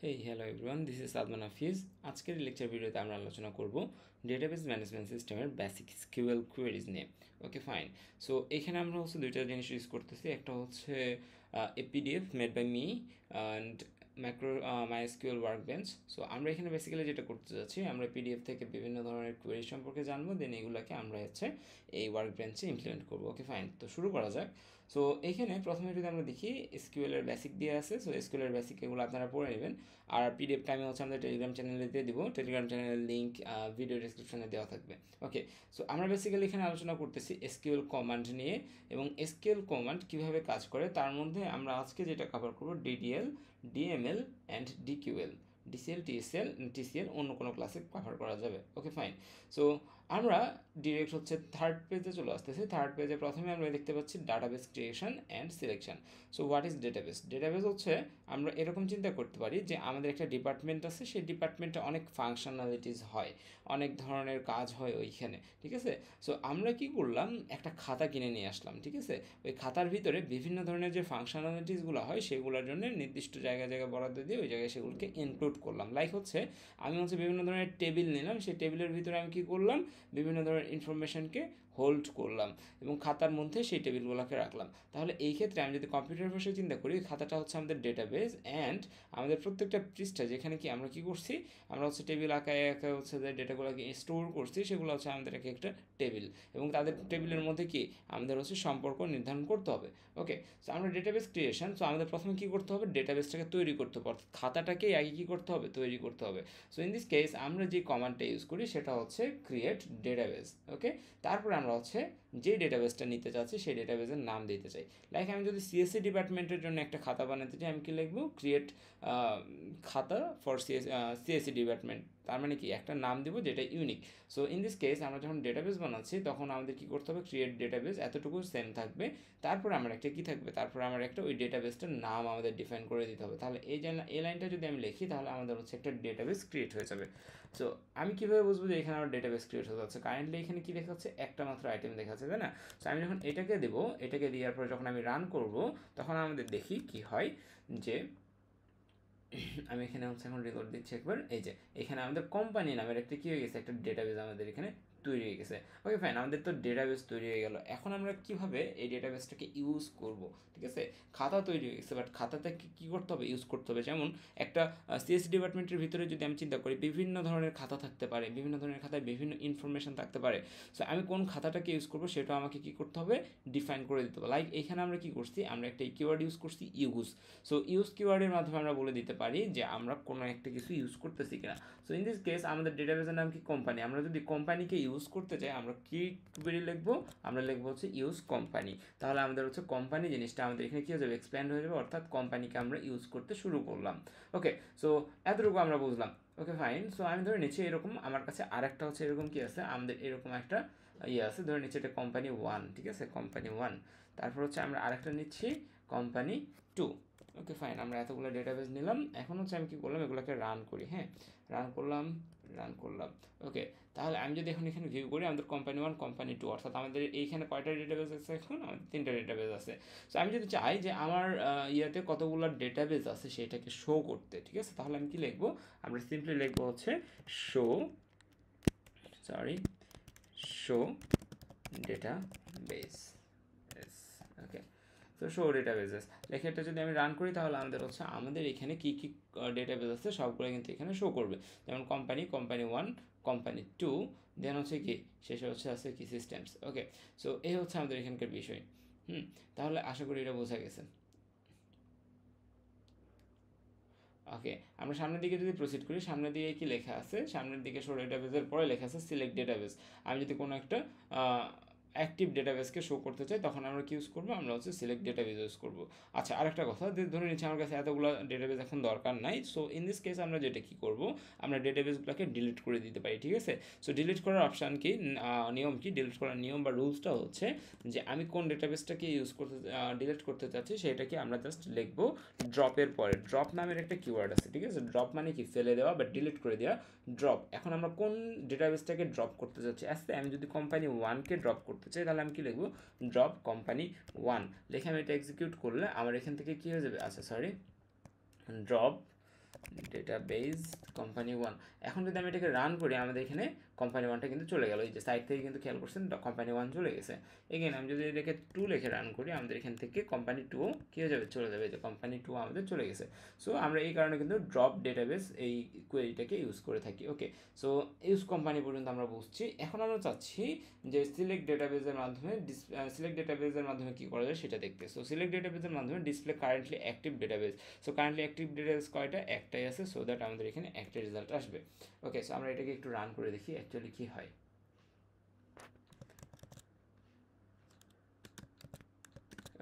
Hello everyone, this is Salman Hafiz. আজকের lecture ভিডিওতে আমরা আলোচনা করব ডেটাবেস ম্যানেজমেন্ট সিস্টেমের বেসিক SQL কোয়েরিজ নিয়ে। Okay fine. সো এখানে আমরা হচ্ছে দুইটা জিনিস ইউজ করতেছি। একটা হচ্ছে a PDF made by me and macro MySQL workbench. So আমরা এখানে বেসিক্যালি যেটা করতে যাচ্ছি, আমরা পিডিএফ থেকে বিভিন্ন ধরনের কোয়েরি সম্পর্কে জানবো, দেন এগুলোকে আমরা হচ্ছে এই ওয়ার্কবেঞ্চে ইমপ্লিমেন্ট করবো। ওকে ফাইন, তো শুরু করা যাক। সো এখানে প্রথমে যদি আমরা দেখি SQL এর বেসিক দিয়ে আছে। সো SQL এর বেসিক এগুলো আপনারা পড়ে নেবেন। আর পিডিএফটা আমি হচ্ছে আমাদের টেলিগ্রাম চ্যানেলে দিয়ে দিব। টেলিগ্রাম চ্যানেলের লিঙ্ক ভিডিও ডিসক্রিপশনে দেওয়া থাকবে। ওকে, সো আমরা বেসিক্যালি এখানে আলোচনা করতেছি SQL কমান্ড নিয়ে, এবং SQL কমান্ড কীভাবে কাজ করে তার মধ্যে আমরা আজকে যেটা কভার করব DDL, DML and DQL। DCL, TCL অন্য কোনো ক্লাসে কভার করা যাবে। Okay fine. সো আমরা ডিরেক্ট হচ্ছে থার্ড পেজে চলে আসতেছি। থার্ড পেজে প্রথমে আমরা দেখতে পাচ্ছি database creation and selection. So what is database? Database হচ্ছে, আমরা এরকম চিন্তা করতে পারি যে আমাদের একটা ডিপার্টমেন্ট আছে, সেই ডিপার্টমেন্টে অনেক ফাংশনালিটিস হয়, অনেক ধরনের কাজ হয় ওইখানে, ঠিক আছে? সো আমরা কি করলাম, একটা খাতা কিনে নিয়ে আসলাম, ঠিক আছে? ওই খাতার ভিতরে বিভিন্ন ধরনের যে ফাংশনালিটিসগুলো হয় সেগুলোর জন্য নির্দিষ্ট জায়গায় বরাদ্দ দিয়ে ওই জায়গায় সেগুলোকে ইনক্লুড করলাম। লাইক হচ্ছে আমি হচ্ছে বিভিন্ন ধরনের টেবিল নিলাম, সেই টেবিলের ভিতরে আমি কি করলাম, বিভিন্ন ধরনের ইনফরমেশনকে হোল্ড করলাম এবং খাতার মধ্যে সেই টেবিলগুলোকে রাখলাম। তাহলে এই ক্ষেত্রে আমি যদি কম্পিউটার ভাষায় চিন্তা করি, খাতাটা হচ্ছে আমাদের ডেটাবেস, অ্যান্ড আমাদের প্রত্যেকটা পৃষ্ঠা যেখানে কি আমরা কি করছি, আমরা হচ্ছে টেবিল আঁকায় আঁকা হচ্ছে যে ডেটাগুলোকে স্টোর করছি, সেগুলো হচ্ছে আমাদের একটা টেবিল, এবং তাদের টেবিলের মধ্যে কি আমাদের হচ্ছে সম্পর্ক নির্ধারণ করতে হবে। ওকে, সো আমরা ডেটাবেস ক্রিয়েশন, সো আমাদের প্রথমে কী করতে হবে, ডেটাবেসটাকে তৈরি করতে হবে, অর্থাৎ খাতাটাকেই আগে কী করতে হবে, তৈরি করতে হবে। সো ইন দিস কেস আমরা যে কমান্ডটা ইউজ করি সেটা হচ্ছে ক্রিয়েট ডেটাবেস। ওকে, তারপরে আমরা হচ্ছে যে ডেটাবেসটা নিতে চাচ্ছি সেই ডেটাবেসের নাম দিতে চাই। লাইক আমি যদি সিএসসি ডিপার্টমেন্টের জন্য একটা খাতা বানাতে চাই, আমি কি লিখবো, ক্রিয়েট খাতা ফর সিএসসি ডিপার্টমেন্ট। তার মানে কি একটা নাম দেবো যেটা unique. So in this case আমরা যখন ডেটাবেস বানাচ্ছি তখন আমাদের কী করতে হবে, ক্রিয়েট ডেটাবেস এতটুকু সেম থাকবে। তারপর আমার একটা কী থাকবে, তারপর আমার একটা ওই ডেটাবেসটার নাম আমাদের ডিফাইন করে দিতে হবে। তাহলে এই লাইনটা যদি আমি লিখি তাহলে আমাদের হচ্ছে একটা ডেটাবেস ক্রিয়েট হয়ে যাবে। সো আমি কীভাবে বুঝবো যে এখানে আমার ডেটাবেস ক্রিয়েট হয়ে যাচ্ছে? কারেন্টলি এখানে কী দেখাচ্ছে, একটা মাত্র আইটেম দেখাচ্ছে, তাই না? সো আমি যখন এটাকে দেবো, এটাকে দেওয়ার পরে যখন আমি রান করব তখন আমাদের দেখি কি হয়, যে আমি এখানে হচ্ছে এখন রেকর্ড দিচ্ছি একবার। এই যে এখানে আমাদের কোম্পানি নামের একটা কী হয়ে গেছে, একটা ডেটাবেস আমাদের এখানে তৈরি হয়ে গেছে। ওকে ফাইন, আমাদের তো ডেটাবেস তৈরি হয়ে গেল। এখন আমরা কীভাবে এই ডেটাবেসটাকে ইউজ করব, ঠিক আছে? খাতা তৈরি হয়ে গেছে, বাট খাতাতে কী করতে হবে, ইউজ করতে হবে। যেমন একটা সিএসসি ডিপার্টমেন্টের ভিতরে যদি আমি চিন্তা করি, বিভিন্ন ধরনের খাতা থাকতে পারে, বিভিন্ন ধরনের খাতায় বিভিন্ন ইনফরমেশন থাকতে পারে। সো আমি কোন খাতাটাকে ইউজ করবো সেটা আমাকে কী করতে হবে, ডিফাইন করে দিতে হবে। লাইক এখানে আমরা কী করছি, আমরা একটা কিওয়ার্ড ইউজ করছি, ইউজ। সো ইউজ কিওয়ার্ডের মাধ্যমে আমরা বলে দিতে পারি যে আমরা কোনো একটা কিছু ইউজ করতেছি কিনা। সো ইন দিস কেস আমাদের ডেটাবেসের নাম কি, কোম্পানি। আমরা যদি কোম্পানিকে ইউজ করতে চাই আমরা কি কোয়েরি লিখবো, আমরা লিখবো হচ্ছে ইউজ কোম্পানি। তাহলে আমাদের হচ্ছে কোম্পানি জিনিসটা আমাদের এখানে কী হয়ে যাবে, এক্সপ্যান্ড হয়ে যাবে, অর্থাৎ কোম্পানিকে আমরা ইউজ করতে শুরু করলাম। ওকে, সো এতটুকু আমরা বুঝলাম। Okay fine. সো আমি ধরে নিচ্ছি এরকম আমার কাছে আরেকটা হচ্ছে এরকম কি আছে, আমাদের এরকম একটা ইয়ে আছে, ধরে নিচ্ছি এটা কোম্পানি 1, ঠিক আছে, কোম্পানি 1। তারপর হচ্ছে আমরা আরেকটা নিচ্ছি কোম্পানি 2। ওকে ফাইন, আমরা এতগুলো ডেটাবেস নিলাম। এখন হচ্ছে আমি কী করলাম, এগুলোকে রান করি। হ্যাঁ, রান করলাম। ওকে, তাহলে আমি যদি এখন এখানে ভিউ করি, আমাদের কোম্পানি 1, কোম্পানি 2, অর্থাৎ আমাদের এইখানে কয়টা ডেটাবেস আছে, এখন আমাদের 3টা ডেটাবেস আছে। সো আমি যদি চাই যে আমার ইয়েতে কতগুলো ডেটাবেস আছে সেটাকে শো করতে, ঠিক আছে, তাহলে আমি কি লিখবো, আমরা সিম্পলি লিখবো হচ্ছে শো শো ডেটাবেস। ওকে, তো শো ডেটাবেসেস লেখাটা যদি আমি রান করি তাহলে আমাদের হচ্ছে আমাদের এখানে কী কী ডেটাবেস আছে সবগুলো কিন্তু এখানে শো করবে। যেমন কোম্পানি 1, কোম্পানি 2, দেন হচ্ছে কি শেষে হচ্ছে আছে কি সিস্টেমস। ওকে, সো এই হচ্ছে আমাদের এখানকার বিষয়। তাহলে আশা করি এটা বোঝা গেছে। ওকে, আমরা সামনের দিকে যদি প্রসিড করি, সামনের দিকে কি লেখা আছে, সামনের দিকে শো ডেটাবেসের পরে লেখা আছে সিলেক্ট ডেটাবেস। আমি যদি কোনো একটা অ্যাক্টিভ ডেটাবেসকে শো করতে চাই তখন আমরা কি ইউজ করবো, আমরা হচ্ছে সিলেক্ট ডেটাবেস ইউজ করবো। আচ্ছা, আরেকটা কথা, ধরে নিচ্ছি আমার কাছে এতগুলো ডেটাবেস এখন দরকার নাই। সো ইন দিস কেস আমরা যেটা কী করবো, আমরা ডেটাবেসগুলোকে ডিলিট করে দিতে পারি, ঠিক আছে? সো ডিলিট করার অপশান কি, নিয়ম কি, ডিলিট করার নিয়ম বা রুলসটা হচ্ছে যে আমি কোন ডেটাবেসটাকে ডিলিট করতে চাচ্ছি সেটাকে আমরা জাস্ট লিখবো ড্রপের পরে। ড্রপ নামের একটা কিওয়ার্ড আছে, ঠিক আছে? ড্রপ মানে কি, ফেলে দেওয়া বা ডিলিট করে দেওয়া, ড্রপ। এখন আমরা কোন ডেটাবেসটাকে ড্রপ করতে চাচ্ছি, আসতে আমি যদি কোম্পানি 1কে ড্রপ করতে চাই তাহলে আমি কি লিখবো, ড্রপ কোম্পানি 1 লিখে আমি এটা এক্সিকিউট করলে আমার এখান থেকে কী হয়ে যাবে, আচ্ছা সরি, ড্রপ ডেটাবেস কোম্পানি 1। এখন যদি আমি এটাকে রান করি আমাদের এখানে কোম্পানি 1টা কিন্তু চলে গেল, এই যে সাইট থেকে কিন্তু খেয়াল করছেন কোম্পানি 1 চলে গেছে। এগেন আমি যদি এটাকে 2 লিখে রান করি আমাদের এখান থেকে কোম্পানি 2 কী হয়ে যাবে, চলে যাবে, যে কোম্পানি 2 আমাদের চলে গেছে। সো আমরা এই কারণে কিন্তু ড্রপ ডেটাবেস এই কোয়েরিটাকে ইউজ করে থাকি। ওকে, সো ইউজ কোম্পানি পর্যন্ত আমরা বুঝছি। এখন আমরা চাচ্ছি যে সিলেক্ট ডেটাবেসের মাধ্যমে কী করা যায় সেটা দেখতে। সো সিলেক্ট ডেটাবেসের মাধ্যমে display currently active database. So currently active database কয়টা, একটাই আছে, সো দ্যাট আমাদের এখানে একটা রেজাল্ট আসবে। ওকে, সো আমরা এটাকে একটু রান করে দেখি অ্যাকচুয়ালি কী হয়।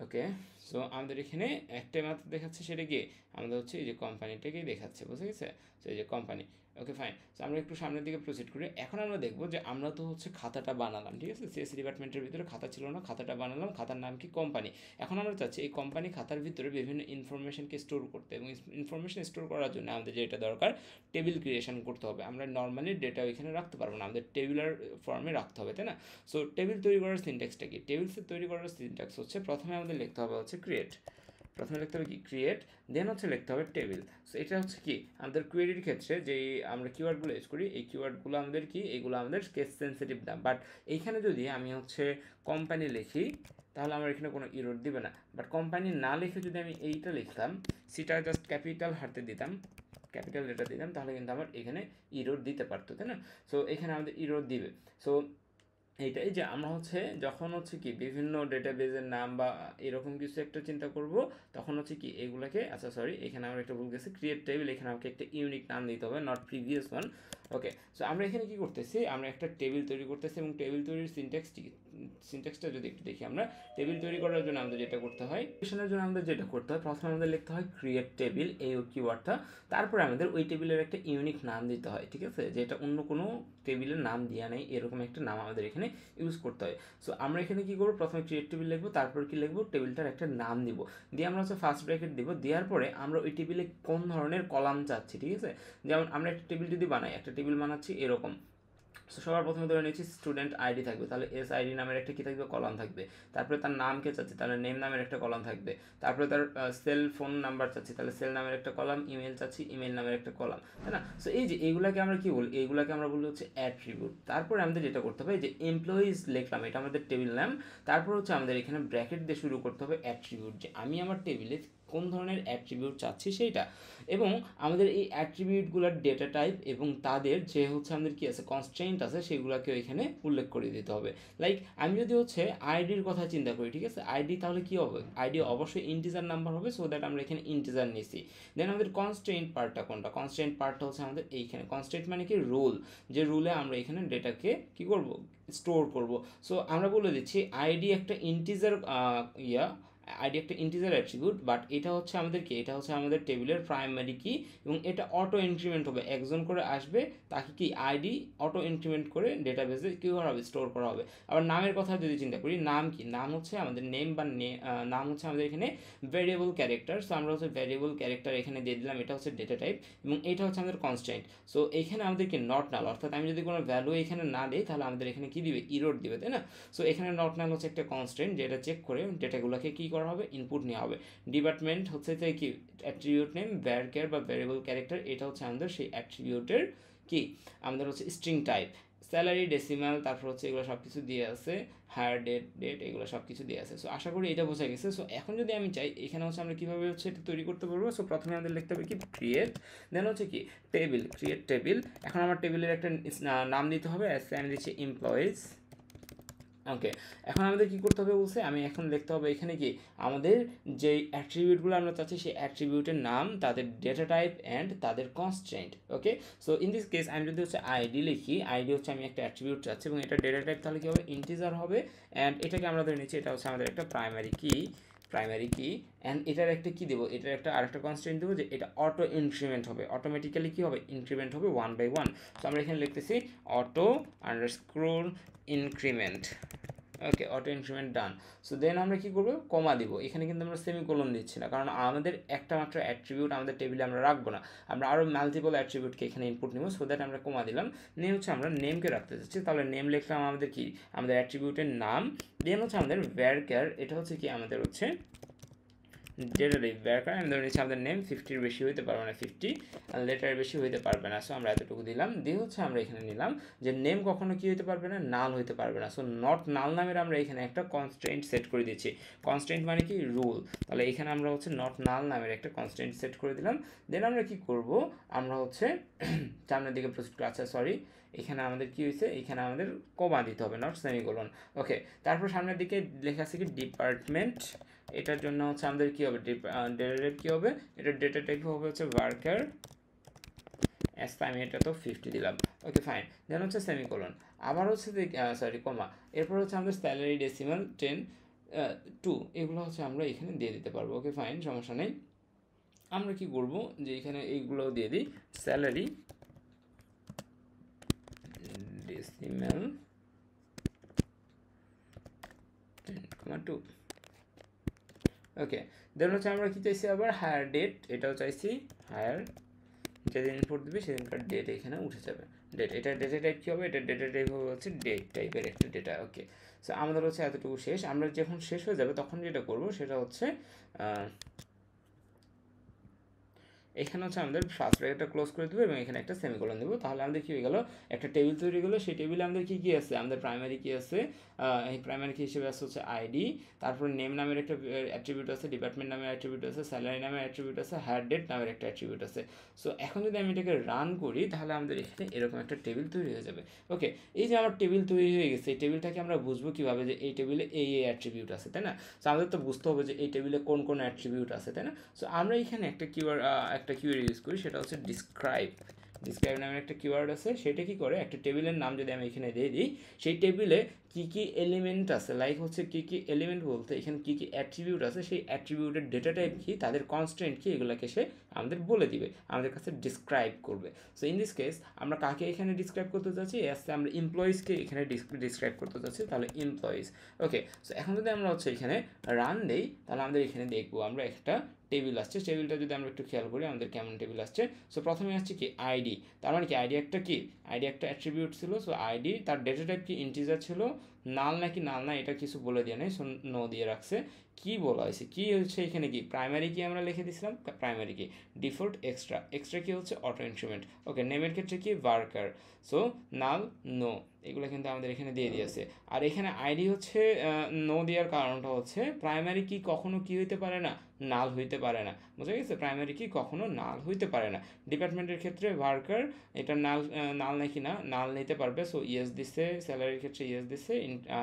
ওকে, সো আমাদের এখানে একটাই মাত্র দেখাচ্ছে, সেটা কি আমাদের হচ্ছে এই যে কোম্পানিটাকেই দেখাচ্ছে, বুঝে গেছে? সো এই যে কোম্পানি। ওকে ফাইন, সো আমরা একটু সামনের দিকে প্রসিড করি। এখন আমরা দেখবো যে আমরা তো হচ্ছে খাতাটা বানালাম, ঠিক আছে? সিএসসি ডিপার্টমেন্টের ভিতরে খাতা ছিল না, খাতাটা বানালাম, খাতার নাম কি কোম্পানি। এখন আমরা চাচ্ছি এই কোম্পানি খাতার ভিতরে বিভিন্ন ইনফরমেশনকে স্টোর করতে, এবং ইনফরমেশন স্টোর করার জন্য আমাদের যেটা দরকার, টেবিল ক্রিয়েশন করতে হবে। আমরা নর্মালি ডেটা ওইখানে রাখতে পারবো না, আমাদের টেবিলার ফর্মে রাখতে হবে, তাই না? সো টেবিল তৈরি করার সিনট্যাক্সটা কি? টেবিলসে তৈরি করার সিনট্যাক্স হচ্ছে প্রথমে আমাদের লিখতে হবে হচ্ছে ক্রিয়েট, প্রথমে লিখতে হবে কি ক্রিয়েট, দেন হচ্ছে লিখতে হবে টেবিল। সো এটা হচ্ছে কি আমাদের কোয়েরির ক্ষেত্রে যে আমরা কিওয়ার্ডগুলো ইউজ করি, এই কিওয়ার্ডগুলো আমাদের কি, এগুলো আমাদের কেস সেন্সিটিভ না। বাট এইখানে যদি আমি হচ্ছে কোম্পানি লিখি তাহলে আমার এখানে কোনো ইরোর দিবে না। বাট কোম্পানি না লিখে যদি আমি এইটা লিখতাম, সিটা জাস্ট ক্যাপিটাল হাতে দিতাম, ক্যাপিটাল লেটার দিতাম, তাহলে কিন্তু আমার এখানে ইরোর দিতে পারতো, তাই না? সো এখানে আমাদের ইরোর দিবে। সো এইটাই যে আমরা হচ্ছে যখন হচ্ছে কি বিভিন্ন ডেটাবেজের নাম বা এরকম কিছু একটা চিন্তা করব, তখন হচ্ছে কি এগুলাকে, আচ্ছা সরি এখানে আমার একটা ভুল গেছে, ক্রিয়েট টেবিল, এখানে আমাকে একটা ইউনিক নাম দিতে হবে, not previous one. Okay, so আমরা এখানে কি করতেছি, আমরা একটা টেবিল তৈরি করতেছি, এবং টেবিল তৈরির সিনট্যাক্সটা যদি একটু দেখি, আমরা টেবিল তৈরি করার জন্য আমাদের যেটা করতে হয়, ক্রিয়েশনের জন্য আমাদের যেটা করতে হয়, প্রথমে আমাদের লিখতে হয় ক্রিয়েট টেবিল, এই কিওয়ার্ডটা, তারপরে আমাদের ওই টেবিলের একটা ইউনিক নাম দিতে হয়, ঠিক আছে? যেটা অন্য কোনো টেবিলের নাম দেওয়া নেই, এরকম একটা নাম আমাদের এখানে ইউজ করতে হয়। সো আমরা এখানে কি করবো, প্রথমে ক্রিয়েট টেবিল লিখবো, তারপর কি লিখবো, টেবিলটার একটা নাম দিব, দিয়ে আমরা হচ্ছে ফার্স্ট ব্র্যাকেট দিব, দেওয়ার পরে আমরা ওই টেবিলে কোন ধরনের কলাম চাচ্ছি, ঠিক আছে? যেমন আমরা একটা টেবিল যদি বানাই, একটা টেবিল বানাচ্ছি এরকম। সো সবার প্রথমে ধরে নিচ্ছি স্টুডেন্ট আইডি থাকবে, তাহলে এস আইডি নামের একটা কী থাকবে, কলাম থাকবে। তারপরে তার নামকে চাচ্ছি, তাহলে নেম নামের একটা কলাম থাকবে। তারপরে তার সেল ফোন নাম্বার চাচ্ছি, তাহলে সেল নামের একটা কলাম। ইমেল চাচ্ছি, ইমেল নামের একটা কলাম, তাই না? সো এই যে এইগুলাকে আমরা কী বলি, এইগুলাকে আমরা বলি হচ্ছে অ্যাট্রিবিউট। তারপরে আমাদের যেটা করতে হবে, যে এমপ্লয়িজ লিখলাম, এটা আমাদের টেবিল নাম। তারপর হচ্ছে আমাদের এখানে ব্র্যাকেট দিয়ে শুরু করতে হবে অ্যাট্রিবিউট, যে আমি আমার টেবিলে কোন ধরনের অ্যাট্রিবিউট চাচ্ছি সেইটা, এবং আমাদের এই অ্যাট্রিবিউটগুলোর ডেটা টাইপ এবং তাদের যে হচ্ছে আমাদের কি আছে কনস্ট্রেন্ট আছে, সেগুলোকে এখানে উল্লেখ করে দিতে হবে। লাইক আমি যদি হচ্ছে আইডির কথা চিন্তা করি, ঠিক আছে, আইডি তাহলে কি হবে, আইডি অবশ্যই ইন্টিজার নাম্বার হবে, সো দ্যাট আমরা এখানে ইন্টিজার নিছি। দেন আমাদের কনস্ট্রেন্ট পার্টটা কোনটা, কনস্ট্রেন্ট পার্টটা হচ্ছে আমাদের এইখানে, কনস্ট্রেন্ট মানে কি রুল, যে রুলে আমরা এখানে ডেটাকে কি করব, স্টোর করব। সো আমরা বলে দিচ্ছি আইডি একটা ইন্টিজার আইডি একটা ইন্টিজার অ্যাট্রিবিউট, বাট এটা হচ্ছে আমাদের কি, এটা হচ্ছে আমাদের টেবিলের প্রাইমারি কি, এবং এটা অটো ইনক্রিমেন্ট হবে, একজন করে আসবে, তাকে কি আইডি অটো ইনক্রিমেন্ট করে ডেটাবেসে কী করা হবে, স্টোর করা হবে। আবার নামের কথা যদি চিন্তা করি, নাম কি, নাম হচ্ছে আমাদের নেম বা নাম হচ্ছে আমাদের এখানে ভ্যারিয়েবল ক্যারেক্টার। সো আমরা হচ্ছে ভ্যারিয়েবল ক্যারেক্টার এখানে দিয়ে দিলাম, এটা হচ্ছে ডেটা টাইপ, এবং এটা হচ্ছে আমাদের কনস্ট্যান্ট। সো এইখানে আমাদেরকে নট নাল, অর্থাৎ আমি যদি কোনো ভ্যালু এখানে না দিই তাহলে আমাদের এখানে কি দিবে, ইরোর দিবে, তাই না? সো এখানে নট নাল হচ্ছে একটা কনস্ট্যান্ট, যেটা চেক করে ডেটাগুলোকে কী করা হবে, ইনপুট নেওয়া হবে। ডিপার্টমেন্ট হচ্ছে যে কি অ্যাট্রিবিউট নেম, ভ্যারকেয়ার বা ভ্যারিয়েবল ক্যারেক্টার, এটা হচ্ছে আমাদের সেই অ্যাট্রিবিউটের কি, আমাদের হচ্ছে স্ট্রিং টাইপ। স্যালারি, ডেসিমাল, তারপর হচ্ছে এগুলো সব কিছু দিয়ে আছে, হায়ার ডেট এগুলো সব কিছু দিয়ে আছে। সো আশা করি এটা বোঝা গেছে। সো এখন যদি আমি চাই, এখানে হচ্ছে আমরা কীভাবে হচ্ছে এটা তৈরি করতে পারবো। সো প্রথমে আমাদের লিখতে হবে কি ক্রিয়েট, দেন হচ্ছে কি টেবিল, ক্রিয়েট টেবিল। এখন আমার টেবিলের একটা নাম দিতে হবে, আমি দিচ্ছি এমপ্লয়িজ। ওকে, এখন আমাদের কী করতে হবে বলছে, আমি এখন লিখতে হবে এখানে কি আমাদের যেই অ্যাট্রিবিউটগুলো আমরা চাচ্ছি সেই অ্যাট্রিবিউটের নাম, তাদের ডেটা টাইপ অ্যান্ড তাদের constraint. Okay, so in this case আমি যদি হচ্ছে আইডি লিখি, আইডি হচ্ছে আমি একটা অ্যাট্রিবিউট চাচ্ছি, এবং এটা ডেটা টাইপ তাহলে কী হবে, ইন্টিজার হবে। অ্যান্ড এটাকে আমরা ধরে নিচ্ছি এটা হচ্ছে আমাদের একটা প্রাইমারি কি, অ্যান্ড এটার একটা কী দেবো, এটার একটা আরেকটা কনস্ট্রেন্ট দেবো, যে এটা অটো ইনক্রিমেন্ট হবে, অটোমেটিক্যালি কী হবে, ইনক্রিমেন্ট হবে 1/1। তো আমরা এখানে লিখতেছি অটো আন্ডারস্কোর ইনক্রিমেন্ট। ওকে, অটো ইনক্রিমেন্ট ডান। সো দেন আমরা কী করবো, কমা দিব, এখানে কিন্তু আমরা সেমিকোলন দিচ্ছি না, কারণ আমাদের একটা মাত্র অ্যাট্রিবিউট আমাদের টেবিলে আমরা রাখবো না, আমরা আরও মাল্টিপল অ্যাট্রিবিউটকে এখানে ইনপুট নিব। সো দ্যাট আমরা কমা দিলাম। নেম হচ্ছে আমরা নেমকে রাখতে চাচ্ছি, তাহলে নেম লিখলাম আমাদের কি, আমাদের অ্যাট্রিবিউটের নাম। দেন হচ্ছে আমাদের ভ্যারকেয়ার, এটা হচ্ছে কি আমাদের হচ্ছে ডেটা টাইপ বের করে আমি ধরে নিচ্ছি আমাদের নেম 50-এর বেশি হইতে পারবে না, 50 আর লেটারের বেশি হইতে পারবে না। সো আমরা এতটুকু দিলাম, দিয়ে হচ্ছে আমরা এখানে নিলাম যে নেম কখনো কি হইতে পারবে না, নাল হইতে পারবে না। সো নট নাল নামের আমরা এখানে একটা কনস্ট্রেন্ট সেট করে দিচ্ছি। কনস্ট্রেন্ট মানে কি রুল, তাহলে এখানে আমরা হচ্ছে নট নাল নামের একটা কনস্ট্রেন্ট সেট করে দিলাম। দেন আমরা কি করব, আমরা হচ্ছে সামনের দিকে প্রসিড করে, আচ্ছা সরি এখানে আমাদের কি হয়েছে, এখানে আমাদের কমা দিতে হবে, নট সেমিকোলন। ওকে, তারপর সামনের দিকে লেখা আছে কি ডিপার্টমেন্ট, এটার জন্য হচ্ছে আমাদের কি হবে, ডেটা টাইপ কি হবে, এটা ডেটা টাইপ হবে হচ্ছে ওয়ার্কার এস, আমি এটা তো 50 দিলাম। ওকে ফাইন, দেন হচ্ছে সেমিকোলন, আবার হচ্ছে সরি কমা, এরপর হচ্ছে আমাদের স্যালারি ডেসিমাল 10 2, এগুলো হচ্ছে আমরা এখানে দিয়ে দিতে পারবো। ওকে ফাইন, সমস্যা নেই। আমরা কি করব যে এখানে এইগুলোও দিয়ে দিই, স্যালারি ডেসিমাল 10,2। ওকে, দেন হচ্ছে আমরা কি চাইছি আবার হায়ার ডেট, এটাও চাইছি হায়ার, যেদিন ইনপুট দিবি সেদিনকার ডেট এখানে উঠে যাবে। ডেট, এটা ডেটা টাইপ কী হবে, এটা ডেটা টাইপ হবে হচ্ছে ডেট টাইপের একটা ডেটা। ওকে, সো আমাদের হচ্ছে এতটুকু শেষ। আমরা যখন শেষ হয়ে যাবে তখন যেটা করব সেটা হচ্ছে এখানে হচ্ছে আমাদের ফার্স্ট ব্র্যাকেটটা ক্লোজ করে দেবো এবং এখানে একটা সেমিকোলন দেবো। তাহলে আমাদের কী হয়ে গেল, একটা টেবিল তৈরি হলো। সেই টেবিলে আমাদের কী কী আছে, আমাদের প্রাইমারি কী আছে, এই প্রাইমারি কী হিসেবে আছে হচ্ছে আইডি, তারপর নেম নামের একটা অ্যাট্রিবিউট আছে, ডিপার্টমেন্ট নামের অ্যাট্রিবিউট আছে, স্যালারি নামের অ্যাট্রিবিউট আছে, হায়ার ডেট নামের একটা অ্যাট্রিবিউট আছে। সো এখন যদি আমি এটাকে রান করি তাহলে আমাদের এখানে এরকম একটা টেবিল তৈরি হয়ে যাবে। ওকে, এই যে আমার টেবিল তৈরি হয়ে গেছে, এই টেবিলটাকে আমরা বুঝবো কীভাবে যে এই টেবিলে এই অ্যাট্রিবিউট আছে, তাই না? সো আমাদের তো বুঝতে হবে যে এই টেবিলে কোন কোন অ্যাট্রিবিউট আছে, তাই না? সো আমরা এখানে একটা কিওয়ার্ড ইউজ করি, সেটা হচ্ছে ডিসক্রাইব। ডিসক্রাইব নামের একটা কিওয়ার্ড আছে, সেটা কি করে, একটা টেবিলের নাম যদি আমি এখানে দিয়ে দিই, সেই টেবিলে কী কী এলিমেন্ট আছে, লাইক হচ্ছে কী কী এলিমেন্ট বলতে এখানে কী কী অ্যাট্রিবিউট আছে, সেই অ্যাট্রিবিউটের ডেটা টাইপ কী, তাদের কনস্ট্যান্ট কী, এগুলোকে সে আমাদের বলে দিবে, আমাদের কাছে ডিসক্রাইব করবে। সো ইন দিস কেস আমরা কাকে এখানে ডিসক্রাইব করতে চাচ্ছি, আমরা এমপ্লয়িজকে এখানে ডিসক্রাইব করতে চাচ্ছি, তাহলে এমপ্লয়িজ। ওকে, সো এখন যদি আমরা হচ্ছে এখানে রান দেই তাহলে আমাদের এখানে দেখবো আমরা একটা টেবিল আসছে। টেবিলটা যদি আমরা একটু খেয়াল করি আমাদের কেমন টেবিল আসছে। সো প্রথমে আসছে কি আইডি, তার মানে কি আইডি একটা কি, আইডি একটা অ্যাট্রিবিউট ছিল। সো আইডি, তার ডেটা টাইপ কি ইন্টিজার ছিল, নাল নাকি নাল না এটা কিছু বলে দিয়ে নেই, সো নো দিয়ে রাখছে। কি বলা হয়েছে, কি হচ্ছে এখানে কি প্রাইমারি কি আমরা লিখে দিয়েছিলাম, প্রাইমারি কি ডিফল্ট এক্সট্রা, এক্সট্রা কি হচ্ছে অটো ইনস্ট্রুমেন্ট। ওকে, নেমের ক্ষেত্রে কি ওয়ার্কার, সো নাল নো, এগুলো কিন্তু আমাদের এখানে দিয়ে দিয়েছে। আর এখানে আইডি হচ্ছে নো দেওয়ার কারণটা হচ্ছে প্রাইমারি কি কখনো কি হইতে পারে না, নাল হইতে পারে না। বুঝা গেছে, প্রাইমারি কি কখনো নাল হইতে পারে না। ডিপার্টমেন্টের ক্ষেত্রে ওয়ার্কার, এটা নাল নাকি না, নাল নিতে পারবে, সো ইয়েস দিছে। স্যালারির ক্ষেত্রে ইয়েস দিছে,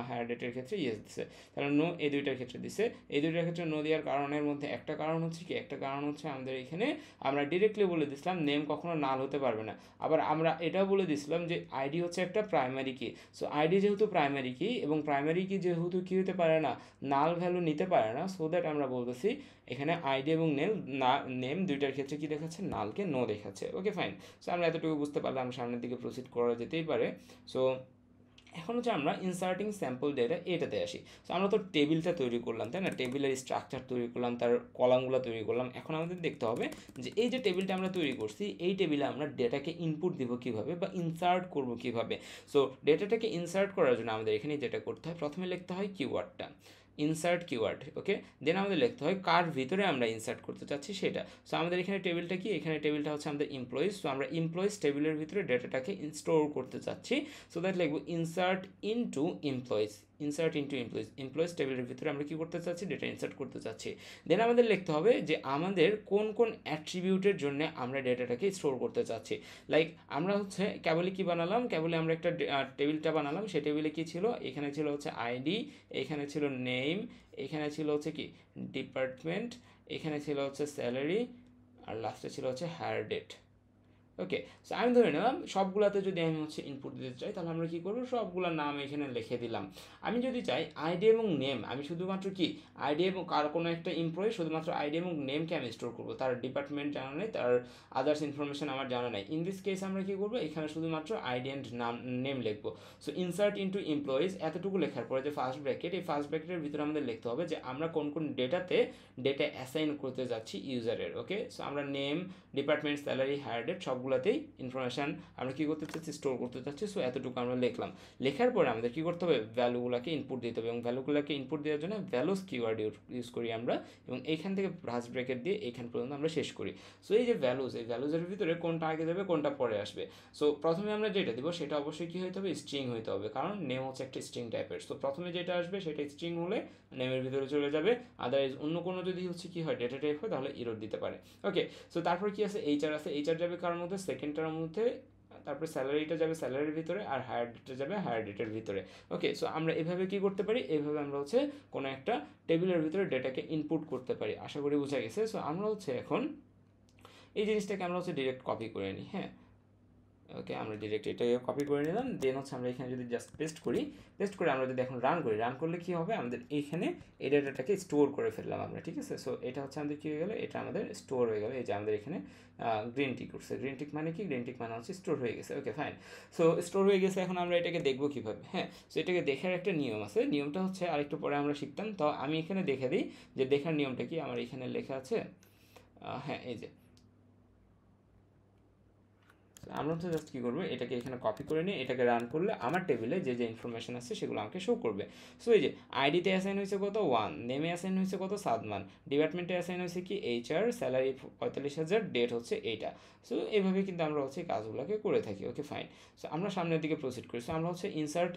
হায়ার ডেটের ক্ষেত্রে ইয়েস দিছে, তাহলে নো এই দুইটার ক্ষেত্রে দিছে। এই দুইটার ক্ষেত্রে নো দেওয়ার কারণের মধ্যে একটা কারণ হচ্ছে কি, একটা কারণ হচ্ছে আমাদের এখানে আমরা ডিরেক্টলি বলে দিছিলাম নেম কখনো নাল হতে পারবে না। আবার আমরা এটাও বলে দিছিলাম যে আইডি হচ্ছে একটা প্রাইমারি কি। সো আইডি যেহেতু প্রাইমারি কি এবং প্রাইমারি কি যেহেতু কী হতে পারে না, নাল ভ্যালু নিতে পারে না, সো দ্যাট আমরা বলতেছি এখানে আইডি এবং নেম দুইটার ক্ষেত্রে কি দেখাচ্ছে, নালকে নো দেখাচ্ছে। ওকে ফাইন, সো আমরা এতটুকু বুঝতে পারলাম, সামনের দিকে প্রসিড করা যেতেই পারে। সো এখন হচ্ছে আমরা ইনসার্টিং স্যাম্পল ডেটা এটাতে আসি। সো আমরা তো টেবিলটা তৈরি করলাম, তাই না, টেবিলের স্ট্রাকচার তৈরি করলাম, তার কলামগুলো তৈরি করলাম। এখন আমাদের দেখতে হবে যে এই যে টেবিলটা আমরা তৈরি করছি, এই টেবিলে আমরা ডেটাকে ইনপুট দিব কীভাবে বা ইনসার্ট করব কীভাবে। সো ডেটাটাকে ইনসার্ট করার জন্য আমাদের এখানে যেটা করতে হয়, প্রথমে লিখতে হয় কিওয়ার্ডটা, ইনসার্ট কিওয়ার্ড। ওকে, দেন আমাদের লিখতে হয় কার ভিতরে আমরা ইনসার্ট করতে চাচ্ছি সেটা। সো আমাদের এখানে টেবিলটা কি, এখানে টেবিলটা হচ্ছে আমাদের এমপ্লয়িজ। সো আমরা এমপ্লয়িজ টেবিলের ভিতরে ডেটাটাকে স্টোর করতে চাচ্ছি। সো দ্যাট লিখবো insert into employees, insert into employees, employees টেবিলের ভিতরে আমরা কি করতে চাচ্ছি, ডেটা ইনসার্ট করতে চাচ্ছি। দেন আমাদের লিখতে হবে যে আমাদের কোন কোন অ্যাট্রিবিউটের জন্য আমরা ডেটাটাকে স্টোর করতে চাচ্ছি। লাইক আমরা হচ্ছে কেবলই কি বানালাম, কেবলই আমরা একটা টেবিলটা বানালাম, সেই টেবিলে কি ছিল, এখানে ছিল হচ্ছে আইডি, এখানে ছিল নেম, এখানে ছিল হচ্ছে কি ডিপার্টমেন্ট, এখানে ছিল হচ্ছে স্যালারি, আর লাস্টে ছিল হচ্ছে হায়ার ডেট। ওকে, সো আমি ধরে নিলাম সবগুলাতে যদি আমি হচ্ছে ইনপুট দিতে চাই তাহলে আমরা কী করবো, সবগুলোর নাম এখানে লিখে দিলাম। আমি যদি চাই আইডি এবং নেম, আমি শুধুমাত্র কি আইডি এবং কার কোনো একটা এমপ্লয়ি শুধুমাত্র আইডি এবং নেমকে আমি স্টোর করবো, তার ডিপার্টমেন্ট জানা নেই, তার আদার্স ইনফরমেশন আমার জানা নেই। ইন দিস কেস আমরা কী করবো, এখানে শুধুমাত্র আইডি অ্যান্ড নেম লিখবো। সো ইনসার্ট ইনটু এমপ্লয়িজ এতটুকু লেখার পরে যে ফার্স্ট ব্র্যাকেট, এই ফার্স্ট ব্র্যাকেটের ভিতরে আমাদের লিখতে হবে যে আমরা কোন কোন ডেটাতে ডেটা অ্যাসাইন করতে যাচ্ছি ইউজারের। ওকে, সো আমরা name, department, salary, hire date সবগুলো সবগুলোতেই ইনফরমেশান আমরা কী করতে চাচ্ছি, স্টোর করতে চাচ্ছি। সো এতটুকু আমরা লিখলাম। লেখার পরে আমাদের কী করতে হবে, ভ্যালুগুলোকে ইনপুট দিতে হবে এবং ভ্যালুগুলোকে ইনপুট দেওয়ার জন্য ভ্যালুস কিওয়ার্ড ইউজ করি আমরা এবং এইখান থেকে ব্রাস ব্র্যাকেট দিয়ে এইখান পর্যন্ত আমরা শেষ করি। সো এই যে ভ্যালুস, এই ভ্যালুসের ভিতরে কোনটা আগে যাবে কোনটা পরে আসবে। সো প্রথমে আমরা যেটা দিব সেটা অবশ্যই কী হতে হবে, স্ট্রিং হতে হবে, কারণ নেম হচ্ছে একটা স্ট্রিং টাইপের। সো প্রথমে যেটা আসবে সেটা স্ট্রিং হলে নেমের ভিতরে চলে যাবে, আদারওয়াইজ অন্য কোনো যদি হচ্ছে কী হয় ডেটা টাইপ হয় তাহলে ইরর দিতে পারে। ওকে, সো তারপর কি আছে, এইচআর আছে, এইচআর যাবে কার মধ্যে, সেকেন্ডটার মধ্যে। তারপরে স্যালারিটা যাবে স্যালারির ভিতরে, আর হায়ার ডেটটা যাবে হায়ার ডেটের ভিতরে। ওকে, সো আমরা এভাবে কি করতে পারি, এইভাবে আমরা হচ্ছে কোনো একটা টেবিলের ভিতরে ডেটাকে ইনপুট করতে পারি। আশা করি বোঝা গেছে। সো আমরা হচ্ছে এখন এই জিনিসটাকে আমরা হচ্ছে ডিরেক্ট কপি করে নিই। হ্যাঁ, ওকে, আমরা ডিরেক্ট এটাকে কপি করে নিলাম। দেন হচ্ছে আমরা এখানে যদি জাস্ট পেস্ট করি, পেস্ট করে আমরা যদি এখন রান করি, রান করলে কী হবে, আমাদের এইখানে এই ডেটাটাকে স্টোর করে ফেললাম আমরা। ঠিক আছে, সো এটা হচ্ছে আমাদের কী হয়ে গেলো, এটা আমাদের স্টোর হয়ে গেলো। এই যে আমাদের এখানে গ্রিন টিক করছে। গ্রিন টিক মানে কি, গ্রিন টিক মানে হচ্ছে স্টোর হয়ে গেছে। ওকে ফাইন, সো স্টোর হয়ে গেছে। এখন আমরা এটাকে দেখবো কীভাবে। হ্যাঁ, সো এটাকে দেখার একটা নিয়ম আছে। নিয়মটা হচ্ছে আরেকটু পরে আমরা শিখতাম। তো আমি এখানে দেখে দিই যে দেখার নিয়মটা কি। আমার এখানে লেখা আছে, হ্যাঁ, এই যে আমরা হচ্ছে জাস্ট কী করবো, এটাকে এখানে কপি করে নিয়ে এটাকে রান করলে আমার টেবিলে যে যে ইনফরমেশন আছে সেগুলো আমাকে শো করবে। সো এই যে আইডিতে অ্যাসাইন হয়েছে কত 1, নেমে অ্যাসাইন হয়েছে কত সাদমান, ডিপার্টমেন্টে অ্যাসাইন হয়েছে কি এইচআর, স্যালারি 45,000, ডেট হচ্ছে এইটা। সো এইভাবে কিন্তু আমরা হচ্ছে কাজগুলোকে করে থাকি। ওকে ফাইন, সো আমরা সামনের দিকে প্রসিড করি। সো আমরা হচ্ছে ইনসার্ট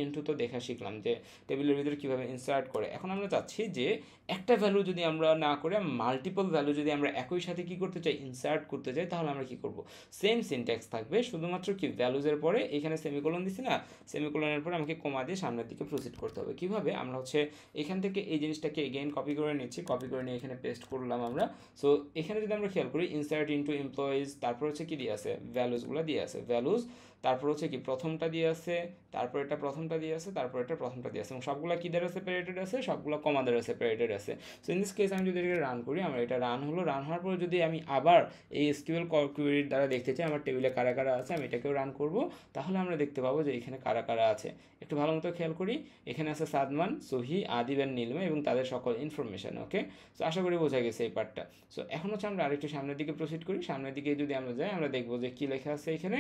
ইনটু তো দেখা শিখলাম যে টেবিলের ভিতরে কীভাবে ইনসার্ট করে। এখন আমরা চাচ্ছি যে একটা ভ্যালু যদি আমরা না করে মাল্টিপল ভ্যালু যদি আমরা একই সাথে কী করতে চাই, ইনসার্ট করতে চাই, তাহলে আমরা কী করব, সেম সিনট্যাক্স থাকবে, শুধুমাত্র কি ভ্যালুজের পরে এখানে সেমিকোলন দিছি না, সেমিকোলনের পরে আমাকে কমা দিয়ে সামনের দিকে প্রসিড করতে হবে। কীভাবে, আমরা হচ্ছে এখান থেকে এই জিনিসটাকে এগেইন কপি করে নিচ্ছি, কপি করে নিয়ে এখানে পেস্ট করলাম আমরা। সো এখানে যদি আমরা খেয়াল করি, ইনসার্ট ইনটু এমপ্লয়িজ, তারপর হচ্ছে কি দিয়ে আছে, ভ্যালুজগুলো দিয়ে আছে, ভ্যালুজ, তারপর হচ্ছে কি প্রথমটা দিয়ে আছে, তারপর এটা প্রথমটা দিয়ে আছে, তারপর এটা প্রথমটা দিয়ে আছে, এবং সবগুলো কী দ্বারা সেপারেটেড আছে, সবগুলো কমা দ্বারা সেপারেটেড আছে। সো ইন দিস কেস আমি যদি এটাকে রান করি, আমার এটা রান হলো। রান হওয়ার পরে যদি আমি আবার এই এসকিউএল কোয়েরির দ্বারা দেখতে চাই আমার টেবিলে কারা কারা আছে, আমি এটাকেও রান করব, তাহলে আমরা দেখতে পাবো যে এখানে কারা কারা আছে। একটু ভালো মতো খেয়াল করি, এখানে আছে সাদমান, সহি, আদিব অ্যান্ড নীলমা এবং তাদের সকল ইনফরমেশান। ওকে, সো আশা করি বোঝা গেছে এই পার্টটা। সো এখন হচ্ছে আমরা আরেকটু সামনের দিকে প্রসিড করি। সামনের দিকে যদি আমরা যাই, আমরা দেখবো যে কী লেখা আছে এখানে,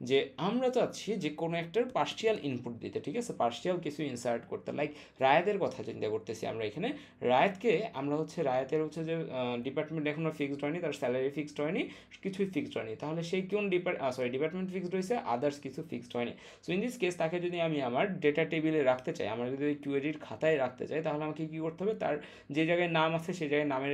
যে আমরা চাচ্ছি যে কোনো একটার পার্শিয়াল ইনপুট দিতে। ঠিক আছে, পার্শিয়াল কিছু ইনসার্ট করতে, লাইক রায়াতের কথা চিন্তা করতেছি আমরা এখানে। রায়াতকে আমরা হচ্ছে, রায়াতের হচ্ছে যে ডিপার্টমেন্ট এখনও ফিক্সড হয়নি, তার স্যালারি ফিক্সড হয়নি, কিছুই ফিক্সড হয়নি, তাহলে সেই কোন ডিপার্টমেন্ট ফিক্সড হয়েছে, আদার্স কিছু ফিক্সড হয়নি। সো ইন দিস কেস তাকে যদি আমি আমার ডেটা টেবিলে রাখতে চাই, আমরা যদি ওই কোয়েরির খাতায় রাখতে চাই, তাহলে আমাকে কী করতে হবে, তার যে জায়গায় নাম আছে সেই জায়গায় নামের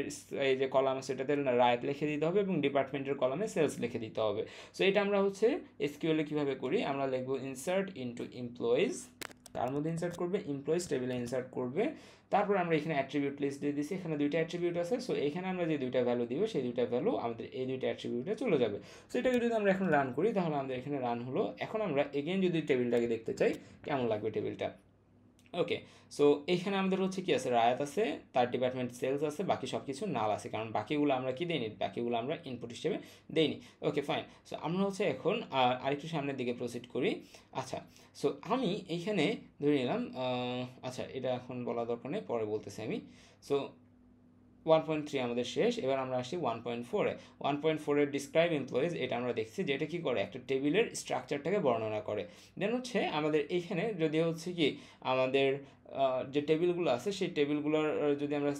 এই যে কলাম আছে সেটাতে রায়াত লিখে দিতে হবে এবং ডিপার্টমেন্টের কলামে সেলস লিখে দিতে হবে। সো এটা আমরা হচ্ছে এসকিউএলে কীভাবে করি, আমরা লিখবো ইনসার্ট ইনটু এমপ্লয়িজ, তার মধ্যে ইনসার্ট করবে, এমপ্লয়িজ টেবিলে ইনসার্ট করবে, তারপর আমরা এখানে অ্যাট্রিবিউট লিস্ট দিয়ে দিচ্ছি, এখানে দুইটা অ্যাট্রিবিউট আছে। সো এখানে আমরা যে দুইটা ভ্যালু দিব সেই দুইটা ভ্যালু আমাদের এই দুইটা অ্যাট্রিবিউটে চলে যাবে। সো এটাকে যদি আমরা এখন রান করি, তাহলে আমাদের এখানে রান হলো। এখন আমরা এগেইন যদি টেবিলটাকে দেখতে চাই কেমন লাগবে টেবিলটা। ওকে, সো এইখানে আমাদের হচ্ছে কি আছে, রায়াত আছে, তার ডিপার্টমেন্ট সেলস আছে, বাকি সব কিছু নাল আছে, কারণ বাকিগুলো আমরা কি দেইনি, বাকিগুলো আমরা ইনপুট হিসেবে দেইনি। ওকে ফাইন, সো আমরা হচ্ছে এখন আরেকটু সামনের দিকে প্রসিড করি। আচ্ছা, সো আমি এইখানে ধরে নিলাম, আচ্ছা এটা এখন বলা দরকার নেই, পরে বলতেছি আমি। সো 1.3 আমাদের শেষ, এবার আমরা আসি 1.4-এ। 1.4-এর ডিসক্রাইব এমপ্লয়িজ, এটা আমরা দেখছি যে এটা কী করে, একটা টেবিলের স্ট্রাকচারটাকে বর্ণনা করে। দেন হচ্ছে আমাদের এইখানে যদি হচ্ছে কি আমাদের যে টেবিলগুলো আছে সেই টেবিলগুলোর যদি আমরা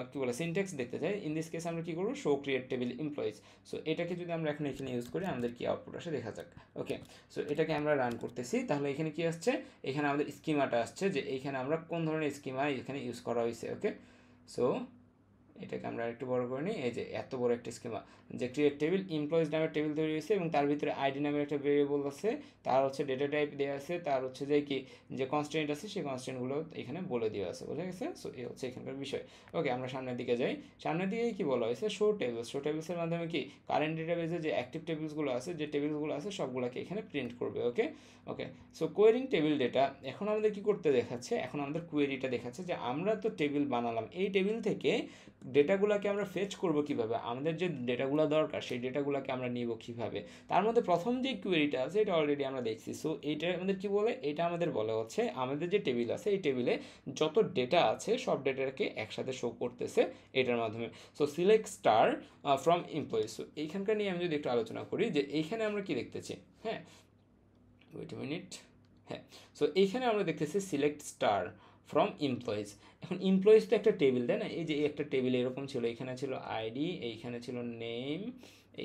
কী বলে সিনট্যাক্স দেখতে চাই, ইন দিস কেস আমরা কী করবো, show create table employees. So এটাকে যদি আমরা এখন এখানে ইউজ করি, আমাদের কী আউটপুট আসে দেখা যাক। ওকে, সো এটাকে আমরা রান করতেছি, তাহলে এখানে কি আসছে, এখানে আমাদের স্কিমাটা আসছে যে এইখানে আমরা কোন ধরনের স্কিমা এখানে ইউজ করা হয়েছে। ওকে, সো এটাকে আমরা একটু বড় করে নিই। এই যে এত বড় একটা স্কিমা, যে ক্রিয়েট টেবিল এমপ্লয়িজ নামের টেবিল তৈরি হয়েছে এবং তার ভিতরে আইডি নামের একটা ভেরিয়েবল আছে, তার হচ্ছে ডেটা টাইপ দেওয়া আছে, তার হচ্ছে যে কি যে কনস্ট্যান্ট আছে সেই কনস্ট্যান্টগুলো এখানে বলে দেওয়া আছে। বোঝা গেছে? সো এই হচ্ছে এখানকার বিষয়। ওকে, আমরা সামনের দিকে যাই। সামনের দিকে কি বলা হয়েছে, শো টেবিলস। শো টেবিলসের মাধ্যমে কি কারেন্ট ডেটাবেজে যে অ্যাক্টিভ টেবিলসগুলো আছে, যে টেবিলসগুলো আছে সবগুলোকে এখানে প্রিন্ট করবে। ওকে ওকে, সো কোয়েরিং টেবিল ডেটা। এখন আমাদের কি করতে দেখাচ্ছে, এখন আমাদের কোয়েরিটা দেখাচ্ছে যে আমরা তো টেবিল বানালাম, এই টেবিল থেকে ডেটাগুলোকে আমরা ফেচ করব কিভাবে, আমাদের যে ডেটাগুলো দরকার সেই ডেটাগুলোকে আমরা নিব কিভাবে, তার মধ্যে প্রথম যে কোয়েরিটা আছে এটা অলরেডি আমরা দেখছি। সো এইটা আমাদের কি বলে, এটা আমাদের বলে হচ্ছে আমাদের যে টেবিল আছে এই টেবিলে যত ডেটা আছে সব ডেটাকে একসাথে শো করতেছে এটার মাধ্যমে। So select star from employees. So এইখানকার নিয়ে আমি যদি একটু আলোচনা করি যে এইখানে আমরা কি দেখতেছি, হ্যাঁ ওয়েট এ মিনিট, হ্যাঁ সো এইখানে আমরা দেখতেছি সিলেক্ট স্টার ফ্রম এমপ্লয়িজ। এখন এমপ্লয়িজ তো একটা টেবিল, তাই না, এই যে একটা টেবিল এরকম ছিল, এখানে ছিল আইডি, এইখানে ছিল নেম,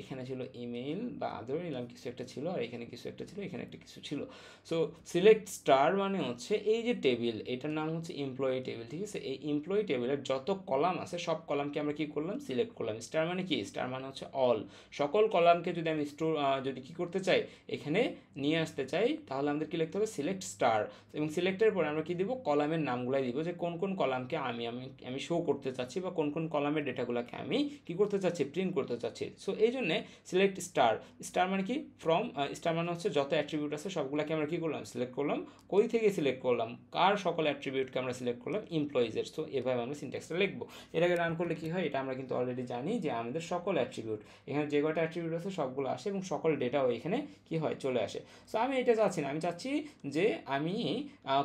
এখানে ছিল ইমেল বা আদার এরকম কিছু একটা ছিল, আর এখানে কিছু একটা ছিল, এখানে একটা কিছু ছিল। সো সিলেক্ট স্টার মানে হচ্ছে এই যে টেবিল এটার নাম হচ্ছে এমপ্লয়ি টেবিল, ঠিক আছে। এই এমপ্লয়ি টেবিলের যত কলাম আছে সব কলামকে আমরা কি করলাম, সিলেক্ট করলাম। স্টার মানে কি, স্টার মানে হচ্ছে অল, সকল কলামকে যদি আমি যদি কি করতে চাই এখানে নিয়ে আসতে চাই তাহলে আমাদের কি লিখতে হবে, সিলেক্ট স্টার। এবং সিলেক্টের পরে আমরা কি দিব, কলামের নামগুলাই দিব, যে কোন কোন কলামকে আমি আমি আমি শো করতে চাচ্ছি বা কোন কোন কলামের ডেটাগুলোকে আমি কি করতে চাচ্ছি, প্রিন্ট করতে চাচ্ছি। সো এই জন্যে সিলেক্ট স্টার, স্টার মানে কি ফ্রম, স্টার মানে হচ্ছে যত অ্যাট্রিবিউট আছে সবগুলোকে আমরা কি করলাম, সিলেক্ট করলাম। কই থেকে সিলেক্ট করলাম, কার সকল অ্যাট্রিবিউটকে আমরা সিলেক্ট করলাম, এমপ্লয়িজের। সো এভাবে আমরা সিনট্যাক্সটা লিখবো। এটাকে রান করলে কি হয়, এটা আমরা কিন্তু অলরেডি জানি যে আমাদের সকল অ্যাট্রিবিউট, এখানে যে কটা অ্যাট্রিবিউট আছে সবগুলো আসে এবং সকল ডেটাও এখানে কি হয়, চলে আসে। সো আমি এটা চাচ্ছি না, আমি চাচ্ছি যে আমি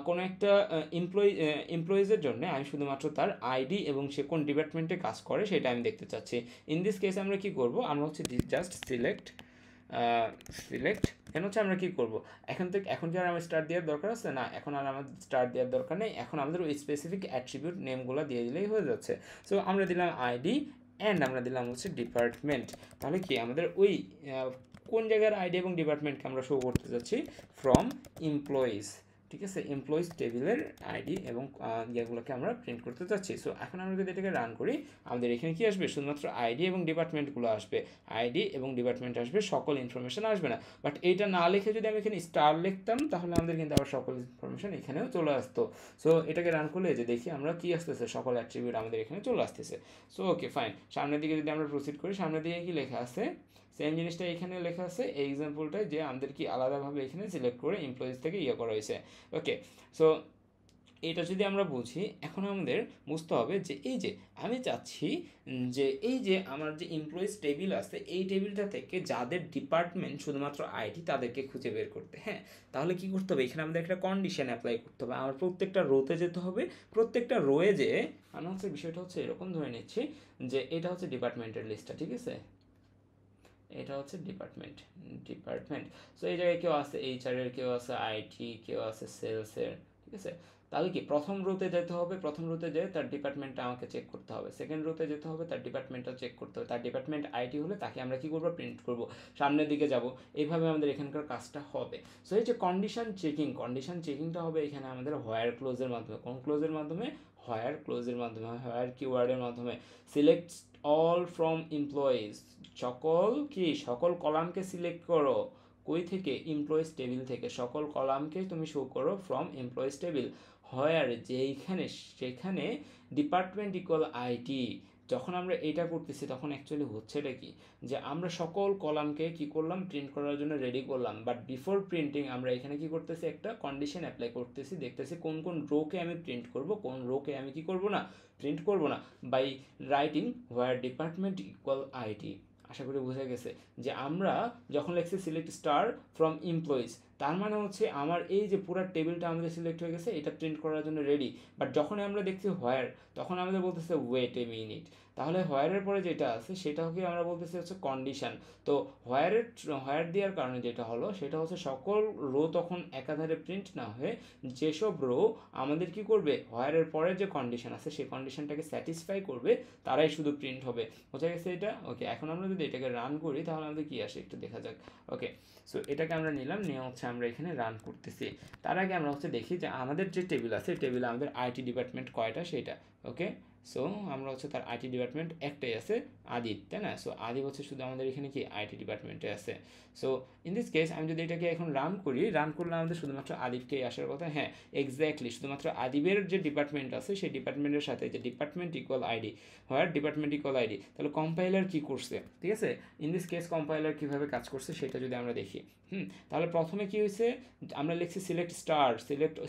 কোনো একটা এমপ্লয়িজের জন্য আমি শুধুমাত্র তার আইডি এবং সে কোন ডিপার্টমেন্টে কাজ করে সেটা আমি দেখতে চাচ্ছি। ইন দিস কেস আমরা কি করব, আমরা হচ্ছে জাস্ট সিলেক্ট দেন হচ্ছে আমরা কি করব, এখন কি আর আমার স্টার দেওয়ার দরকার আছে না, এখন আর আমাদের স্টার দেওয়ার দরকার নেই, এখন আমাদের ওই স্পেসিফিক অ্যাট্রিবিউট নেমগুলো দিয়ে দিলেই হয়ে যাচ্ছে। সো আমরা দিলাম আইডি অ্যান্ড আমরা দিলাম হচ্ছে ডিপার্টমেন্ট। তাহলে কি আমাদের ওই কোন জায়গার আইডি এবং ডিপার্টমেন্টকে আমরা শো করতে যাচ্ছি, ফ্রম এমপ্লয়িজ, ঠিক আছে, এমপ্লয়িজ টেবিলের আইডি এবং ইয়েগুলোকে আমরা প্রিন্ট করতে চাচ্ছি। সো এখন আমরা যদি এটাকে রান করি আমাদের এখানে কি আসবে, শুধুমাত্র আইডি এবং ডিপার্টমেন্টগুলো আসবে, আইডি এবং ডিপার্টমেন্ট আসবে, সকল ইনফরমেশন আসবে না। বাট এইটা না লিখে যদি আমি এখানে স্টার লিখতাম তাহলে আমাদের কিন্তু আবার সকল ইনফরমেশন এখানেও চলে আসতো। সো এটাকে রান করলে যে দেখি আমরা কি আসতেছে, সকল অ্যাট্রিবিউট আমাদের এখানে চলে আসতেছে। সো ওকে ফাইন, সামনের দিকে যদি আমরা প্রসিড করি, সামনের দিকে কি লেখা আছে, সেম জিনিসটা এখানে লেখা আছে এই এক্সাম্পলটায়, যে আমাদের কি আলাদাভাবে এখানে সিলেক্ট করে এমপ্লয়িজ থেকে করা হয়েছে। ওকে সো এটা যদি আমরা বুঝি, এখন আমাদের বুঝতে হবে যে এই যে আমি চাচ্ছি যে এই যে আমার যে এমপ্লয়িজ টেবিল আছে এই টেবিলটা থেকে যাদের ডিপার্টমেন্ট শুধুমাত্র আইটি তাদেরকে খুঁজে বের করতে। হ্যাঁ তাহলে কি করতে হবে, এখানে আমাদের একটা কন্ডিশন অ্যাপ্লাই করতে হবে, আমার প্রত্যেকটা রোতে যেতে হবে, প্রত্যেকটা রোয়ে যে আমরা হচ্ছে বিষয়টা হচ্ছে এরকম ধরে নিচ্ছি যে এটা হচ্ছে ডিপার্টমেন্টের লিস্টটা, ঠিক আছে, এটা হচ্ছে ডিপার্টমেন্ট। সো এই জায়গায় কেউ আছে এইচআরের, কেউ আছে আইটি, কেউ আছে সেলসের, ঠিক আছে। তাহলে কি প্রথম রোতে যেতে হবে, প্রথম রোতে যেয়ে তার ডিপার্টমেন্টটা আমাকে চেক করতে হবে, সেকেন্ড রোতে যেতে হবে তার ডিপার্টমেন্টটা চেক করতে হবে, তার ডিপার্টমেন্ট আইটি হলে তাকে আমরা কি করবো, প্রিন্ট করব, সামনের দিকে যাব, এইভাবে আমাদের এখানকার কাজটা হবে। সো এই যে কন্ডিশন চেকিংটা হবে এখানে আমাদের হোয়ার ক্লোজের মাধ্যমে, কোন ক্লোজের মাধ্যমে, হোয়ার ক্লোজের মাধ্যমে, হোয়ার কিওয়ার্ডের মাধ্যমে। সিলেক্ট অল ফ্রম এমপ্লয়িজ, সকল কলামকে সিলেক্ট করো, কই থেকে, এমপ্লয়িজ টেবিল থেকে, সকল কলামকে তুমি শো করো ফ্রম এমপ্লয়িজ টেবিল। হোয়ার যেইখানে, সেখানে ডিপার্টমেন্ট ইকুয়াল আইটি। যখন আমরা এটা করতেছি তখন অ্যাকচুয়ালি হচ্ছেটা কি, যে আমরা সকল কলামকে কি করলাম, প্রিন্ট করার জন্য রেডি করলাম, বাট বিফোর প্রিন্টিং আমরা এখানে কি করতেছি, একটা কন্ডিশন অ্যাপ্লাই করতেছি, দেখতেছি কোন কোন রোকে আমি প্রিন্ট করব, কোন রোকে আমি কি করব না, প্রিন্ট করব না, by writing where department equal IT. আশা করি বোঝা গেছে যে আমরা যখন লিখছি সিলেক্ট স্টার ফ্রম এমপ্লয়িজ, তার মানে হচ্ছে আমার এই যে পুরো টেবিলটা আমাদের সিলেক্ট হয়ে গেছে, এটা প্রিন্ট করার জন্য রেডি। বাট যখন আমরা দেখছি হোয়ার, তখন আমাদের বলতেছে ওয়েট এ মিনিট, তাহলে হোয়ারের পরে যেটা আছে সেটাকে আমরা বলতেছি হচ্ছে কন্ডিশন। তো হোয়ার দেওয়ার কারণে যেটা হলো সেটা হচ্ছে সকল রো তখন একাধারে প্রিন্ট না হয়ে যেসব রো আমাদের কি করবে, হোয়ারের পরে যে কন্ডিশন আছে সেই কন্ডিশনটাকে স্যাটিসফাই করবে তারাই শুধু প্রিন্ট হবে। বোঝা গেছে এটা? ওকে এখন আমরা যদি এটাকে রান করি তাহলে আমাদের কি আসে একটু দেখা যাক। ওকে সো এটাকে আমরা নিলাম, নিয়ে হচ্ছে আমরা এখানে রান করতেছি। তার আগে আমরা হচ্ছে দেখি যে আমাদের যে টেবিল আছে টেবিলে আমাদের আইটি ডিপার্টমেন্ট কয়টা সেটা। ওকে সো আমরা হচ্ছে তার আইটি ডিপার্টমেন্ট একটাই আছে, আদিত, তাই না। সো আদিত হচ্ছে শুধু আমাদের এখানে কি আইটি ডিপার্টমেন্টে আছে। সো ইন দিস কেস আমি যদি এটাকে এখন রান করলে আমাদের শুধুমাত্র আদিবকেই আসার কথা। হ্যাঁ এক্স্যাক্টলি, শুধুমাত্র আদিবের যে ডিপার্টমেন্ট আছে সেই ডিপার্টমেন্টের সাথে যে ডিপার্টমেন্ট ইকুয়াল আইডি, হোয়ার ডিপার্টমেন্ট ইকুয়াল আইডি। তাহলে কম্পাইলার কি করছে, ঠিক আছে, ইন দিস কেস কম্পাইলার কীভাবে কাজ করছে সেটা যদি আমরা দেখি। তাহলে প্রথমে কি হয়েছে, আমরা লিখছি সিলেক্ট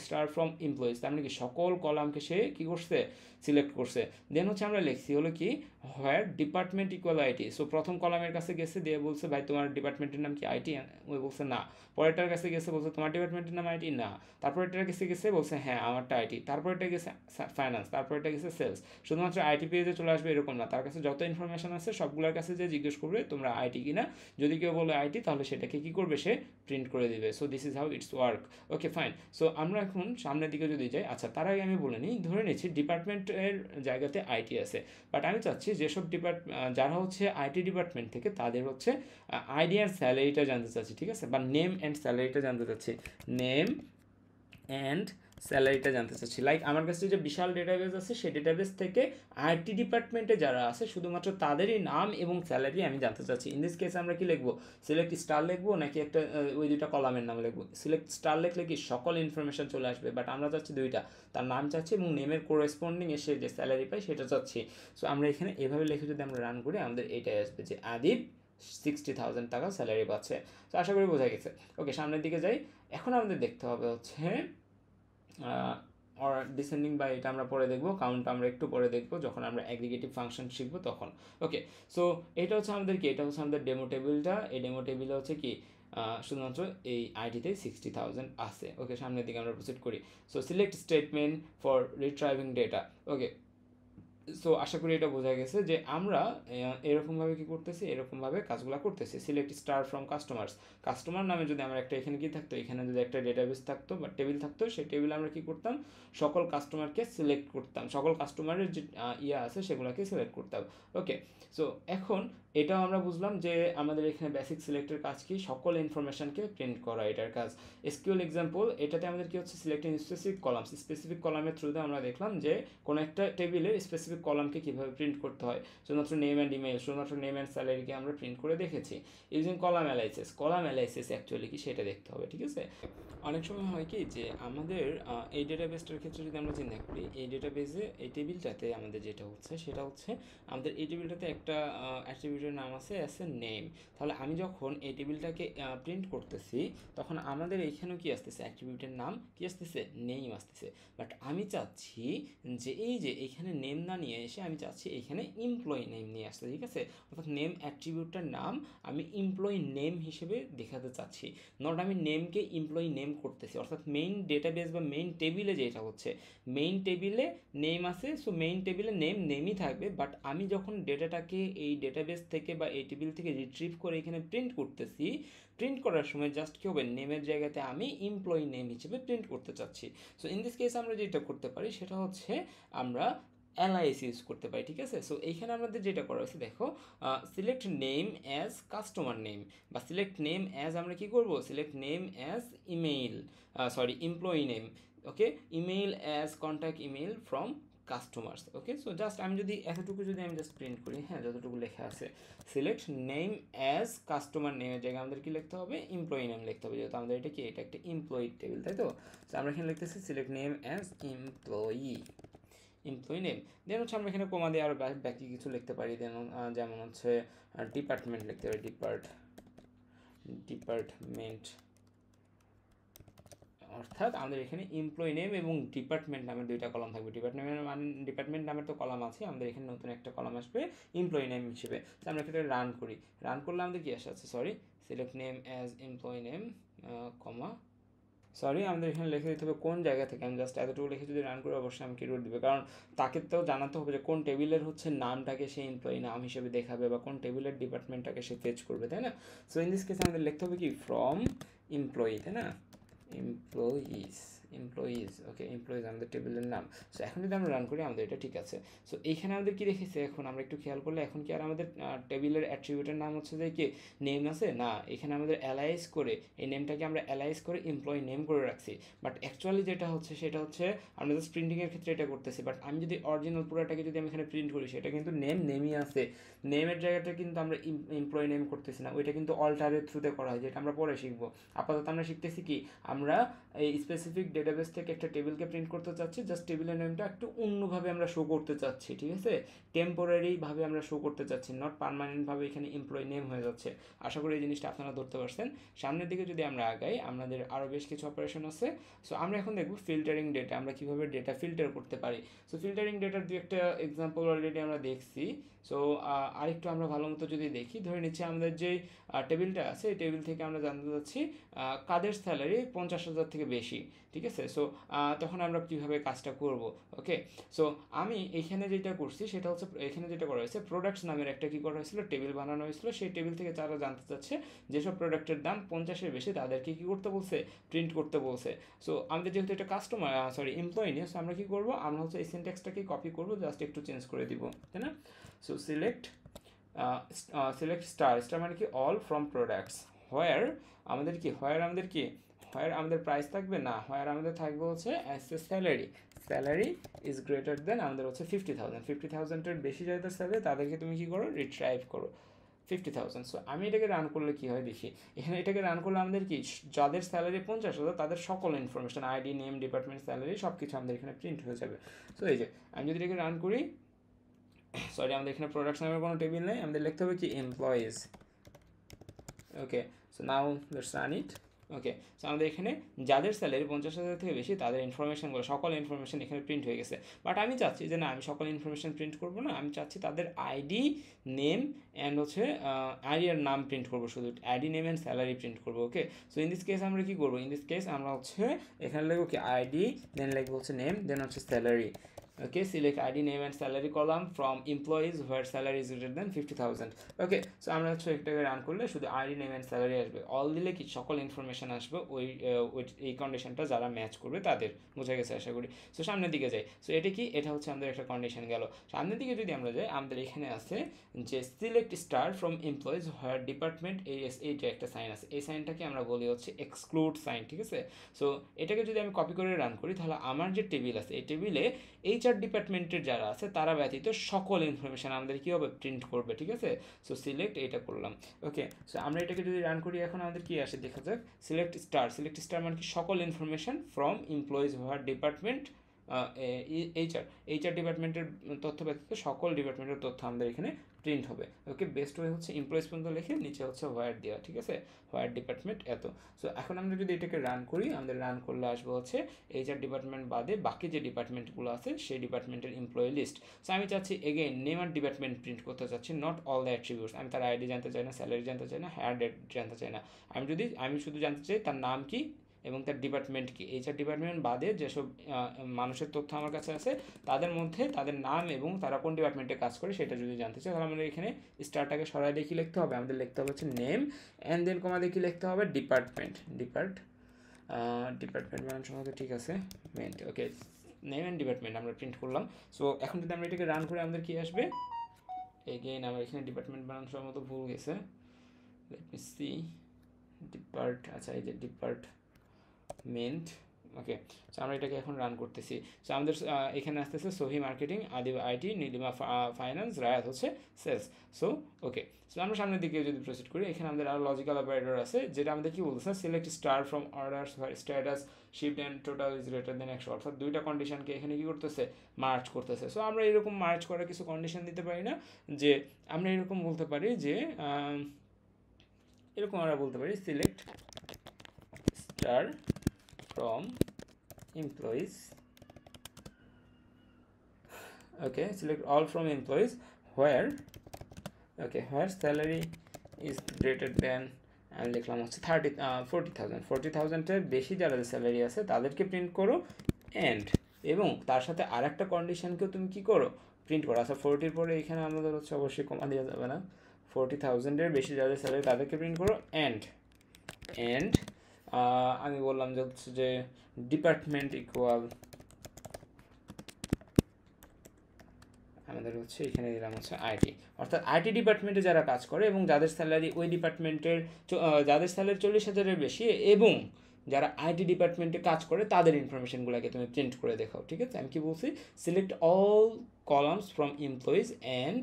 স্টার ফ্রম এমপ্লয়িজ, তার মানে কি সকল কলামকে সে কি করছে, সিলেক্ট করছে। দেন হচ্ছে আমরা লিখছি হলো কি হোয়ার ডিপার্টমেন্ট ইকুয়াল আইটি। সো প্রথম কলামের কাছে গেছে, দিয়ে বলছে ভাই তোমার ডিপার্টমেন্টের নাম কি আইটি, ওই বলছে না। পরেরটার কাছে গেছে বলছে তোমার ডিপার্টমেন্টের নাম আইটি, না। তারপরেরটার কাছে গেছে বলছে হ্যাঁ আমারটা আইটি। তারপরেরটা গেছে ফাইন্যান্স, তারপরেরটা গেছে সেলস। শুধুমাত্র আইটি পেজে চলে আসবে এরকম না, তার কাছে যত ইনফরমেশন আছে সবগুলোর কাছে যে জিজ্ঞেস করবে তোমরা আইটি কিনা। যদি কেউ বলে আইটি তাহলে সেটাকে কি করবে, সে প্রিন্ট করে দিবে। So this is how it's work. Okay fine. So আমরা এখন সামনের দিকে যদি যাই, আচ্ছা তার আগে আমি বলে নিই, ধরে নিচ্ছি ডিপার্টমেন্টের জায়গাতে আইটি আছে, বাট আমি চাচ্ছি যেসব যারা হচ্ছে আইটি ডিপার্টমেন্ট থেকে তাদের হচ্ছে আইডি আর স্যালারিটা জানতে চাচ্ছি, ঠিক আছে, বা নেম অ্যান্ড স্যালারিটা জানতে চাচ্ছি, নেম অ্যান্ড স্যালারিটা জানতে চাচ্ছি। লাইক আমার কাছে যে বিশাল ডেটাবেস আছে সেই ডেটাবেস থেকে আইটি ডিপার্টমেন্টে যারা আছে শুধুমাত্র তাদেরই নাম এবং স্যালারি আমি জানতে চাচ্ছি। ইন দিস কেস আমরা কি লিখবো, সিলেক্ট স্টার লিখবো নাকি একটা ওই দুইটা কলামের নাম লিখবো? সিলেক্ট স্টার লিখলে কি সকল ইনফরমেশন চলে আসবে, বাট আমরা চাচ্ছি দুইটা, তার নাম চাচ্ছি এবং নেমের কোরেসপন্ডিং এসে যে স্যালারি পাই সেটা চাচ্ছি। সো আমরা এখানে এভাবে লিখে যদি আমরা রান করি আমাদের এটাই আসবে যে আদিব 60,000 টাকা স্যালারি পাচ্ছে। তো আশা করি বোঝা গেছে। ওকে সামনের দিকে যাই। এখন আমাদের দেখতে হবে হচ্ছে অর ডিসেন্ডিং বা এটা আমরা পরে দেখবো, কাউন্ট আমরা একটু পরে দেখবো যখন আমরা অ্যাগ্রিগেটিভ ফাংশন শিখবো তখন। ওকে সো এটা হচ্ছে আমাদের কি, এটা হচ্ছে আমাদের ডেমো টেবিলটা। এই ডেমো টেবিলে হচ্ছে কি শুধুমাত্র এই আইডিতে 60,000 আছে। ওকে সামনের দিকে আমরা প্রসিড করি। So select statement for retrieving data. Okay so আশা করি এটা বোঝা গেছে যে আমরা এরকমভাবে কী করতেছি, এরকমভাবে কাজগুলো করতেছি। Select star from customers, customer নামে যদি আমার একটা এখানে কি থাকতো, এখানে যদি একটা ডেটাবেস থাকতো বা টেবিল থাকতো, সেই টেবিলে আমরা কী করতাম, সকল কাস্টমারকে সিলেক্ট করতাম, সকল কাস্টমারের যে ইয়ে আছে সেগুলোকে সিলেক্ট করতাম। ওকে সো এখন এটাও আমরা বুঝলাম যে আমাদের এখানে বেসিক সিলেক্টের কাজ কি, সকল ইনফরমেশনকে প্রিন্ট করা এটার কাজ। এসকিউএল এক্সাম্পল, এটাতে আমাদের কি হচ্ছে সিলেক্টিং স্পেসিফিক কলামস, স্পেসিফিক কলামের থ্রুতে আমরা দেখলাম যে কোনো একটা টেবিলের স্পেসিফিক কলামকে কীভাবে প্রিন্ট করতে হয়। শুধুমাত্র নেম অ্যান্ড ইমেল, শুধুমাত্র নেম অ্যান্ড স্যালারিকে আমরা প্রিন্ট করে দেখেছি। Using column analysis, column analysis actually কি সেটা দেখতে হবে, ঠিক আছে। অনেক সময় হয় কি যে আমাদের এই ডেটাবেসটার ক্ষেত্রে যদি আমরা চিন্তা করি, এই ডেটাবেসে এই টেবিলটাতে আমাদের যেটা হচ্ছে সেটা হচ্ছে আমাদের এই টেবিলটাতে একটা অ্যাট্রিবিউটের নাম আছে অ্যাজ এ নেম। তাহলে আমি যখন এই টেবিলটাকে প্রিন্ট করতেছি তখন আমাদের এইখানেও কি আসতেছে, অ্যাট্রিবিউটের নাম কি আসতেছে, নেম আসতেছে। বাট আমি চাচ্ছি যে এই যে এখানে নেম না নিয়ে এসে আমি চাচ্ছি এখানে এমপ্লয়ি নেম নিয়ে আসতে, ঠিক আছে। অর্থাৎ নেম অ্যাট্রিবিউটটার নাম আমি এমপ্লয়ি নেম হিসেবে দেখাতে চাচ্ছি, নট আমি নেমকে এমপ্লয়ি নেম করতেছি। অর্থাৎ মেইন ডেটাবেস বা মেইন টেবিলে যেটা হচ্ছে, মেইন টেবিলে নেম আছে, সো মেইন টেবিলে নেমই থাকবে। বাট আমি যখন ডেটাটাকে এই ডেটাবেস থেকে বা এই টেবিল থেকে রিট্রিভ করে এখানে প্রিন্ট করতেছি, প্রিন্ট করার সময় জাস্ট কী হবে, নেমের জায়গাতে আমি এমপ্লয়ি নেম হিসেবে প্রিন্ট করতে চাচ্ছি। সো ইন দিস কেস আমরা যেটা করতে পারি সেটা হচ্ছে আমরা অ্যালাইস ইউজ করতে পারি, ঠিক আছে। সো এইখানে আমাদের যেটা করা হয়েছে দেখো, select name as customer name, বা সিলেক্ট নেম অ্যাজ আমরা কি করব, select name as email, employee name. Okay email as contact email from customers. Okay so just আমি যদি এতটুকু যদি আমি জাস্ট প্রিন্ট করি, হ্যাঁ যতটুকু লেখা আছে, সিলেক্ট নেম অ্যাজ কাস্টমার নেমের জায়গায় আমাদের কি লিখতে হবে, এমপ্লয়ি নেম লিখতে হবে, যেহেতু আমাদের এটা কি, এটা একটা এমপ্লয়ি টেবিল, তাই তো। সো আমরা এখানে লিখতেছি select name as employee name. Then হচ্ছে আমরা এখানে কমা দিয়ে আরও বাকি কিছু লিখতে পারি। দেন যেমন হচ্ছে ডিপার্টমেন্ট লিখতে পারি, ডিপার্টমেন্ট, অর্থাৎ আমাদের এখানে এমপ্লয়ি নেম এবং ডিপার্টমেন্ট নামের দুইটা কলাম থাকবে। ডিপার্টমেন্ট নামের তো কলাম আছে, আমাদের এখানে নতুন একটা কলাম আসবে এমপ্লয়ি নেম হিসেবে। তো আমরা এখানে রান করি, রান করলে আমাদের কি আসে, select name as employee name comma, আমাদের এখানে লিখে দিতে হবে কোন জায়গা থেকে। আমি জাস্ট এতটুকু লিখে যদি রান করি অবশ্যই আমাকে রুট দেবে, কারণ তাকে তো জানাতে হবে যে কোন টেবিলের হচ্ছে নামটাকে সে এমপ্লয়ি নাম হিসেবে দেখাবে বা কোন টেবিলের ডিপার্টমেন্টটাকে সে ফেচ করবে, তাই না। সো ইন দিস কেস আমাদের লিখতে হবে কি, ফ্রম এমপ্লয়ি, তাই না, এমপ্লয়িজ। ওকে এমপ্লয়িজ আমাদের টেবিলের নাম। সো এখন যদি আমরা রান করি আমাদের এটা ঠিক আছে। সো এইখানে আমাদের কি রেখেছে, এখন আমরা একটু খেয়াল করলে এখন কি আর আমাদের টেবিলের অ্যাট্রিবিউটের নাম হচ্ছে যে কি নেম আছে না, এখানে আমাদের অ্যালাইজ করে এই নেমটাকে আমরা অ্যালাইজ করে এমপ্লয়ি নেম করে রাখছি। বাট অ্যাকচুয়ালি যেটা হচ্ছে সেটা হচ্ছে আমরা জাস্ট প্রিন্টিংয়ের ক্ষেত্রে এটা করতেছি। বাট আমি যদি অরিজিনাল পুরোটাকে যদি আমি এখানে প্রিন্ট করি সেটা কিন্তু নেমই আছে, নেমের জায়গাটা কিন্তু আমরা এমপ্লয়ি নেম করতেছি না, ওইটা কিন্তু অল্টারের থ্রুতে করা হয়, যেটা আমরা পরে শিখবো। আপাতত আমরা শিখতেছি কি, আমরা এই স্পেসিফিক ডেটাবেস থেকে একটা টেবিলকে প্রিন্ট করতে চাচ্ছি, জাস্ট টেবিলের নেমটা একটু অন্যভাবে আমরা শো করতে চাচ্ছি, ঠিক আছে, টেম্পোরারিভাবে আমরা শো করতে চাচ্ছি, নট পারমানেন্টভাবে এখানে এমপ্লয়ি নেম হয়ে যাচ্ছে। আশা করি এই জিনিসটা আপনারা ধরতে পারছেন। সামনের দিকে যদি আমরা আগাই, আমাদের আরও বেশ কিছু অপারেশন আছে। সো আমরা এখন দেখব ফিল্টারিং ডেটা, আমরা কীভাবে ডেটা ফিল্টার করতে পারি। সো ফিল্টারিং ডেটার দু একটা এক্সাম্পল অলরেডি আমরা দেখছি। সো আরেকটু আমরা ভালো মতো যদি দেখি, ধরে নিচ্ছি আমাদের যেই টেবিলটা আছে এই টেবিল থেকে আমরা জানতে চাচ্ছি কাদের স্যালারি 50,000 থেকে বেশি, ঠিক আছে। সো তখন আমরা কীভাবে কাজটা করব, ওকে। সো আমি এখানে যেটা করছি সেটা হচ্ছে, এখানে যেটা করা হয়েছে প্রোডাক্টস নামের একটা কী করা হয়েছিল, টেবিল বানানো হয়েছিল। সেই টেবিল থেকে যারা জানতে চাচ্ছে যেসব প্রোডাক্টের দাম 50-এর বেশি তাদেরকে কী করতে বলছে, প্রিন্ট করতে বলছে। সো আমাদের যেহেতু এটা কাস্টমার এমপ্লয়ি নিয়ে, সো আমরা কী করবো, আমরা হচ্ছে এই সিনট্যাক্সটাকে কপি করবো, জাস্ট একটু চেঞ্জ করে দিব, তাই না। সো সিলেক্ট স্টার, স্টার মানে কি অল ফ্রম প্রোডাক্টস, হোয়ার আমাদের কি, হোয়ার আমাদের প্রাইস থাকবে না, হোয়ার আমাদের থাকবে হচ্ছে as a salary, salary is greater দেন আমাদের হচ্ছে 50,000, 50,000-এর বেশি যাদের স্যালারি তাদেরকে তুমি কী করো, রিট্রাইভ করো 50,000। সো আমি এটাকে রান করলে কী হয় দেখি, এখানে এটাকে রান করলে আমাদের কি, যাদের স্যালারি 50,000 তাদের সকল information, ID, name, department, salary সব কিছু আমাদের এখানে প্রিন্ট হয়ে যাবে। সো এই যে আমি যদি এটাকে রান করি, সরি আমাদের এখানে প্রোডাক্টস নামের কোনো টেবিল নেই, আমাদের লিখতে হবে কি employees, okay. So now let's run it, okay. So আমাদের এখানে যাদের স্যালারি 50,000 থেকে বেশি তাদের ইনফরমেশনগুলো, সকল ইনফরমেশন এখানে প্রিন্ট হয়ে গেছে। বাট আমি চাচ্ছি যে না, আমি সকল ইনফরমেশন প্রিন্ট করবো না, আমি চাচ্ছি তাদের আইডি, নেম অ্যান্ড হচ্ছে আইডি আর নাম প্রিন্ট করবো, শুধু ID, name and salary print করবো, ওকে। সো ইন দিস কেস আমরা কী করবো, ইন দিস কেস আমরা হচ্ছে এখানে লিখবো কি আইডি, দেন লিখবো হচ্ছে নেম, দেন হচ্ছে salary, okay. Select id, name and salary column from employees where salary is greater than 50,000, okay. So আমরা হচ্ছে এটাকে রান করলে শুধু id, name and salary আসবে, অল দিলে কি সকল ইনফরমেশন আসবে ওই এই কন্ডিশনটা যারা ম্যাচ করবে তাদের, বোঝা গেছে আশা করি। সো সামনের দিকে যাই, সো এটা কি, এটা হচ্ছে আমাদের একটা কন্ডিশন গেল। সামনের দিকে যদি আমরা যাই, আমাদের এখানে আছে যে select star from employees where department, এইটা একটা সাইন আছে, এই সাইনটাকে আমরা বলি হচ্ছে এক্সক্লুড সাইন, ঠিক আছে। সো এটাকে যদি আমি কপি করে রান করি, তাহলে আমার যে টেবিল আছে এই টেবিলে এইচআর ডিপার্টমেন্টের যারা আছে তারা ব্যতীত সকল ইনফরমেশান আমাদের কী হবে, প্রিন্ট করবে, ঠিক আছে। সো সিলেক্ট এটা করলাম, ওকে। সো আমরা এটাকে যদি রান করি, এখন আমাদের কী আসে দেখা যাক, সিলেক্ট স্টার মানে কি সকল information from employees where department, HR ডিপার্টমেন্টের তথ্য ব্যতীত সকল ডিপার্টমেন্টের তথ্য আমাদের এখানে প্রিন্ট হবে, ওকে। বেস্ট ওয়ে হচ্ছে এমপ্লয়িজ পর্যন্ত লিখে নিচে হচ্ছে হোয়ার দেওয়া, ঠিক আছে, হোয়ার ডিপার্টমেন্ট এত। সো এখন আমরা যদি এটাকে রান করি, আমাদের রান করলে আসবো হচ্ছে এইচআর ডিপার্টমেন্ট বাদে বাকি যে ডিপার্টমেন্টগুলো আছে সেই ডিপার্টমেন্টের এমপ্লয়ি লিস্ট। সো আমি চাচ্ছি এগেইন নেম আর ডিপার্টমেন্ট প্রিন্ট করতে চাচ্ছি, নট অল দ্য অ্যাট্রিবিউটস, আমি তার আইডি জানতে চাই না, স্যালারি জানতে চাই না, হায়ার ডেট জানতে চাই না, আমি শুধু জানতে চাই তার নাম কি এবং তার ডিপার্টমেন্ট কি। এইচআর ডিপার্টমেন্ট বাদে যেসব মানুষের তথ্য আমার কাছে আছে তাদের মধ্যে তাদের নাম এবং তারা কোন ডিপার্টমেন্টে কাজ করে সেটা যদি জানতে চাই, তাহলে আমাদের এখানে স্টারটাকে সরাই দিয়ে কী লিখতে হবে, আমাদের লিখতে হবে হচ্ছে নেম অ্যান্ড দেন কমা দিয়ে কী লিখতে হবে, ডিপার্টমেন্ট মানে সম্ভবত ঠিক আছে, ওকে। নেম অ্যান্ড ডিপার্টমেন্ট আমরা প্রিন্ট করলাম। সো এখন যদি আমরা এটাকে রান করে আমাদের কী আসবে, এগেইন আমার এখানে ডিপার্টমেন্ট বানানোর সম্ভবত ভুল গেছে, লেট মি সি, আচ্ছা এই যে ডিপার্টমেন্ট, ওকে। সো আমরা এটাকে এখন রান করতেছি। সো আমাদের এখানে আসতেছে Sohi marketing, Adib IT, Nilima finance, Rayat হচ্ছে সেলস। So okay. সো আমরা সামনের দিকে যদি প্রসিড করি, এখানে আমাদের আরও লজিক্যাল অপারেটর আছে যেটা আমাদের কি বলতেছে, select star from orders status shift and total is greater দেন 100, অর্থাৎ দুইটা কন্ডিশনকে এখানে কি করতেছে, মার্চ করতেছে। সো আমরা এরকম মার্চ করার কিছু কন্ডিশন দিতে পারি না, যে আমরা এরকম বলতে পারি যে এরকম আমরা বলতে পারি select star from employees, okay, select all from employees where, okay, where salary is greater than, আমি লিখলাম হচ্ছে 40,000 বেশি যারা স্যালারি আছে তাদেরকে প্রিন্ট করো, অ্যান্ড এবং তার সাথে আর একটা কন্ডিশনকেও তুমি কী করো, প্রিন্ট করো। আচ্ছা 40 পরে এখানে আমাদের হচ্ছে অবশ্যই কমা দেওয়া যাবে না, 40,000 বেশি যাদের স্যালারি তাদেরকে প্রিন্ট করো, অ্যান্ড আমি বললাম যে হচ্ছে যে ডিপার্টমেন্ট ইকুয়াল, আমাদের হচ্ছে এখানে দিলাম হচ্ছে আইটি, অর্থাৎ আইটি ডিপার্টমেন্টে যারা কাজ করে এবং যাদের স্যালারি ওই ডিপার্টমেন্টের, যাদের স্যালারি 40,000-এর বেশি এবং যারা আইটি ডিপার্টমেন্টে কাজ করে তাদের ইনফরমেশনগুলোকে তুমি প্রিন্ট করে দেখাও, ঠিক আছে। আমি কি বলছি, select all columns from employees and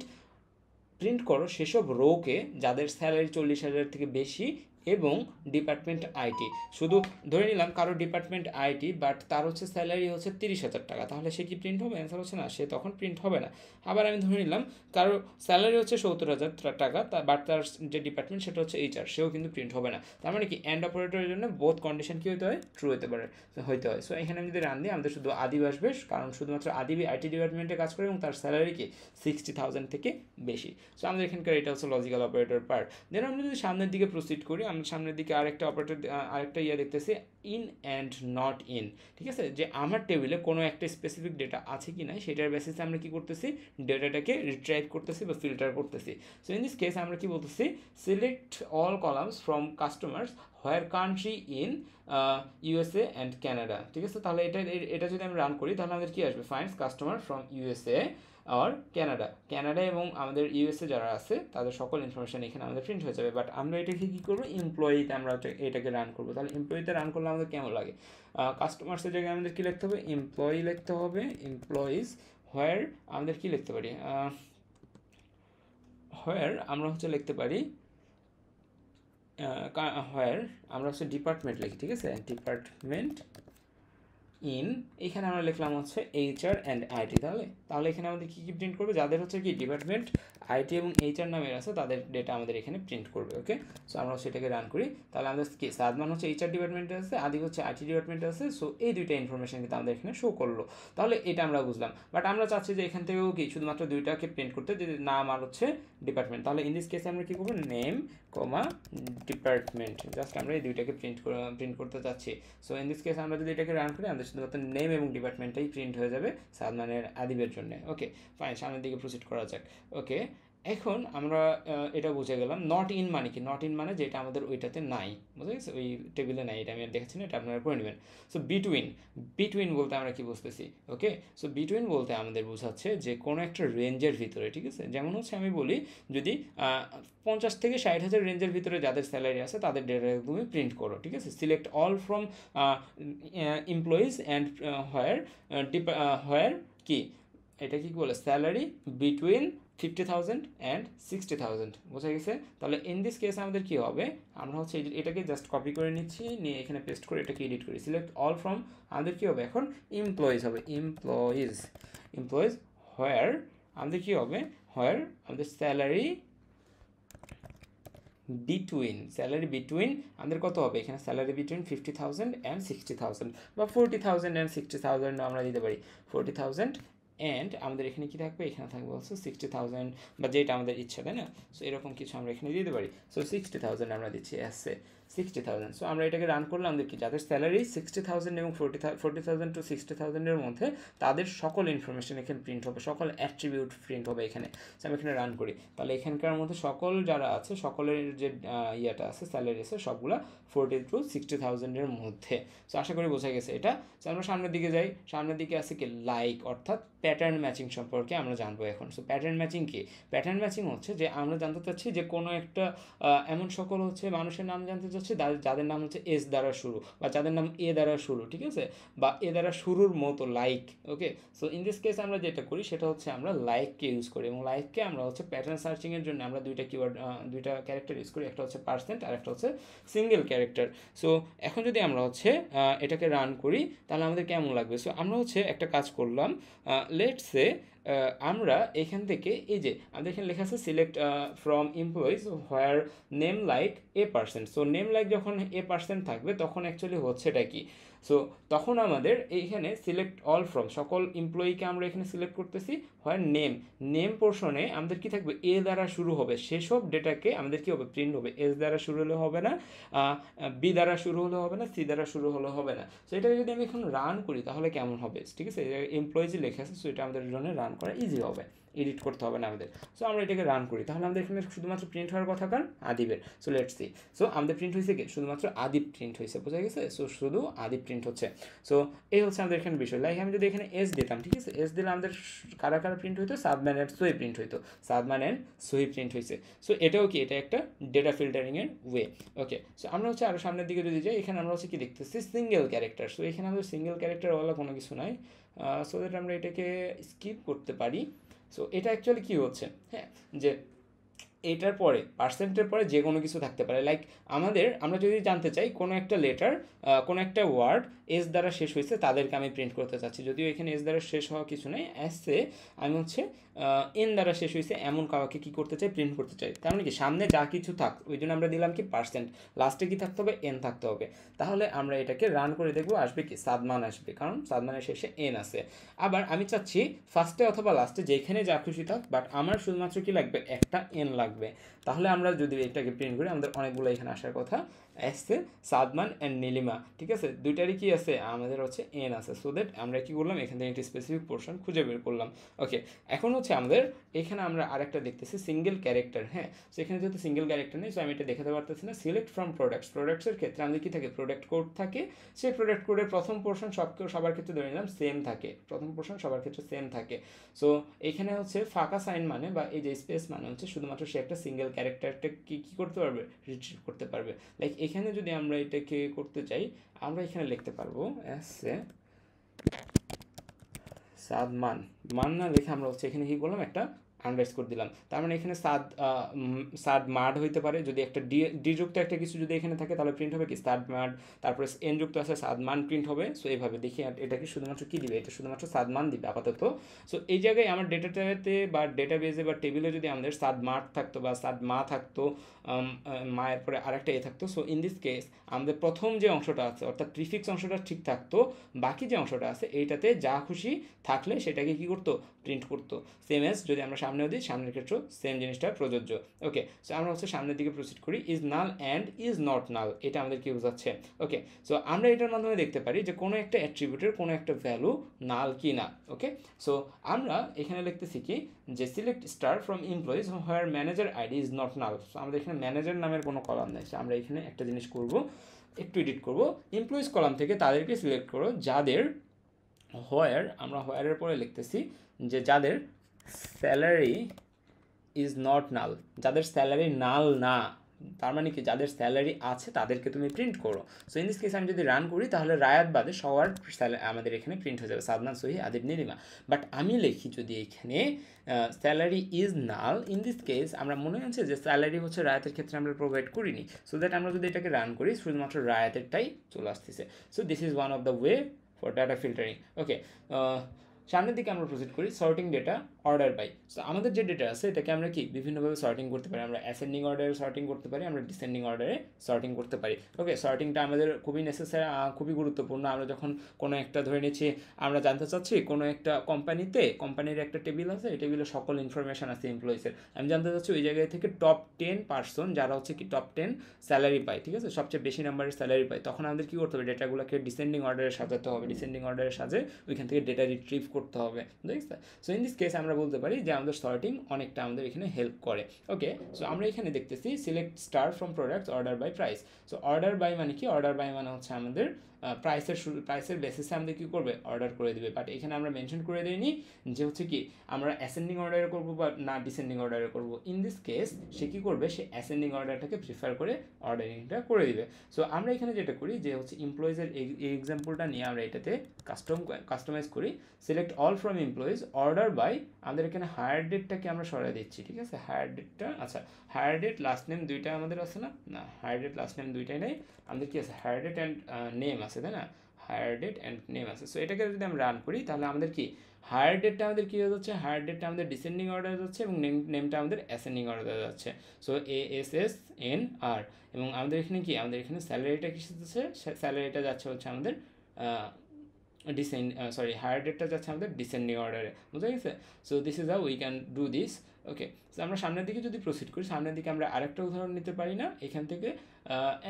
print করো সেসব রোকে যাদের স্যালারি 40,000 থেকে বেশি এবং ডিপার্টমেন্ট আইটি। শুধু ধরে নিলাম কারো ডিপার্টমেন্ট আইটি বাট তার হচ্ছে স্যালারি হচ্ছে 30,000 টাকা, তাহলে সে কি প্রিন্ট হবে? অ্যান্সার হচ্ছে না, সে তখন প্রিন্ট হবে না। আবার আমি ধরে নিলাম কারো স্যালারি হচ্ছে 70,000 টাকা, বাট তার যে ডিপার্টমেন্ট সেটা হচ্ছে এইচআর, সেও কিন্তু প্রিন্ট হবে না। তার মানে কি অ্যান্ড অপারেটরের জন্য বোথ কন্ডিশন কি হতে হয়? ট্রু হতে পারে, হইতে হয়। সো এখানে আমি যদি রান দিই আমাদের শুধু আদিব আসবে, কারণ শুধুমাত্র আদিব আইটি ডিপার্টমেন্টে কাজ করে এবং তার স্যালারি কি 60,000 থেকে বেশি। সো আমাদের এখানকার এটা হচ্ছে লজিক্যাল অপারেটর পার্ট। দেন আমরা যদি সামনের দিকে প্রসিড করি, আমরা সামনের দিকে আরেকটা অপারেটর, আরেকটা দেখতেছি ইন অ্যান্ড নট ইন। ঠিক আছে, যে আমার টেবিলে কোনো একটা স্পেসিফিক ডেটা আছে কি না সেটার বেসিসে আমরা কি করতেছি? ডেটাটাকে রিট্রাইভ করতেছি বা ফিল্টার করতেছি। সো ইন দিস কেস আমরা কি বলতেছি? Select all columns from customers where country in USA and Canada. ঠিক আছে, তাহলে এটা যদি আমি রান করি তাহলে আমাদের কি আসবে? ফাইন্ডস কাস্টমার ফ্রম ইউএসএ আর ক্যানাডা এবং আমাদের ইউএসএ যারা আছে তাদের সকল ইনফরমেশন এখানে আমাদের প্রিন্ট হয়ে যাবে। বাট আমরা এটাকে কী করবো? এমপ্লয়িতে আমরা এটাকে রান করবো। তাহলে এমপ্লয়িতে রান করলে আমাদের কেমন লাগে? কাস্টমার্সের জায়গায় আমাদের কী লিখতে হবে? এমপ্লয়ি লিখতে হবে, এমপ্লয়িজ হোয়ার আমাদের কী লিখতে পারি? হোয়ার আমরা হচ্ছে লিখতে পারি, হোয়ার আমরা হচ্ছে ডিপার্টমেন্ট লিখি। ঠিক আছে, ডিপার্টমেন্ট ইন, এখানে আমরা লিখলাম হচ্ছে এইচআর অ্যান্ড আইটি। তাহলে এখানে আমাদের কী কী প্রিন্ট করবে? যাদের হচ্ছে কি ডিপার্টমেন্ট আইটি এবং এইচআর নামের আছে তাদের ডেটা আমাদের এখানে প্রিন্ট করবে। ওকে, সো আমরা সেটাকে রান করি। তাহলে আমাদের কি সাদমান হচ্ছে এইচআর ডিপার্টমেন্টে আছে, আদি হচ্ছে আইটি ডিপার্টমেন্টে আছে। সো এই দুইটা ইনফরমেশন কিন্তু আমাদের এখানে শো করলো। তাহলে এটা আমরা বুঝলাম। বাট আমরা চাচ্ছি যে এখান থেকেও কি শুধুমাত্র দুইটাকে প্রিন্ট করতে, যে নাম আর হচ্ছে ডিপার্টমেন্ট। তাহলে ইন দিস কেসে আমরা কী করবো? নেম কমা ডিপার্টমেন্ট, জাস্ট আমরা এই দুইটাকে প্রিন্ট করতে চাচ্ছি। সো ইন দিস কেস আমরা যদি এটাকে রান করি আমাদের শুধুমাত্র নেম এবং ডিপার্টমেন্টটাই প্রিন্ট হয়ে যাবে সাদমানের আদিবের জন্য। ওকে ফাইন, সামনের দিকে প্রসিড করা যাক। ওকে, এখন আমরা এটা বুঝে গেলাম নট ইন মানে কি। নট ইন মানে যেটা আমাদের ওইটাতে নাই, বুঝে গেছে, ওই টেবিলে নাই, এটা আমি আর দেখাচ্ছি না, এটা আপনারা করে নেবেন। সো বিটুইন বলতে আমরা কি বুঝতেছি? ওকে, সো বিটুইন বলতে আমাদের বোঝাচ্ছে যে কোনো একটা রেঞ্জের ভিতরে। ঠিক আছে, যেমন হচ্ছে আমি বলি যদি 50 থেকে 60,000 রেঞ্জের ভিতরে যাদের স্যালারি আছে তাদের ডেটা তুমি প্রিন্ট করো। ঠিক আছে, select all from employees and where কি, এটা কি বলে? Salary between 50,000 and 60,000। বোঝা গেছে? তাহলে ইন দিস কেস আমাদের কি হবে? আমরা হচ্ছে এটাকে জাস্ট কপি করে নিচ্ছি, নিয়ে এখানে পেস্ট করে এটাকে এডিট করি। সিলেক্ট অল ফ্রম আমাদের কি হবে? এখন এমপ্লয়িজ হবে, এমপ্লয়িজ হোয়ার আমাদের কি হবে? হোয়ার আমাদের স্যালারি বিটুইন আমাদের কত হবে? এখানে স্যালারি বিটুইন 50,000 অ্যান্ড 60,000 বা 40,000 অ্যান্ড 60,000 আমরা দিতে পারি। 40,000 অ্যান্ড আমাদের এখানে কি থাকবে? এখানে থাকবে হচ্ছে 60,000 বা যেটা আমাদের ইচ্ছা, তাই না? সো এরকম কিছু আমরা এখানে দিতে পারি। সো 60,000 আমরা দিচ্ছি অ্যাসে 60,000। সো আমরা এটাকে রান করলাম, দেখি যাদের স্যালারি 60,000 এবং 40,000 টু 60,000-এর মধ্যে তাদের সকল ইনফরমেশন এখানে প্রিন্ট হবে, সকল অ্যাট্রিবিউট প্রিন্ট হবে এখানে। সো আমি এখানে রান করি, তাহলে এখানকার মধ্যে সকল যারা আছে সকলের যে ইয়েটা আছে স্যালারি আছে সবগুলা 40 টু 60,000-এর মধ্যে। সো আশা করি বোঝা গেছে এটা। সো আমরা সামনের দিকে যাই, সামনের দিকে আছে কি লাইক, অর্থাৎ প্যাটার্ন ম্যাচিং সম্পর্কে আমরা জানবো এখন। সো প্যাটার্ন ম্যাচিং কি? প্যাটার্ন ম্যাচিং হচ্ছে যে আমরা জানতে চাচ্ছি যে কোনো একটা এমন সকল হচ্ছে মানুষের নাম জানতে চাচ্ছি যাদের নাম হচ্ছে এস দ্বারা শুরু বা যাদের নাম এ দ্বারা শুরু। ঠিক আছে, বা এ দ্বারা শুরুর মতো like. Okay, so in this case আমরা যেটা করি সেটা হচ্ছে আমরা লাইককে ইউজ করি, এবং লাইককে আমরা হচ্ছে প্যাটার্ন সার্চিংয়ের জন্য আমরা দুইটা ক্যারেক্টার ইউজ করি, একটা হচ্ছে পার্সেন্ট আর একটা হচ্ছে সিঙ্গেল ক্যারেক্টার। সো এখন যদি আমরা হচ্ছে এটাকে রান করি তাহলে আমাদের কেমন লাগবে? সো আমরা হচ্ছে একটা কাজ করলাম, লেটস সে আমরা এখান থেকে এই যে আমাদের এখানে লেখা আছে select from employees where name like A%। So name like যখন A% থাকবে তখন অ্যাকচুয়ালি হচ্ছে এটা কি? সো তখন আমাদের এইখানে সিলেক্ট অল ফ্রম সকল এমপ্লয়িকে আমরা এখানে সিলেক্ট করতেছি, হয় নেম পোর্শনে আমাদের কি থাকবে? এ দ্বারা শুরু হবে, সেসব ডেটাকে আমাদের কি হবে? প্রিন্ট হবে। এস দ্বারা শুরু হলে হবে না, বি দ্বারা শুরু হলে হবে না, সি দ্বারা শুরু হলে হবে না। সো এটাকে যদি আমি এখন রান করি তাহলে কেমন হবে? ঠিক আছে, এমপ্লয়িজই লেখা আছে, সো এটা আমাদের জন্য রান করা ইজি হবে, এডিট করতে হবে না আমাদের। সো আমরা এটাকে রান করি, তাহলে আমাদের এখানে শুধুমাত্র প্রিন্ট হওয়ার কথা কার? আদিবের। So let's see. সো আমাদের প্রিন্ট হয়েছে কি? শুধুমাত্র আদিব প্রিন্ট হয়েছে, বোঝা গেছে? সো শুধু আদিব প্রিন্ট হচ্ছে। সো এই হচ্ছে আমাদের এখানে বিষয়। লাইক আমি যদি এখানে এস দিতাম, ঠিক আছে, এস দিলে আমাদের কারা প্রিন্ট হইতো? সাদমান অ্যান্ড সোহি প্রিন্ট হইতো, সাদমান অ্যান্ড সোহি প্রিন্ট হয়েছে। সো এটাও কি? এটা একটা ডেটা ফিল্টারিংয়ের ওয়ে। ওকে, সো আমরা হচ্ছে আরও সামনের দিকে যদি যাই, এখানে আমরা হচ্ছে কি দেখতেছি? Single character. সো এখানে আমাদের সিঙ্গেল ক্যারেক্টারওয়ালা কোনো কিছু নাই, সো দ্যাট আমরা এটাকে স্কিপ করতে পারি। সো এটা অ্যাকচুয়ালি কী হচ্ছে? হ্যাঁ, যে এটার পরে পার্সেন্টের পরে যে কোনো কিছু থাকতে পারে, লাইক আমরা যদি জানতে চাই কোনো একটা লেটার, কোনো একটা ওয়ার্ড এস দ্বারা শেষ হয়েছে তাদেরকে আমি প্রিন্ট করতে চাচ্ছি, যদিও এখানে এস দ্বারা শেষ হওয়া কিছু নেই, এসে আমি হচ্ছে এন দ্বারা শেষ হয়েছে এমন কাউকে কী করতে চাই, প্রিন্ট করতে চাই। তার মানে কি সামনে যা কিছু থাক ওই জন্য আমরা দিলাম কি পার্সেন্ট, লাস্টে কি থাকতে হবে, এন থাকতে হবে। তাহলে আমরা এটাকে রান করে দেখবো, আসবে কি সাদমান আসবে, কারণ সাদমানের শেষে এন আছে। আবার আমি চাচ্ছি ফার্স্টে অথবা লাস্টে যেখানে যা খুশি থাক, বাট আমার শুধুমাত্র কি লাগবে, একটা এন লাগবে। তাহলে আমরা যদি এটাকে প্রিন্ট করি, আমাদের অনেকগুলো এখানে আসার কথা, এসছে সাদমান অ্যান্ড নীলিমা, ঠিক আছে, দুইটারই কি আছে, আমাদের হচ্ছে এন আছে। সো দ্যাট আমরা কি করলাম, এখান থেকে একটি স্পেসিফিক পোর্শন খুঁজে বের করলাম। ওকে, এখন হচ্ছে আমাদের এখানে আমরা আরেকটা দেখতেছি সিঙ্গেল ক্যারেক্টার। হ্যাঁ, সো এখানে যেহেতু সিঙ্গেল ক্যারেক্টার নেই, সো আমি এটা দেখাতে পারতেছি না। সিলেক্ট ফ্রম প্রোডাক্টসের ক্ষেত্রে আমাদের কি থাকে, প্রোডাক্ট কোড থাকে। সেই প্রোডাক্ট কোডের প্রথম পোর্শন সবার ক্ষেত্রে ধরে নিলাম সেম থাকে, প্রথম পোর্শন সবার ক্ষেত্রে সেম থাকে। সো এখানে হচ্ছে ফাঁকা সাইন মানে বা এই যে স্পেস মানে হচ্ছে শুধুমাত্র সে একটা সিঙ্গেল ক্যারেক্টারটা কি করতে পারবে, রিট্রিভ করতে পারবে। লাইক এখানে যদি আমরা এটাকে করতে চাই, আমরা এখানে লিখতে পারবো সাদমান, মান না লিখে আমরা হচ্ছে এখানে কি করলাম, একটা আন্ডারস্কোর দিলাম। তার মানে এখানে সাদ মাড হইতে পারে, যদি একটা ডি যুক্ত একটা কিছু যদি এখানে থাকে তাহলে প্রিন্ট হবে কি সাদ মাড, তারপরে এন যুক্ত আছে সাদ মান প্রিন্ট হবে। সো এইভাবে দেখি এটাকে শুধুমাত্র কি দিবে, এটা শুধুমাত্র সাদ মান দিবে আপাতত। সো এই জায়গায় আমার ডেটাতে বা ডেটাবেজে বা টেবিলে যদি আমাদের সাদ মাড থাকতো বা সাদ মা থাকতো, মায়ের পরে আরেকটা এ থাকতো, সো ইন দিস কেস আমাদের প্রথম যে অংশটা আছে অর্থাৎ প্রিফিক্স অংশটা ঠিক থাকতো, বাকি যে অংশটা আছে এইটাতে যা খুশি থাকলে সেটাকে কি করতো, প্রিন্ট করতো। সেম এজ যদি আমরা সামনেও দিই, সামনের ক্ষেত্রেও সেম জিনিসটা প্রযোজ্য। ওকে, সো আমরা হচ্ছে সামনের দিকে প্রসিড করি, is null and is not নাল, এটা আমাদের কি বোঝাচ্ছে। ওকে, সো আমরা এটার মাধ্যমে দেখতে পারি যে কোনো একটা অ্যাট্রিবিউটের কোনো একটা ভ্যালু নাল কি না। ওকে, সো আমরা এখানে লিখতেছি কি যে select star from employees where manager ID is not null. So আমাদের এখানে ম্যানেজার নামের কোনো কলাম নেই, সো আমরা এখানে একটা জিনিস করব, একটু এডিট করব, এমপ্লয়িজ কলাম থেকে তাদেরকে সিলেক্ট করো যাদের আমরা হোয়ারের পরে লিখতেছি যে যাদের স্যালারি ইজ নট নাল, যাদের স্যালারি নাল না, তার মানে কি যাদের স্যালারি আছে তাদেরকে তুমি প্রিন্ট করো। সো ইন দিস কেস আমি যদি রান করি তাহলে রায়াত বাদে সবার আমাদের এখানে প্রিন্ট হয়ে যাবে, সাদমান, সহি, আদিব, নীলিমা। বাট আমি লিখি যদি এখানে salary is null, in this case আমরা মনে হচ্ছে যে স্যালারি হচ্ছে রায়াতের ক্ষেত্রে আমরা প্রোভাইড করিনি। সো দ্যাট আমরা যদি এটাকে রান করি শুধুমাত্র রায়াতেরটাই চলে আসতেছে। So this is one of the way for data filtering. Okay, সামনের দিকে আমরা প্রসিড করি, sorting data order by. So আমাদের যে ডেটা আছে এটাকে আমরা কি বিভিন্নভাবে সর্টিং করতে পারি, আমরা অ্যাসেন্ডিং অর্ডারে সর্টিং করতে পারি, আমরা ডিসেন্ডিং অর্ডারে সর্টিং করতে পারি। ওকে, সর্টিংটা আমাদের খুবই নেসেসারি, খুবই গুরুত্বপূর্ণ। আমরা যখন কোনো একটা ধরে নিচ্ছি, আমরা জানতে চাচ্ছি কোনো একটা কোম্পানির একটা টেবিল আছে, এই টেবিলে সকল ইনফরমেশন আছে এমপ্লয়িসের, আমি জানতে চাচ্ছি ওই জায়গায় থেকে টপ 10 পার্সন যারা হচ্ছে কি টপ 10 স্যালারি পায়, ঠিক আছে, সবচেয়ে বেশি নাম্বারের স্যালারি পায়, তখন আমাদের কী করতে হবে, ডেটাগুলোকে ডিসেন্ডিং অর্ডারে সাজাতে হবে, ডিসেন্ডিং অর্ডারে সাজে ওইখান থেকে ডেটা রিট্রিভ করতে হবে, বুঝতে। সো ইন দিস কেস আমরা বলতে পারি যে আমাদের সর্টিং অনেকটা আমাদের এখানে হেল্প করে। ওকে, সো আমরা এখানে দেখতেছি select star from products order by price. So order by মানে কি, অর্ডার বাই মানে হচ্ছে আমাদের প্রাইসের বেসিসে আমাদের কী করবে, অর্ডার করে দেবে। বাট এখানে আমরা মেনশন করে দিইনি যে হচ্ছে কি আমরা অ্যাসেন্ডিং অর্ডারে করবো বা না ডিসেন্ডিং অর্ডারে করবো। ইন দিস কেস সে কী করবে, সে অ্যাসেন্ডিং অর্ডারটাকে প্রিফার করে অর্ডারিংটা করে দিবে। সো আমরা এখানে যেটা করি যে হচ্ছে এমপ্লয়িজের এই এক্সাম্পলটা নিয়ে আমরা এটাতে কাস্টমাইজ করি, select all from employees order by, আমাদের এখানে হায়ার ডেটটাকে আমরা সরাই দিচ্ছি, ঠিক আছে, হায়ার ডেটটা, আচ্ছা হায়ার ডেট লাস্ট নেম দুইটা আমাদের আছে না, হায়ার ডেট লাস্ট নেম দুইটাই নেই, আমাদের কি আছে হায়ার ডেট অ্যান্ড নেম আছে, তাই না, হায়ার ডেট অ্যান্ড নেম আছে। সো এটাকে যদি আমরা রান করি তাহলে আমাদের কি হায়ার ডেটটা আমাদের কী হয়ে যাচ্ছে, হায়ার ডেটটা আমাদের ডিসেন্ডিং অর্ডারে যাচ্ছে এবং নেমটা আমাদের অ্যাসেন্ডিং অর্ডারে যাচ্ছে। সো ASSNR, এবং আমাদের এখানে কি, আমাদের এখানে স্যালারিটা কিসে যাচ্ছে, স্যালারিটা যাচ্ছে হচ্ছে আমাদের হায়ার ডেটটা যাচ্ছে আমাদের ডিসেন্ডিং অর্ডারে, বুঝা গেছে। So this is how we can do this. Okay, so আমরা সামনের দিকে যদি প্রসিড করি, সামনের দিকে আমরা আরেকটা উদাহরণ নিতে পারি না, এখান থেকে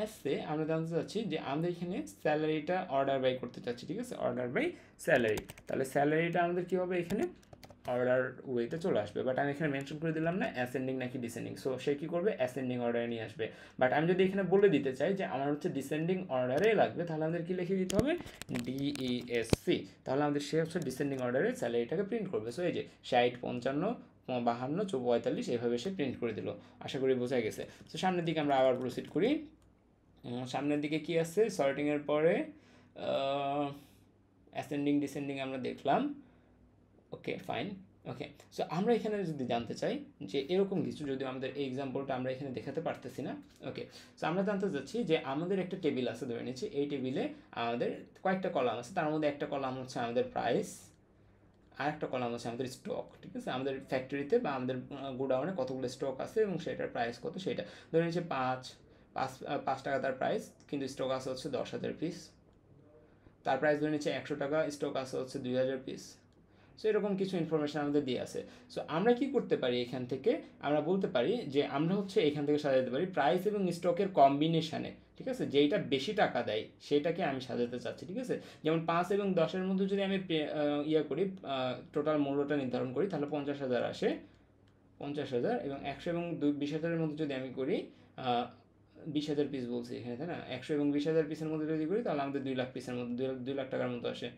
এসে আমরা জানতে চাচ্ছি যে আমরা এখানে স্যালারিটা অর্ডার বাই করতে চাচ্ছি, ঠিক আছে, অর্ডার বাই স্যালারি, তাহলে স্যালারিটা আমাদের কী হবে, এখানে অর্ডার ওয়েতে চলে আসবে। বাট আমি এখানে মেনশন করে দিলাম না অ্যাসেন্ডিং নাকি ডিসেন্ডিং, সো সে কী করবে, অ্যাসেন্ডিং অর্ডারে নিয়ে আসবে। বাট আমি যদি এখানে বলে দিতে চাই যে আমার হচ্ছে ডিসেন্ডিং অর্ডারে লাগবে, তাহলে আমাদের কী লিখে দিতে হবে, DESC, তাহলে আমাদের সে হচ্ছে ডিসেন্ডিং অর্ডারে স্যালারিটাকে প্রিন্ট করবে। সো এই যে 60, 55, 52, 44 এইভাবে সে প্রিন্ট করে দিল। আশা করি বোঝা গেছে। তো সামনের দিকে আমরা আবার প্রসিড করি, সামনের দিকে কি আছে, সর্টিংয়ের পরে অ্যাসেন্ডিং ডিসেন্ডিং আমরা দেখলাম। ওকে ফাইন, ওকে, সো আমরা এখানে যদি জানতে চাই যে এরকম কিছু, যদিও আমাদের এই এক্সাম্পলটা আমরা এখানে দেখাতে পারতেছি না। ওকে, সো আমরা জানতে চাচ্ছি যে আমাদের একটা টেবিল আছে ধরে নিচ্ছি, এই টেবিলে আমাদের কয়েকটা কলাম আছে, তার মধ্যে একটা কলাম হচ্ছে আমাদের প্রাইস, আর একটা কলাম হচ্ছে আমাদের স্টক। ঠিক আছে, আমাদের ফ্যাক্টরিতে বা আমাদের গোডাউনে কতগুলো স্টক আছে এবং সেটার প্রাইস কত সেটা ধরে নিচ্ছে পাঁচ পাঁচ 5 টাকা তার প্রাইস, কিন্তু স্টক আছে হচ্ছে 10,000 পিস। তার প্রাইস ধরে নিচ্ছে 100 টাকা, স্টক আছে হচ্ছে 2,000 পিস। সো এরকম কিছু ইনফরমেশন আমাদের দিয়ে আছে। সো আমরা কি করতে পারি, এখান থেকে আমরা বলতে পারি যে আমরা হচ্ছে এখান থেকে সাজাতে পারি প্রাইস এবং স্টকের কম্বিনেশনে। ঠিক আছে, যেইটা বেশি টাকা দেয় সেটাকে আমি সাজাতে চাচ্ছি। ঠিক আছে, যেমন 5 এবং 10-এর মধ্যে যদি আমি ইয়ে করি, টোটাল মূল্যটা নির্ধারণ করি, তাহলে 50,000 আসে, 50,000, এবং 100 এবং 20,000-এর মধ্যে যদি আমি করি 20,000 পিস বলছি এখানে, তাই না? 100 এবং 20,000 পিসের মধ্যে যদি করি তাহলে আমাদের 2 লাখ পিসের মধ্যে 2 লাখ টাকার মতো আসে।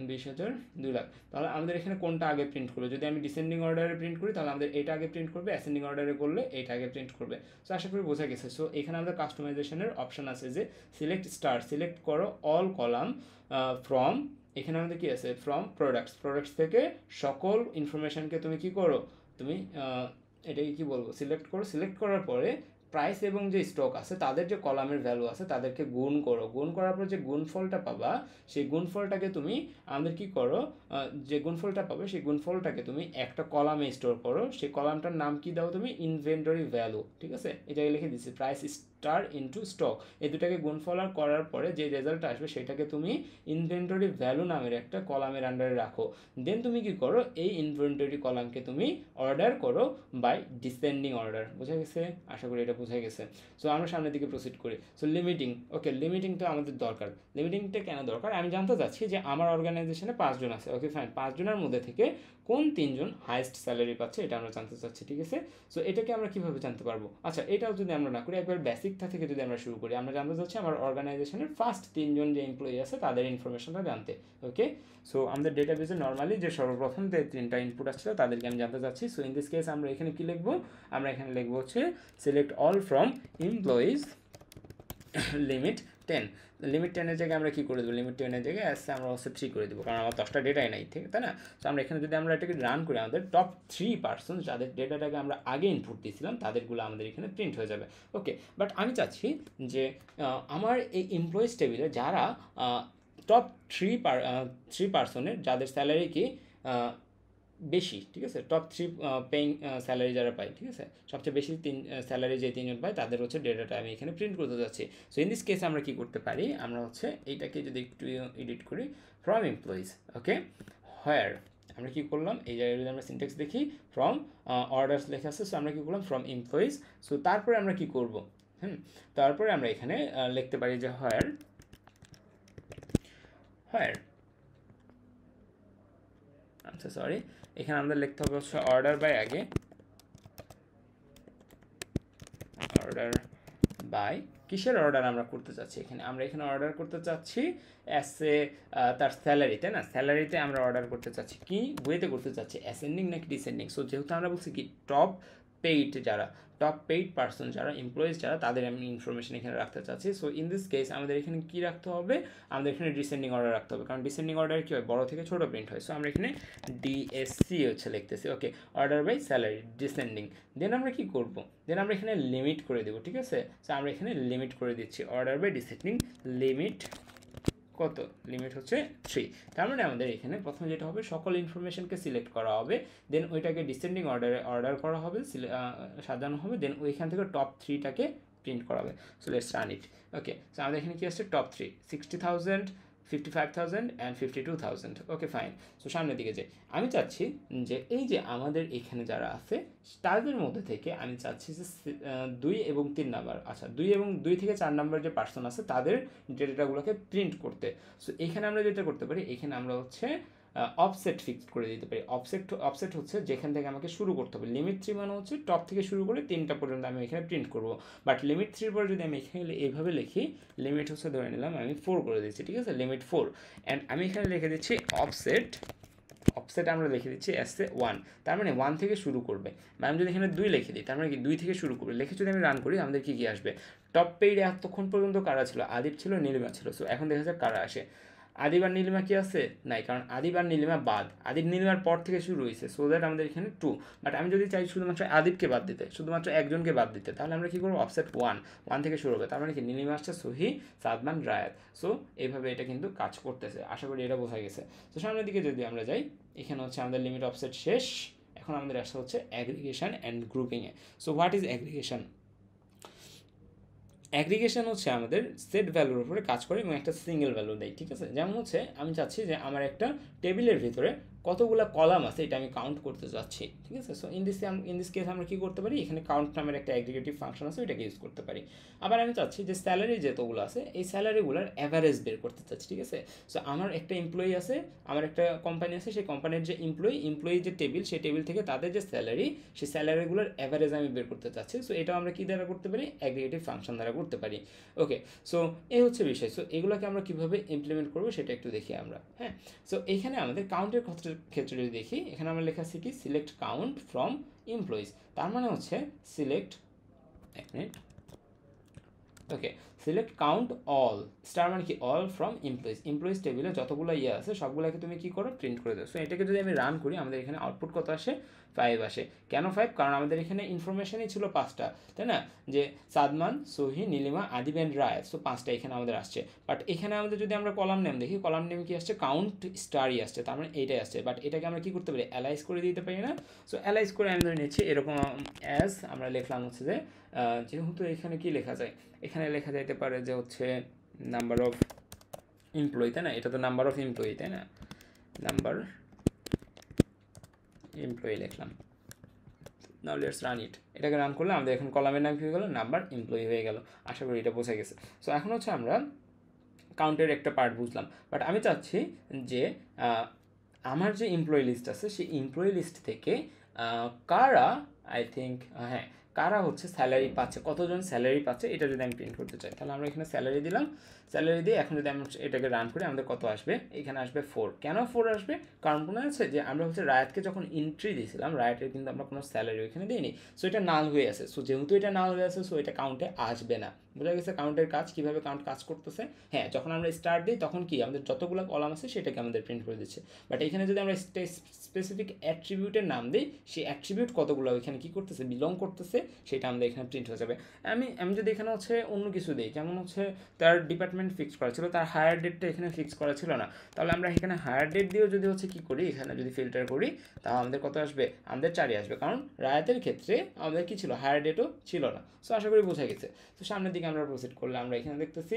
20,000, 2 লাখ। তাহলে আমাদের এখানে কোনটা আগে প্রিন্ট করবে? যদি আমি ডিসেন্ডিং অর্ডারে প্রিন্ট করি তাহলে আমাদের এটা আগে প্রিন্ট করবে, অ্যাসেন্ডিং অর্ডারে করলে এটা আগে প্রিন্ট করবে। সো আশা করি বোঝা গেছে। সো এখানে আমাদের কাস্টমাইজেশনের অপশন আছে যে সিলেক্ট স্টার, সিলেক্ট করো অল কলাম ফ্রম, এখানে আমাদের কি আছে, ফ্রম প্রোডাক্টস থেকে সকল ইনফরমেশনকে তুমি কি করো, তুমি এটাকে কি বলবো, সিলেক্ট করো। সিলেক্ট করার পরে প্রাইস এবং যে স্টক আছে তাদের যে কলামের ভ্যালু আছে তাদেরকে গুণ করো। গুণ করার পর যে গুণফলটা পাবা, সেই গুণফলটাকে তুমি আমাদের কি করো, যে গুণফলটা পাবে সেই গুণফলটাকে তুমি একটা কলামে স্টোর করো। সেই কলামটার নাম কি দাও তুমি, ইনভেন্টরি ভ্যালু। ঠিক আছে, এটাকে লিখে দিচ্ছি প্রাইস স্টার ইনটু স্টক। এই দুটাকে গুণফল আর করার পরে যে রেজাল্ট আসবে সেটাকে তুমি ইনভেন্টরি ভ্যালু নামের একটা কলামের আন্ডারে রাখো। দেন তুমি কি করো, এই ইনভেন্টরি কলামকে তুমি অর্ডার করো বাই ডিসেন্ডিং অর্ডার। বোঝা গেছে? আশা করি এটা বোঝা গেছে। সো আমরা সামনের দিকে প্রসিড করি। সো লিমিটিং, ওকে, লিমিটিংটা আমাদের দরকার। লিমিটিংটা কেন দরকার আমি জানতে চাচ্ছি যে আমার অর্গানাইজেশনে 5 জন আছে। ওকে ফাইন, 5 জনের মধ্যে থেকে কোন 3 জন হাইয়েস্ট স্যালারি পাচ্ছে এটা আমরা জানতে চাচ্ছি। ঠিক আছে, সো এটাকে আমরা কিভাবে জানতে পারবো? আচ্ছা, এটাও যদি আমরা না করি, একবার বেসিকটা থেকে যদি আমরা শুরু করি, আমরা জানতে চাচ্ছি আমার অর্গানাইজেশনের ফার্স্ট 3 জন যে এমপ্লয়ি আছে তাদের ইনফরমেশনটা জানতে। ওকে, সো আমাদের ডেটাবেসে নর্মালি যে সর্বপ্রথম যে 3টা ইনপুট আসছিল তাদেরকে আমি জানতে চাচ্ছি। সো ইন দিস কেস আমরা এখানে কি লিখবো, আমরা এখানে লিখবো হচ্ছে select all from employees limit 10। Limit 10-এর জায়গায় আমরা কী করে দেবো, লিমিট 10-এর জায়গায় আসছে আমরা হচ্ছে 3 করে দেবো, কারণ আমার 10টা ডেটাই নাই, ঠিক তাই না? সো আমরা এখানে যদি আমরা এটাকে রান করি, আমাদের টপ 3 পার্সন যাদের ডেটাটাকে আমরা আগে ইনপুট দিয়েছিলাম তাদেরগুলো আমাদের এখানে প্রিন্ট হয়ে যাবে। ওকে, বাট আমি চাচ্ছি যে আমার এই এমপ্লয়িজ টেবিলে যারা টপ 3 পার্সনের যাদের স্যালারি কি বেশি, ঠিক আছে, টপ 3 পেইং স্যালারি যারা পায়, ঠিক আছে, সবচেয়ে বেশি স্যালারি যে 3 জন পায় তাদের হচ্ছে ডেটাটা আমি এখানে প্রিন্ট করতে যাচ্ছি। সো ইন দিস কেস আমরা কি করতে পারি, আমরা হচ্ছে এইটাকে যদি একটু এডিট করি, ফ্রম এমপ্লয়িজ, ওকে, হোয়ার আমরা কি করলাম, এই জায়গায় যদি আমরা সিনটেক্স দেখি, ফ্রম অর্ডার্স লেখা আছে, সো আমরা কি করলাম, ফ্রম এমপ্লয়িজ। সো তারপরে আমরা কি করব, তারপরে আমরা এখানে লিখতে পারি যে হোয়ার, হোয়ার, আচ্ছা সরি, এখানে আমাদের লিখতে হবে হচ্ছে অর্ডার বাই আগে, অর্ডার বাই, কিসের অর্ডার আমরা করতে চাচ্ছি এখানে, আমরা এখানে অর্ডার করতে চাচ্ছি অ্যাস এ তার স্যালারি, তাই না? স্যালারিতে আমরা অর্ডার করতে চাচ্ছি, কি ওয়েতে করতে চাচ্ছি, অ্যাসেন্ডিং নাকি ডিসেন্ডিং? সো যেহেতু আমরা বলছি কি টপ পেইড যারা, টপ পেইড পার্সন যারা, এমপ্লয়িজ যারা, তাদের আমি ইনফরমেশন এখানে রাখতে চাচ্ছি। সো ইন দিস কেস আমাদের এখানে কী রাখতে হবে, আমাদের এখানে ডিসেন্ডিং অর্ডার রাখতে হবে, কারণ ডিসেন্ডিং অর্ডার কী হয়, বড় থেকে ছোটো প্রিন্ট হয়। সো আমরা এখানে ডিএসসি হচ্ছে লিখতেছি, ওকে, অর্ডার বাই স্যালারি ডিসেন্ডিং। দেন আমরা কী করবো, দেন আমরা এখানে লিমিট করে দেবো, ঠিক আছে? সো আমরা এখানে লিমিট করে দিচ্ছি অর্ডার বাই ডিসেন্ডিং, লিমিট কত, লিমিট হচ্ছে 3। তার মানে আমাদের এখানে প্রথমে যেটা হবে, সকল ইনফরমেশনকে সিলেক্ট করা হবে, দেন ওইটাকে ডিসেন্ডিং অর্ডারে অর্ডার করা হবে, সাজানো হবে, দেন ওইখান থেকে টপ 3টাকে প্রিন্ট করা হবে। So let's run it. Okay, so আমাদের এখানে কি আসছে, top 3 60,000, 55,000 and 52,000। Okay fine. So সামনের দিকে যে আমি চাচ্ছি যে এই যে আমাদের এখানে যারা আছে তাদের মধ্যে থেকে আমি চাচ্ছি যে 2 এবং 3 নাম্বার, আচ্ছা 2 এবং 2 থেকে 4 নাম্বার যে পার্সন আছে তাদের ডেটাগুলোকে প্রিন্ট করতে। সো এখানে আমরা যেটা করতে পারি, এখানে আমরা হচ্ছে অফসেট ফিক্সড করে দিতে পারি। অফসেট হচ্ছে যেখান থেকে আমাকে শুরু করতে হবে। লিমিট 3 মানে হচ্ছে টপ থেকে শুরু করে 3টা পর্যন্ত আমি এখানে প্রিন্ট করব। বাট লিমিট 3 পর যদি আমি এখানে এইভাবে লিখি, লিমিট হচ্ছে ধরে নিলাম আমি 4 করে দিচ্ছি, ঠিক আছে, লিমিট 4, অ্যান্ড আমি এখানে লিখে দিচ্ছি অফসেট, অফসেট আমরা লিখে দিচ্ছি এস এ 1, তার মানে 1 থেকে শুরু করবে। বা আমি যদি এখানে 2 লিখে দিই, তার মানে কি 2 থেকে শুরু করবে। লিখে যদি আমি রান করি আমাদের কি আসবে, টপ পেইডে এতক্ষণ পর্যন্ত কারা ছিল, আদিপ ছিল, নীলিমা ছিল। সো এখন দেখা যাক কারা আসে, আদিব আর নীলিমা কি আছে? নাই, কারণ আদিব আর নীলিমা বাদ, আদিব নীলিমার পর থেকে শুরু হয়েছে, সো দ্যাট আমাদের এখানে 2। বাট আমি যদি চাই শুধুমাত্র আদিবকে বাদ দিতে, শুধুমাত্র একজনকে বাদ দিতে, তাহলে আমরা কি করবো? অফসেট 1 থেকে শুরু হবে, তার মানে কি নিলিমা আসছে, সহি, সাদমান, রায়াত। সো এইভাবে এটা কিন্তু কাজ করতেছে, আশা করি এটা বোঝা গেছে। তো সামনের দিকে যদি আমরা যাই, এখানে হচ্ছে আমাদের লিমিট অফসেট শেষ, এখন আমাদের আসা হচ্ছে অ্যাগ্রিগেশন অ্যান্ড গ্রুপিংয়ে। So what is aggregation? Aggregation হচ্ছে আমাদের সেট ভ্যালুর উপরে কাজ করে এবং একটা সিঙ্গেল ভ্যালু দেয়, ঠিক আছে? যেমন হচ্ছে আমি চাচ্ছি যে আমার একটা টেবিলের ভিতরে কতগুলো কলাম আছে এটা আমি কাউন্ট করতে যাচ্ছি, ঠিক আছে? সো ইন দিস কেস আমরা কী করতে পারি? এখানে কাউন্ট নামের একটা অ্যাগ্রিগেটিভ ফাংশন আছে, ওইটাকে ইউজ করতে পারি। আবার আমি চাচ্ছি যে স্যালারি যতগুলো আছে এই স্যালারিগুলোর অ্যাভারেজ বের করতে চাচ্ছি, ঠিক আছে? সো আমার একটা এমপ্লয়ি আছে, আমার একটা কোম্পানি আছে, সেই কোম্পানির যে এমপ্লয়ি যে টেবিল, সেই টেবিল থেকে তাদের যে স্যালারি, সেই স্যালারিগুলোর অ্যাভারেজ আমি বের করতে চাচ্ছি। সো এটাও আমরা কী দ্বারা করতে পারি? অ্যাগ্রিগেটিভ ফাংশন দ্বারা করতে পারি। ওকে, সো এই হচ্ছে বিষয়। সো এগুলোকে আমরা কীভাবে ইমপ্লিমেন্ট করবো সেটা একটু দেখি আমরা। হ্যাঁ, সো এখানে আমাদের কাউন্টের ক্ষেত্রে যদি দেখি, এখানে আমরা লেখা আছে কি? Select count from employees. তার মানে হচ্ছে সিলেক্ট, এক মিনিট, ওকে, সিলেক্ট কাউন্ট অল, স্টার মানে কি? অল ফ্রম এমপ্লয়িজ টেবিলে যতগুলো ইয়ে আছে সবগুলোকে তুমি কি করো? প্রিন্ট করে দাও। সো এটাকে যদি আমি রান করি, আমাদের এখানে আউটপুট কত আসে? 5 আসে। কেন 5? কারণ আমাদের এখানে ইনফরমেশনই ছিল 5টা, তাই না? যে সাদমান, সহি, নীলিমা, আদিব অ্যান্ড রায়াত। সো 5টা এখানে আমাদের আসছে। বাট এখানে আমাদের যদি আমরা কলাম নেম দেখি, কলাম নেম কি আসছে? কাউন্ট স্টারই আসছে, তার মানে এইটাই আসছে। বাট এটাকে আমরা কি করতে পারি? অ্যালাইজ করে দিতে পারি না? সো অ্যালাইজ করে আমি ধরে নিচ্ছি এরকম অ্যাজ আমরা লিখলাম হচ্ছে যে যেহেতু এখানে কি লেখা যায়? এখানে লেখা যাইতে পারে যে হচ্ছে নাম্বার অফ এমপ্লয়ি, তাই না? এটা তো নাম্বার অফ এমপ্লয়ি, তাই না? নাম্বার এমপ্লয়ি লিখলাম। নাও লেটস রান ইট। এটাকে রান করলে আমাদের এখন কলামের নাম কী হয়ে গেল? নাম্বার এমপ্লয়ি হয়ে গেল। আশা করি এটা বোঝা গেছে। সো এখন হচ্ছে আমরা কাউন্টের একটা পার্ট বুঝলাম, বাট আমি চাচ্ছি যে আমার যে এমপ্লয়ি লিস্ট আছে সেই এমপ্লয়ি লিস্ট থেকে কারা, আই থিঙ্ক, হ্যাঁ, কারা হচ্ছে স্যালারি পাচ্ছে, কতজন স্যালারি পাচ্ছে, এটা যদি আমি প্রিন্ট করতে চাই, তাহলে আমরা এখানে স্যালারি দিলাম। স্যালারি দিয়ে এখন যদি আমি এটাকে রান করি, আমাদের কত আসবে? এখানে আসবে 4। কেন 4 আসবে? কারণ মনে আছে যে আমরা হচ্ছে রায়াতকে যখন এন্ট্রি দিয়েছিলাম, রায়াতের কিন্তু আমরা কোনো স্যালারি ওইখানে দিইনি। সো এটা নাল হয়ে আছে। সো যেহেতু এটা নাল হয়ে আছে, সো এটা কাউন্টে আসবে না। বোঝা গেছে কাউন্টের কাজ, কীভাবে কাউন্ট কাজ করতেছে? হ্যাঁ, যখন আমরা স্টার্ট দিই তখন কি আমাদের যতগুলো কলাম আছে সেটাকে আমাদের প্রিন্ট করে দিচ্ছে। বাট এখানে যদি আমরা স্পেসিফিক অ্যাট্রিবিউটের নাম দিই, সেই অ্যাট্রিবিউট কতগুলো এখানে কী করতেছে? বিলং করতেছে, সেটা আমাদের এখানে প্রিন্ট হয়ে যাবে। আমি যদি এখানে হচ্ছে অন্য কিছু দিই, যেমন হচ্ছে তার ডিপার্টমেন্ট ফিক্স করা ছিল, তার হায়ার ডেটটা এখানে ফিক্স করা ছিল না, তাহলে আমরা এখানে হায়ার ডেট দিয়েও যদি হচ্ছে কী করি, এখানে যদি ফিল্টার করি, তাহলে আমাদের কত আসবে? আমাদের 4ই আসবে, কারণ রায়াতের ক্ষেত্রে আমাদের কী ছিল? হায়ার ডেটও ছিল না। সো আশা করি বোঝা গেছে। তো সামনের দিকে আমরা প্রসিড করলে আমরা এখানে দেখতেছি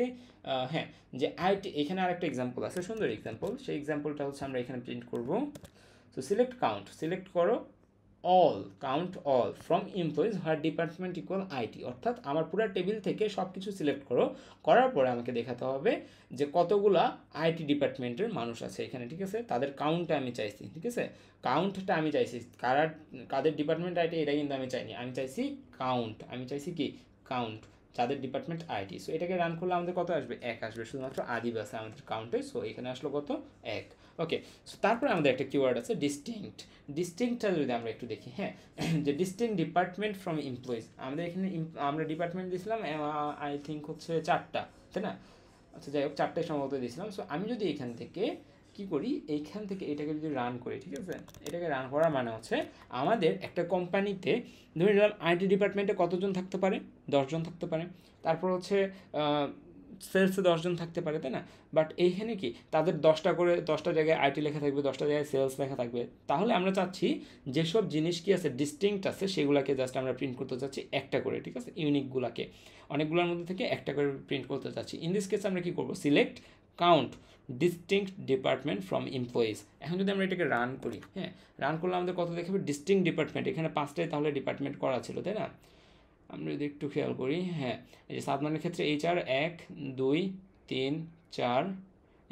হ্যাঁ, যে আইটি, এখানে আরেকটা এক্সাম্পল আছে, সুন্দর এক্সাম্পল। সেই এক্সাম্পলটা হচ্ছে আমরা এখানে প্রিন্ট করব। সো সিলেক্ট কাউন্ট, সিলেক্ট করো all, count all from employees where department equal IT, অর্থাৎ আমার পুরো টেবিল থেকে সব কিছু সিলেক্ট করো, করার পরে আমাকে দেখাতে হবে যে কতগুলা আইটি ডিপার্টমেন্টের মানুষ আছে এখানে, ঠিক আছে? তাদের কাউন্টটা আমি চাইছি, ঠিক আছে? কাউন্টটা আমি চাইছি, কাদের ডিপার্টমেন্ট আইটি এটা কিন্তু আমি চাইনি, আমি চাইছি কাউন্ট, আমি চাইছি কি? কাউন্ট, যাদের ডিপার্টমেন্ট আইটি। সো এটাকে রান করলে আমাদের কত আসবে? 1 আসবে, শুধুমাত্র আদিব আছে আমাদের কাউন্টে। সো এখানে আসলো কত? 1। ওকে, সো তারপরে আমাদের একটা কিওয়ার্ড আছে ডিস্টিংক্ট। ডিস্টিংক্টটা যদি আমরা একটু দেখি, হ্যাঁ, যে ডিস্টিংক্ট ডিপার্টমেন্ট ফ্রম এমপ্লয়িজ, আমাদের এখানে আমরা ডিপার্টমেন্ট দিয়েছিলাম আই থিঙ্ক হচ্ছে 4টা, তাই না? আচ্ছা, যাই হোক, 4টাই সম্ভবত দিয়েছিলাম। সো আমি যদি এখান থেকে কী করি, এইখান থেকে এটাকে যদি রান করি, ঠিক আছে? এটাকে রান করার মানে হচ্ছে আমাদের একটা কোম্পানিতে ধরে নিলাম আইটি ডিপার্টমেন্টে কতজন থাকতে পারে? 10 জন থাকতে পারে। তারপর হচ্ছে সেলসে 10 জন থাকতে পারে, তাই না? বাট এইখানে কি তাদের 10টা করে, 10টা জায়গায় আইটি লেখা থাকবে, 10টা জায়গায় সেলস লেখা থাকবে। তাহলে আমরা চাচ্ছি যেসব জিনিস কি আছে ডিস্টিংক্ট আছে সেগুলোকে জাস্ট আমরা প্রিন্ট করতে চাচ্ছি একটা করে, ঠিক আছে? ইউনিকগুলোকে অনেকগুলোর মধ্যে থেকে একটা করে প্রিন্ট করতে চাচ্ছি। ইন দিস কেস আমরা কী করবো? Select count distinct department from employees. এখন যদি আমরা এটাকে রান করি, হ্যাঁ, রান করলে আমাদের কত দেখাবে? ডিস্টিংক্ট ডিপার্টমেন্ট, এখানে 5টাই তাহলে ডিপার্টমেন্ট করা ছিল, তাই না? আমরা যদি একটু খেয়াল করি, হ্যাঁ, এই যে সাদমানের ক্ষেত্রে HR 1 2 3 4,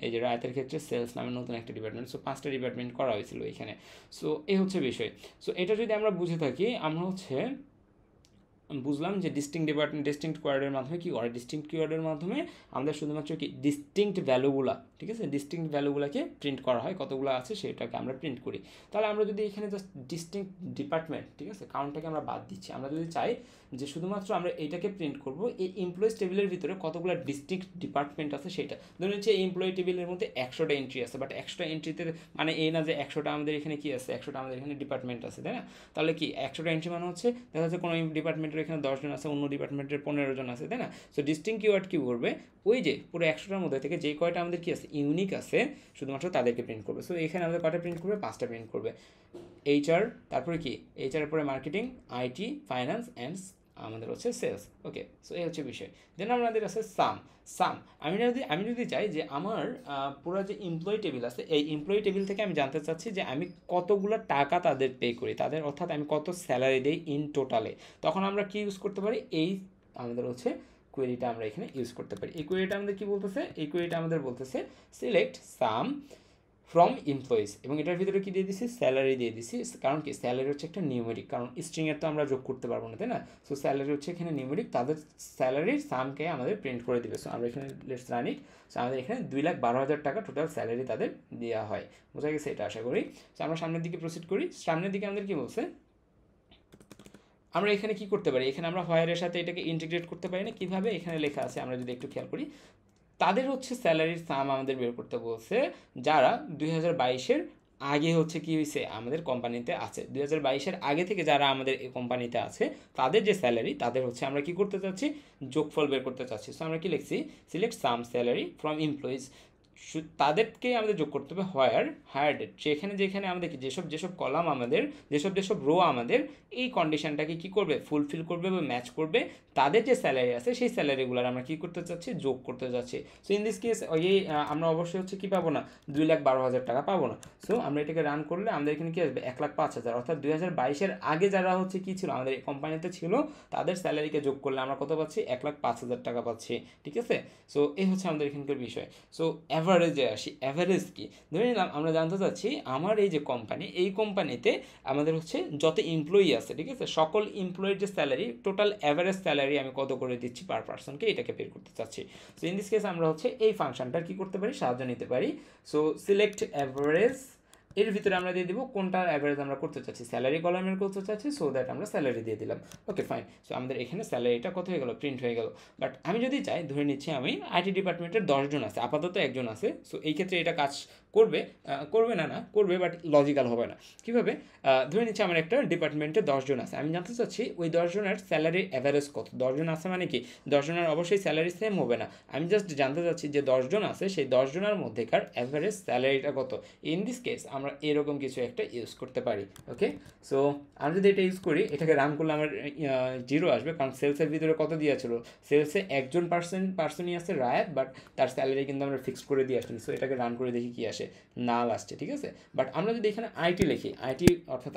এই যে রায়াতের ক্ষেত্রে সেলস নামে নতুন একটা ডিপার্টমেন্ট। সো 5টা ডিপার্টমেন্ট করা হয়েছিল এখানে। সো এই হচ্ছে বিষয়। সো এটা যদি আমরা বুঝে থাকি, আমরা হচ্ছে বুঝলাম যে ডিস্টিংক্ট কোয়ার্ডের মাধ্যমে কি করে, ডিস্টিংক্ট কিওয়ার্ডের মাধ্যমে আমাদের শুধুমাত্র কি ডিস্টিংক্ট ভ্যালুগুলা, ঠিক আছে, ডিস্টিংক্ট ভ্যালুগুলোকে প্রিন্ট করা হয়, কতগুলো আছে সেটাকে আমরা প্রিন্ট করি। তাহলে আমরা যদি এখানে জাস্ট ডিস্টিংক্ট ডিপার্টমেন্ট, ঠিক আছে, কাউন্টটাকে আমরা বাদ দিচ্ছি, আমরা যদি চাই যে শুধুমাত্র আমরা এইটাকে প্রিন্ট করব, এই এমপ্লয়িজ টেবিলের ভিতরে কতগুলো ডিস্টিংক্ট ডিপার্টমেন্ট আছে সেটা। ধরুন হচ্ছে এই এমপ্লয়ি টেবিলের মধ্যে 100টা এন্ট্রি আছে, বাট 100টা এন্ট্রিতে মানে এই না যে 100টা আমাদের এখানে কি আছে, 100টা আমাদের এখানে ডিপার্টমেন্ট আছে, তাই না? তাহলে কি 100টা এন্ট্রি মানে হচ্ছে দেখা যাচ্ছে কোনো ডিপার্টমেন্টের এখানে 10 জন আছে, অন্য ডিপার্টমেন্টের 15 জন আছে, তাই না? সো ডিস্টিংক্ট কিওয়ার্ড কি করবে, ওই যে পুরো 100টার মধ্যে থেকে যে কয়টা আমাদের কি আছে ইউনিক আছে শুধুমাত্র তাদেরকে প্রিন্ট করবে। সো এখানে আমাদের কয়টা প্রিন্ট করবে, 5টা প্রিন্ট করবে। এইচআর, তারপরে কি এইচআর পরে মার্কেটিং, আইটি, ফাইন্যান্স অ্যান্ড আমাদের হচ্ছে সেলস। ওকে, সো এই হচ্ছে বিষয়। দেন আমাদের আছে সাম। আমি যদি চাই যে আমার পুরো যে এমপ্লয়ি টেবিল আছে, এই এমপ্লয়ি টেবিল থেকে আমি জানতে চাচ্ছি যে আমি কতগুলো টাকা তাদের পে করি, তাদের অর্থাৎ আমি কত স্যালারি দিই ইন টোটালে, তখন আমরা কি ইউজ করতে পারি, এই আমাদের হচ্ছে কোয়েরিটা আমরা এখানে ইউজ করতে পারি। এই কোয়েরিটা আমাদের কি বলতেছে, এই কোয়েরিটা আমাদের বলতেছে সিলেক্ট সাম ফ্রম এমপ্লয়িজ, এবং এটার ভিতরে কি দিয়ে দিছি, স্যালারি দিয়ে দিছি। কারণ কি স্যালারি হচ্ছে একটা নিউমেরিক, কারণ স্ট্রিংয়ের তো আমরা যোগ করতে পারবো না, তাই না? সো স্যালারি হচ্ছে এখানে নিউমেরিক, তাদের স্যালারির সামকে আমাদের প্রিন্ট করে দিবে। সো আমরা এখানে লেটস রান ইট। সো আমাদের এখানে 2,12,000 টাকা টোটাল স্যালারি তাদের দেওয়া হয়। বোঝা গেছে এটা আশা করি। সো আমরা সামনের দিকে প্রসিড করি। সামনের দিকে আমাদের কি বলছে, আমরা এখানে কি করতে পারি, এখানে আমরা হোয়ারের সাথে এটাকে ইন্টিগ্রেট করতে পারি না, কীভাবে, এখানে লেখা আছে, আমরা যদি একটু খেয়াল করি, তাদের হচ্ছে স্যালারির সাম আমাদের বের করতে বলছে যারা 2022-এর আগে হচ্ছে কি হয়েছে আমাদের কোম্পানিতে আছে, 2022-এর আগে থেকে যারা আমাদের এই কোম্পানিতে আছে তাদের যে স্যালারি, তাদের হচ্ছে আমরা কি করতে চাচ্ছি, যোগফল বের করতে চাচ্ছি। সো আমরা কি লিখছি, select some salary from employees, তাদেরকে আমাদের যোগ করতে হবে হায়ার ডেট, যেখানে আমাদের যেসব কলাম আমাদের, যেসব রো আমাদের এই কন্ডিশনটাকে কি করবে, ফুলফিল করবে বা ম্যাচ করবে, তাদের যে স্যালারি আছে সেই স্যালারিগুলোর আমরা কি করতে চাচ্ছি, যোগ করতে চাচ্ছি। সো ইন দিস কেস আমরা অবশ্যই হচ্ছে কি পাবো না, 2,12,000 টাকা পাবো না। সো আমরা এটাকে রান করলে আমাদের এখানে কি আসবে, 1,05,000, অর্থাৎ 2022-এর আগে যারা হচ্ছে কি ছিল আমাদের এই কোম্পানিতে ছিল তাদের স্যালারিকে যোগ করলে আমরা কত পাচ্ছি, 1,05,000 টাকা পাচ্ছি, ঠিক আছে? সো এই হচ্ছে আমাদের এখানকার বিষয়। সো অ্যাভারেজে আসি, অ্যাভারেজ কি, ধরে নিলাম আমরা জানতে চাচ্ছি আমার এই যে কোম্পানি, এই কোম্পানিতে আমাদের হচ্ছে যত এমপ্লয়ি আছে, ঠিক আছে, সকল এমপ্লয়ির যে স্যালারি, টোটাল অ্যাভারেজ স্যালারি আমি কত করে দিচ্ছি পার পার্সনকে, এটাকে বের করতে চাচ্ছি। সো ইন দিস কেস আমরা হচ্ছে এই ফাংশনটার কি করতে পারি, সাহায্য নিতে পারি। সো সিলেক্ট অ্যাভারেজ, এর ভিতরে আমরা দিয়ে দিব কোনটার অ্যাভারেজ আমরা করতে চাচ্ছি, স্যালারি কলামের করতে চাচ্ছি, সো দ্যাট আমরা স্যালারি দিয়ে দিলাম। Okay fine. সো আমাদের এখানে স্যালারিটা কত হয়ে গেল, প্রিন্ট হয়ে গেল। বাট আমি যদি চাই, ধরে নিচ্ছি আমি আইটি ডিপার্টমেন্টের 10 জন আছে, আপাতত একজন আছে, সো এই ক্ষেত্রে এটা কাজ করবে, করবে বাট লজিক্যাল হবে না। কীভাবে, ধরে নিচ্ছি আমার একটা ডিপার্টমেন্টে 10 জন আছে, আমি জানতে চাচ্ছি ওই 10 জনের স্যালারির অ্যাভারেজ কত, 10 জন আছে মানে কি 10 জনের অবশ্যই স্যালারি সেম হবে না, আমি জাস্ট জানতে চাচ্ছি যে 10 জন আছে সেই 10 জনের মধ্যেকার অ্যাভারেজ স্যালারিটা কত। ইন দিস কেস আমরা এরকম কিছু একটা ইউজ করতে পারি। ওকে, সো আমি যদি এটা ইউজ করি, এটাকে রান করলে আমার 0 আসবে, কারণ সেলসের ভিতরে কত দিয়েছিল, সেলসে একজন পার্সনই আছে রায়াত, বাট তার স্যালারি কিন্তু আমরা ফিক্সড করে দিয়ে আসছি। সো এটাকে রান করে দেখি কি আসে, নাল আসছে, ঠিক আছে। বাট আমরা যদি এখানে আইটি লিখি, আইটি অর্থাৎ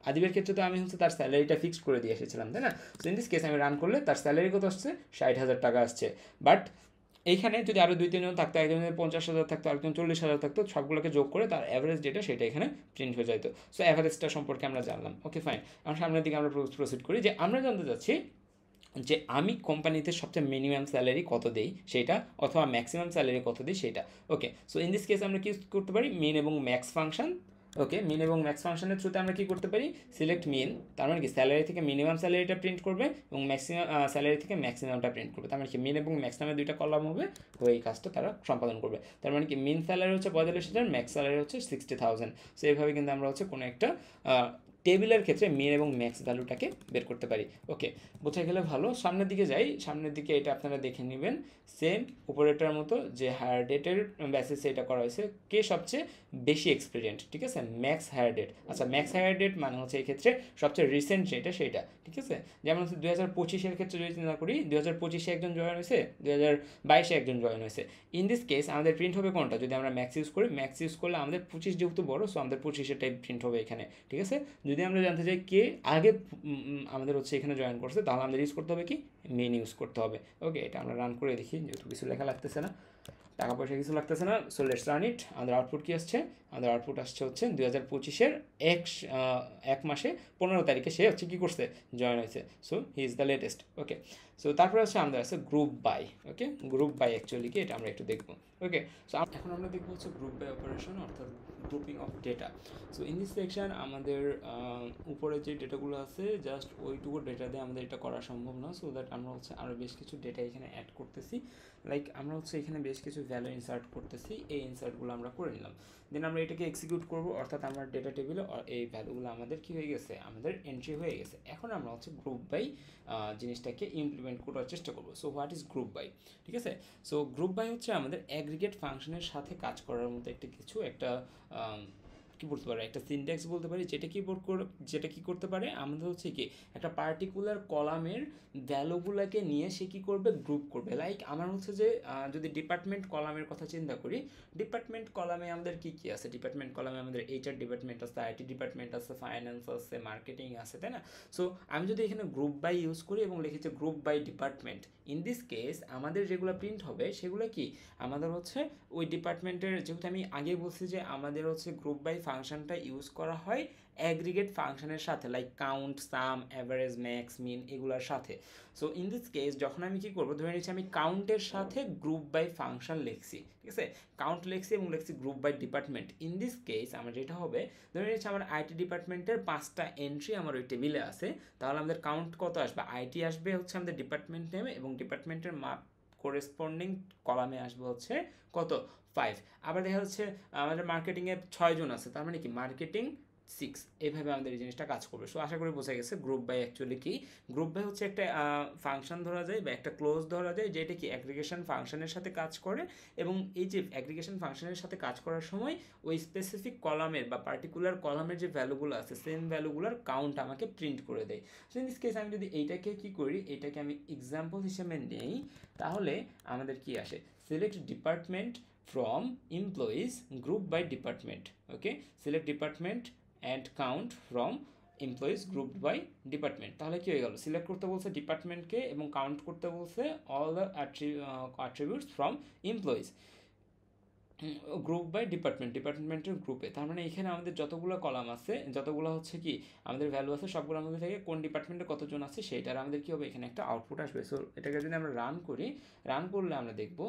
আদিবের ক্ষেত্রে তো আমি হচ্ছে তার স্যালারিটা ফিক্সড করে দিয়ে এসেছিলাম, তাই না? সো ইন দিস কেস আমি রান করলে তার স্যালারি কত আসছে, 60,000 টাকা আসছে। বাট এইখানে যদি আরও 2-3 জন থাকতো, একজনের 50,000 থাকতো, আরেকজন 40,000 থাকতো, সবগুলোকে যোগ করে তার অ্যাভারেজ যেটা সেটা এখানে প্রিন্ট হয়ে যেত। সো অ্যাভারেজটা সম্পর্কে আমরা জানলাম। Okay fine. এখন সামনের দিকে আমরা প্রসিড করি যে আমরা জানতে চাচ্ছি যে আমি কোম্পানিতে সবচেয়ে মিনিমাম স্যালারি কত দেই সেটা, অথবা ম্যাক্সিমাম স্যালারি কত দিই সেটা। ওকে, সো ইন দিস কেস আমরা কি করতে পারি, মিন এবং ম্যাক্স ফাংশন। ওকে, মিন এবং ম্যাক্স ফাংশনের থ্রুতে আমরা কি করতে পারি, সিলেক্ট মিন, তার মানে কি স্যালারি থেকে মিনিমাম স্যালারিটা প্রিন্ট করবে এবং ম্যাক্সিমাম স্যালারি থেকে ম্যাক্সিমামটা প্রিন্ট করবে। তার মানে কি মিন এবং ম্যাক্স নামে দুইটা কলাম হবে, তো এই কাজটা তারা সম্পাদন করবে। তার মানে কি মিন স্যালারি হচ্ছে 45,000, ম্যাক্স স্যালারি হচ্ছে 60,000। সো এইভাবে কিন্তু আমরা হচ্ছে কোনো একটা টেবিলের ক্ষেত্রে মিন এবং ম্যাক্স ভ্যালুটাকে বের করতে পারি। ওকে, বোঝা গেলে ভালো। সামনের দিকে যাই, সামনের দিকে এটা আপনারা দেখে নেবেন, সেম উপরেটার মতো যে হায়ার ডেটের বেসিসে এটা করা হয়েছে, কে সবচেয়ে বেশি এক্সপিরিয়েন্ট, ঠিক আছে, ম্যাক্স হায়ার ডেট। আচ্ছা, ম্যাক্স হায়ার ডেট মানে হচ্ছে এই ক্ষেত্রে সবচেয়ে রিসেন্ট যেটা সেইটা, ঠিক আছে। যেমন হচ্ছে 2025-এর ক্ষেত্রে যদি চিন্তা করি, 2025-এ একজন জয়েন হয়েছে, 2022-এ একজন জয়েন হয়েছে। ইন দিস কেস আমাদের প্রিন্ট হবে কোনটা, যদি আমরা ম্যাক্স ইউজ করি, ম্যাক্স ইউজ করলে আমাদের 25 যেহেতু বড়, সো আমাদের 25-এর টাইপ প্রিন্ট হবে এখানে, ঠিক আছে। যদি আমরা জানতে চাই কে আগে আমাদের হচ্ছে এখানে জয়েন করছে, তাহলে আমাদের ইউজ করতে হবে কি, মেন ইউজ করতে হবে। ওকে, এটা আমরা রান করে দেখি, যেহেতু কিছু লেখা লাগতেছে না। টাকা পয়সা কিছু লাগতেছে না। সো লেটস রান ইট। আমাদের আউটপুট কি আসছে? আমাদের আউটপুট আসছে হচ্ছে 2025-এর এক মাসে 15 তারিখে সে হচ্ছে কী করছে, জয়েন হয়েছে। So he is the latest. Okay, so তারপরে হচ্ছে আমাদের আছে group by. Okay, group by actually কি এটা আমরা একটু দেখবো। ওকে, সো এখন আমরা দেখবো হচ্ছে গ্রুপ বাই অপারেশন, অর্থাৎ grouping of data. So in this section আমাদের উপরে যে ডেটাগুলো আছে জাস্ট ওইটুকু ডেটা দিয়ে আমাদের এটা করা সম্ভব না। সো দ্যাট আমরা হচ্ছে আরও বেশ কিছু ডেটা এখানে অ্যাড করতেছি। লাইক আমরা হচ্ছে এখানে বেশ কিছু ভ্যালু ইনসার্ট করতেছি, এই ইনসার্টগুলো আমরা করে নিলাম। দেন আমরা এটাকে এক্সিকিউট করব, অর্থাৎ আমার ডেটা টেবিলে এই ভ্যালুগুলো আমাদের কী হয়ে গেছে, আমাদের এন্ট্রি হয়ে গেছে। এখন আমরা হচ্ছে গ্রুপ বাই জিনিসটাকে ইমপ্লিমেন্ট করার চেষ্টা করবো। So what is group by? ঠিক আছে, সো গ্রুপ বাই হচ্ছে আমাদের অ্যাগ্রিগেট ফাংশনের সাথে কাজ করার মতো একটা কিছু, একটা কী বলতে পারে, একটা সিনট্যাক্স বলতে পারি, যেটা কি করতে পারে, আমাদের হচ্ছে কি একটা পার্টিকুলার কলামের ভ্যালুগুলোকে নিয়ে সে কী করবে, গ্রুপ করবে। লাইক আমার হচ্ছে যে যদি ডিপার্টমেন্ট কলামের কথা চিন্তা করি, ডিপার্টমেন্ট কলামে আমাদের কী কী আছে, ডিপার্টমেন্ট কলামে আমাদের এইচআর ডিপার্টমেন্ট আছে, আইটি ডিপার্টমেন্ট আছে, ফাইন্যান্স আছে, মার্কেটিং আছে, তাই না? সো আমি যদি এখানে গ্রুপ বাই ইউজ করি এবং লিখেছি group by department, in this case আমাদের যেগুলো প্রিন্ট হবে সেগুলো কি আমাদের হচ্ছে ওই ডিপার্টমেন্টের, যেহেতু আমি আগে বলছি যে আমাদের হচ্ছে গ্রুপ বাই ফাংশনটা ইউজ করা হয় অ্যাগ্রিগেট ফাংশনের সাথে, লাইক কাউন্ট, সাম, অ্যাভারেজ, ম্যাক্স, মিন এগুলোর সাথে। সো ইন দিস কেস যখন আমি কী করবো, ধরে নিচ্ছি আমি কাউন্টের সাথে গ্রুপ বাই ফাংশন লিখছি, ঠিক আছে, কাউন্ট লিখছি এবং লিখছি group by department. In this case আমার যেটা হবে, ধরে নিচ্ছি আমার আইটি ডিপার্টমেন্টের 5টা এন্ট্রি আমার ওই টেবিলে আছে, তাহলে আমাদের কাউন্ট কত আসবে, আইটি আসবে হচ্ছে আমাদের ডিপার্টমেন্ট নেম এবং ডিপার্টমেন্টের করেসপন্ডিং কলামে আসবে হচ্ছে কত, 5। আবার দেখা যাচ্ছে আমাদের মার্কেটিংয়ে 6 জন আছে, তার মানে কি মার্কেটিং 6, এইভাবে আমাদের এই জিনিসটা কাজ করবে। সো আশা করি বোঝা গেছে গ্রুপ বাই অ্যাকচুয়ালি কি। গ্রুপ বাই হচ্ছে একটা ফাংশন ধরা যায় বা একটা ক্লোজ ধরা যায়, যেটা কি অ্যাগ্রিগেশন ফাংশনের সাথে কাজ করে, এবং এই যে অ্যাগ্রিগেশন ফাংশনের সাথে কাজ করার সময় ওই স্পেসিফিক কলামের বা পার্টিকুলার কলামের যে ভ্যালুগুলো আছে সেম ভ্যালুগুলোর কাউন্ট আমাকে প্রিন্ট করে দেয়। সো ইন দিস কেস আমি যদি এইটাকে কি করি, এইটাকে আমি এক্সাম্পল হিসেবে নেই, তাহলে আমাদের কি আসে, select department from employees group by department. Okay, select department and count from employees group by department. তাহলে কি হয়ে গেল, সিলেক্ট করতে বলছে ডিপার্টমেন্টকে এবং কাউন্ট করতে বলছে all the attributes from employees group by ডিপার্টমেন্টের গ্রুপে। তার মানে এখানে আমাদের যতগুলো কলাম আছে, যতগুলো হচ্ছে কি আমাদের ভ্যালু আছে, সবগুলোর মধ্যে থেকে কোন ডিপার্টমেন্টে কতজন আছে সেইটার আমাদের কি হবে, এখানে একটা আউটপুট আসবে। সো এটাকে যদি আমরা রান করি, রান করলে আমরা দেখব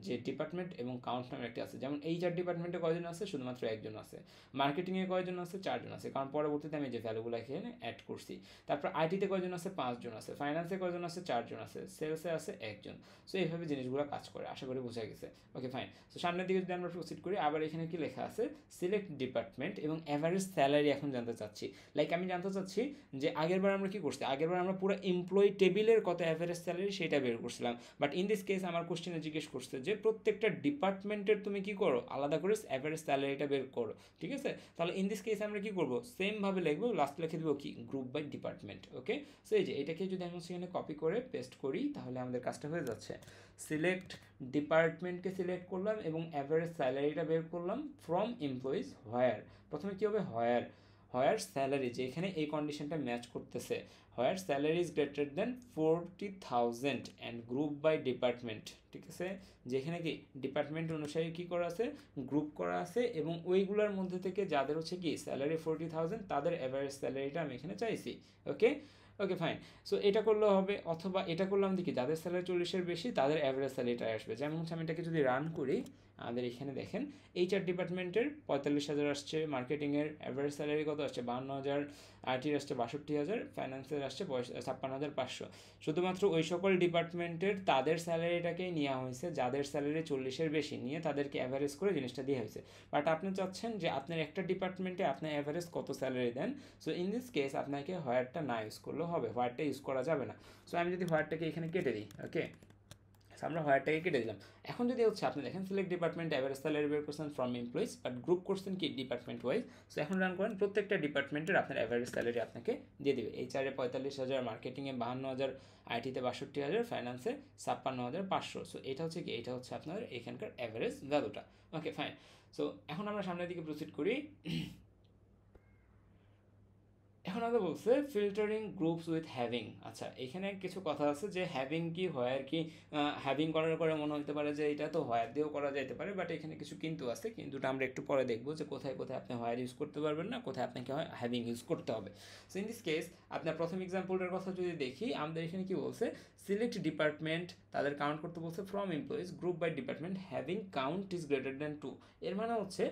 যে ডিপার্টমেন্ট এবং কাউন্ট নামে একটা আছে। যেমন এইচআর ডিপার্টমেন্টে কয়জন আছে, শুধুমাত্র একজন আছে। মার্কেটিংয়ে কয়জন আছে, 4 জন আছে, কারণ পরবর্তীতে আমি যে ভ্যালুগুলো এখানে অ্যাড করছি। তারপর আইটিতে কয়জন আছে, 5 জন আছে। ফাইন্যান্সে কয়জন আছে, 4 জন আছে। সেলসে আছে 1 জন। সো এইভাবে জিনিসগুলো কাজ করে, আশা করি বোঝা গেছে। Okay fine. সো সামনের দিকে যদি আমরা প্রসিড করি, আবার এখানে কি লেখা আছে, সিলেক্ট ডিপার্টমেন্ট এবং অ্যাভারেজ স্যালারি এখন জানতে চাচ্ছি। লাইক আমি জানতে চাচ্ছি যে আগেরবার আমরা কি করছি, আগেরবার আমরা পুরো এমপ্লয়ি টেবিলের কত অ্যাভারেজ স্যালারি সেটা বের করছিলাম, বাট ইন দিস কেস আমার কোশ্চেনে জিজ্ঞেস করছে যে প্রত্যেকটা ডিপার্টমেন্টের তুমি কি করো, আলাদা করে অ্যাভারেজ স্যালারিটা বের করো। ঠিক আছে, তাহলে ইন দিস কেস আমরা কি করবো, সেমভাবে লিখবো, লাস্ট লিখে দেবো কি group by department. Okay, so এই যে এটাকে যদি আমি সেখানে কপি করে পেস্ট করি, তাহলে আমাদের কাজটা হয়ে যাচ্ছে। সিলেক্ট ডিপার্টমেন্টকে সিলেক্ট করলাম এবং অ্যাভারেজ স্যালারিটা বের করলাম ফ্রম এমপ্লয়িজ হোয়ার, প্রথমে কী হবে, হোয়ার স্যালারি, যে এখানে এই কন্ডিশনটা ম্যাচ করতেছে, where salary is greater than 40,000 and group by department. ঠিক আছে, যেখানে কি ডিপার্টমেন্ট অনুসারে কী করা আছে, গ্রুপ করা আছে, এবং ওইগুলোর মধ্যে থেকে যাদের হচ্ছে কি স্যালারি 40,000 তাদের অ্যাভারেজ স্যালারিটা আমি এখানে চাইছি। ওকে, ওকে ফাইন। সো এটা করলেও হবে, অথবা এটা করলাম দেখি যাদের স্যালারি 40-এর বেশি তাদের অ্যাভারেজ স্যালারিটা আসবে। যেমন হচ্ছে আমি এটাকে যদি রান করি, আমাদের এখানে দেখেন এইচআর ডিপার্টমেন্টের 45,000 আসছে, মার্কেটিংয়ের অ্যাভারেজ স্যালারি কত আসছে 52,000, আইটির আসছে 62,000, ফাইন্যান্সের আসছে 56,500। শুধুমাত্র ওই সকল ডিপার্টমেন্টের তাদের স্যালারিটাকেই নেওয়া হয়েছে যাদের স্যালারি 40-এর বেশি, নিয়ে তাদেরকে অ্যাভারেজ করে জিনিসটা দেওয়া হয়েছে। বাট আপনি চাচ্ছেন যে আপনার একটা ডিপার্টমেন্টে আপনি অ্যাভারেজ কত স্যালারি দেন, সো ইন দিস কেস আপনাকে হোয়ারটা না ইউজ করলেও হবে, হোয়ারটা ইউজ করা যাবে না। সো আমি যদি হোয়ারটাকে এখানে কেটে দিই, ওকে, আমরা হোয়ারটাকে কেটে দিলাম। এখন যদি হচ্ছে আপনি দেখেন সিলেক্ট ডিপার্টমেন্ট অ্যাভারেজ স্যালারি বের করছেন ফ্রম এমপ্লয়িজ, বাট গ্রুপ করছেন কি ডিপার্টমেন্ট ওয়াইজ। সো এখন রান করেন, প্রত্যেকটা ডিপার্টমেন্টের আপনার অ্যাভারেজ স্যালারি আপনাকে দিয়ে দেবে। এইচআরে 45,000, মার্কেটিংয়ে 52,000, আইটিতে 62,000, ফাইন্যান্সে 56,500। সো এটা হচ্ছে কি, এটা হচ্ছে আপনার এখানকার অ্যাভারেজ ভ্যালুটা। Okay fine. সো এখন আমরা সামনের দিকে প্রসিড করি। এখন আমরা বলছে ফিল্টারিং গ্রুপস উইথ হ্যাভিং। আচ্ছা, এখানে কিছু কথা আছে যে হ্যাভিং কি হোয়ার কি, হ্যাভিং করার পরে মনে হতে পারে যে এটা তো হোয়ার দিয়েও করা যেতে পারে, বাট এখানে কিছু কিন্তু আছে, কিন্তুটা আমরা একটু পরে দেখবো যে কোথায় কোথায় আপনি হোয়ার ইউজ করতে পারবেন না, কোথায় আপনাকে হ্যাভিং ইউজ করতে হবে। সো ইন দিস কেস আপনার প্রথম এক্সাম্পলটার কথা যদি দেখি, আমাদের এখানে কি বলছে, সিলেক্ট ডিপার্টমেন্ট, তাদের কাউন্ট করতে বলছে from employees group by department having count is greater than 2। এর মানে হচ্ছে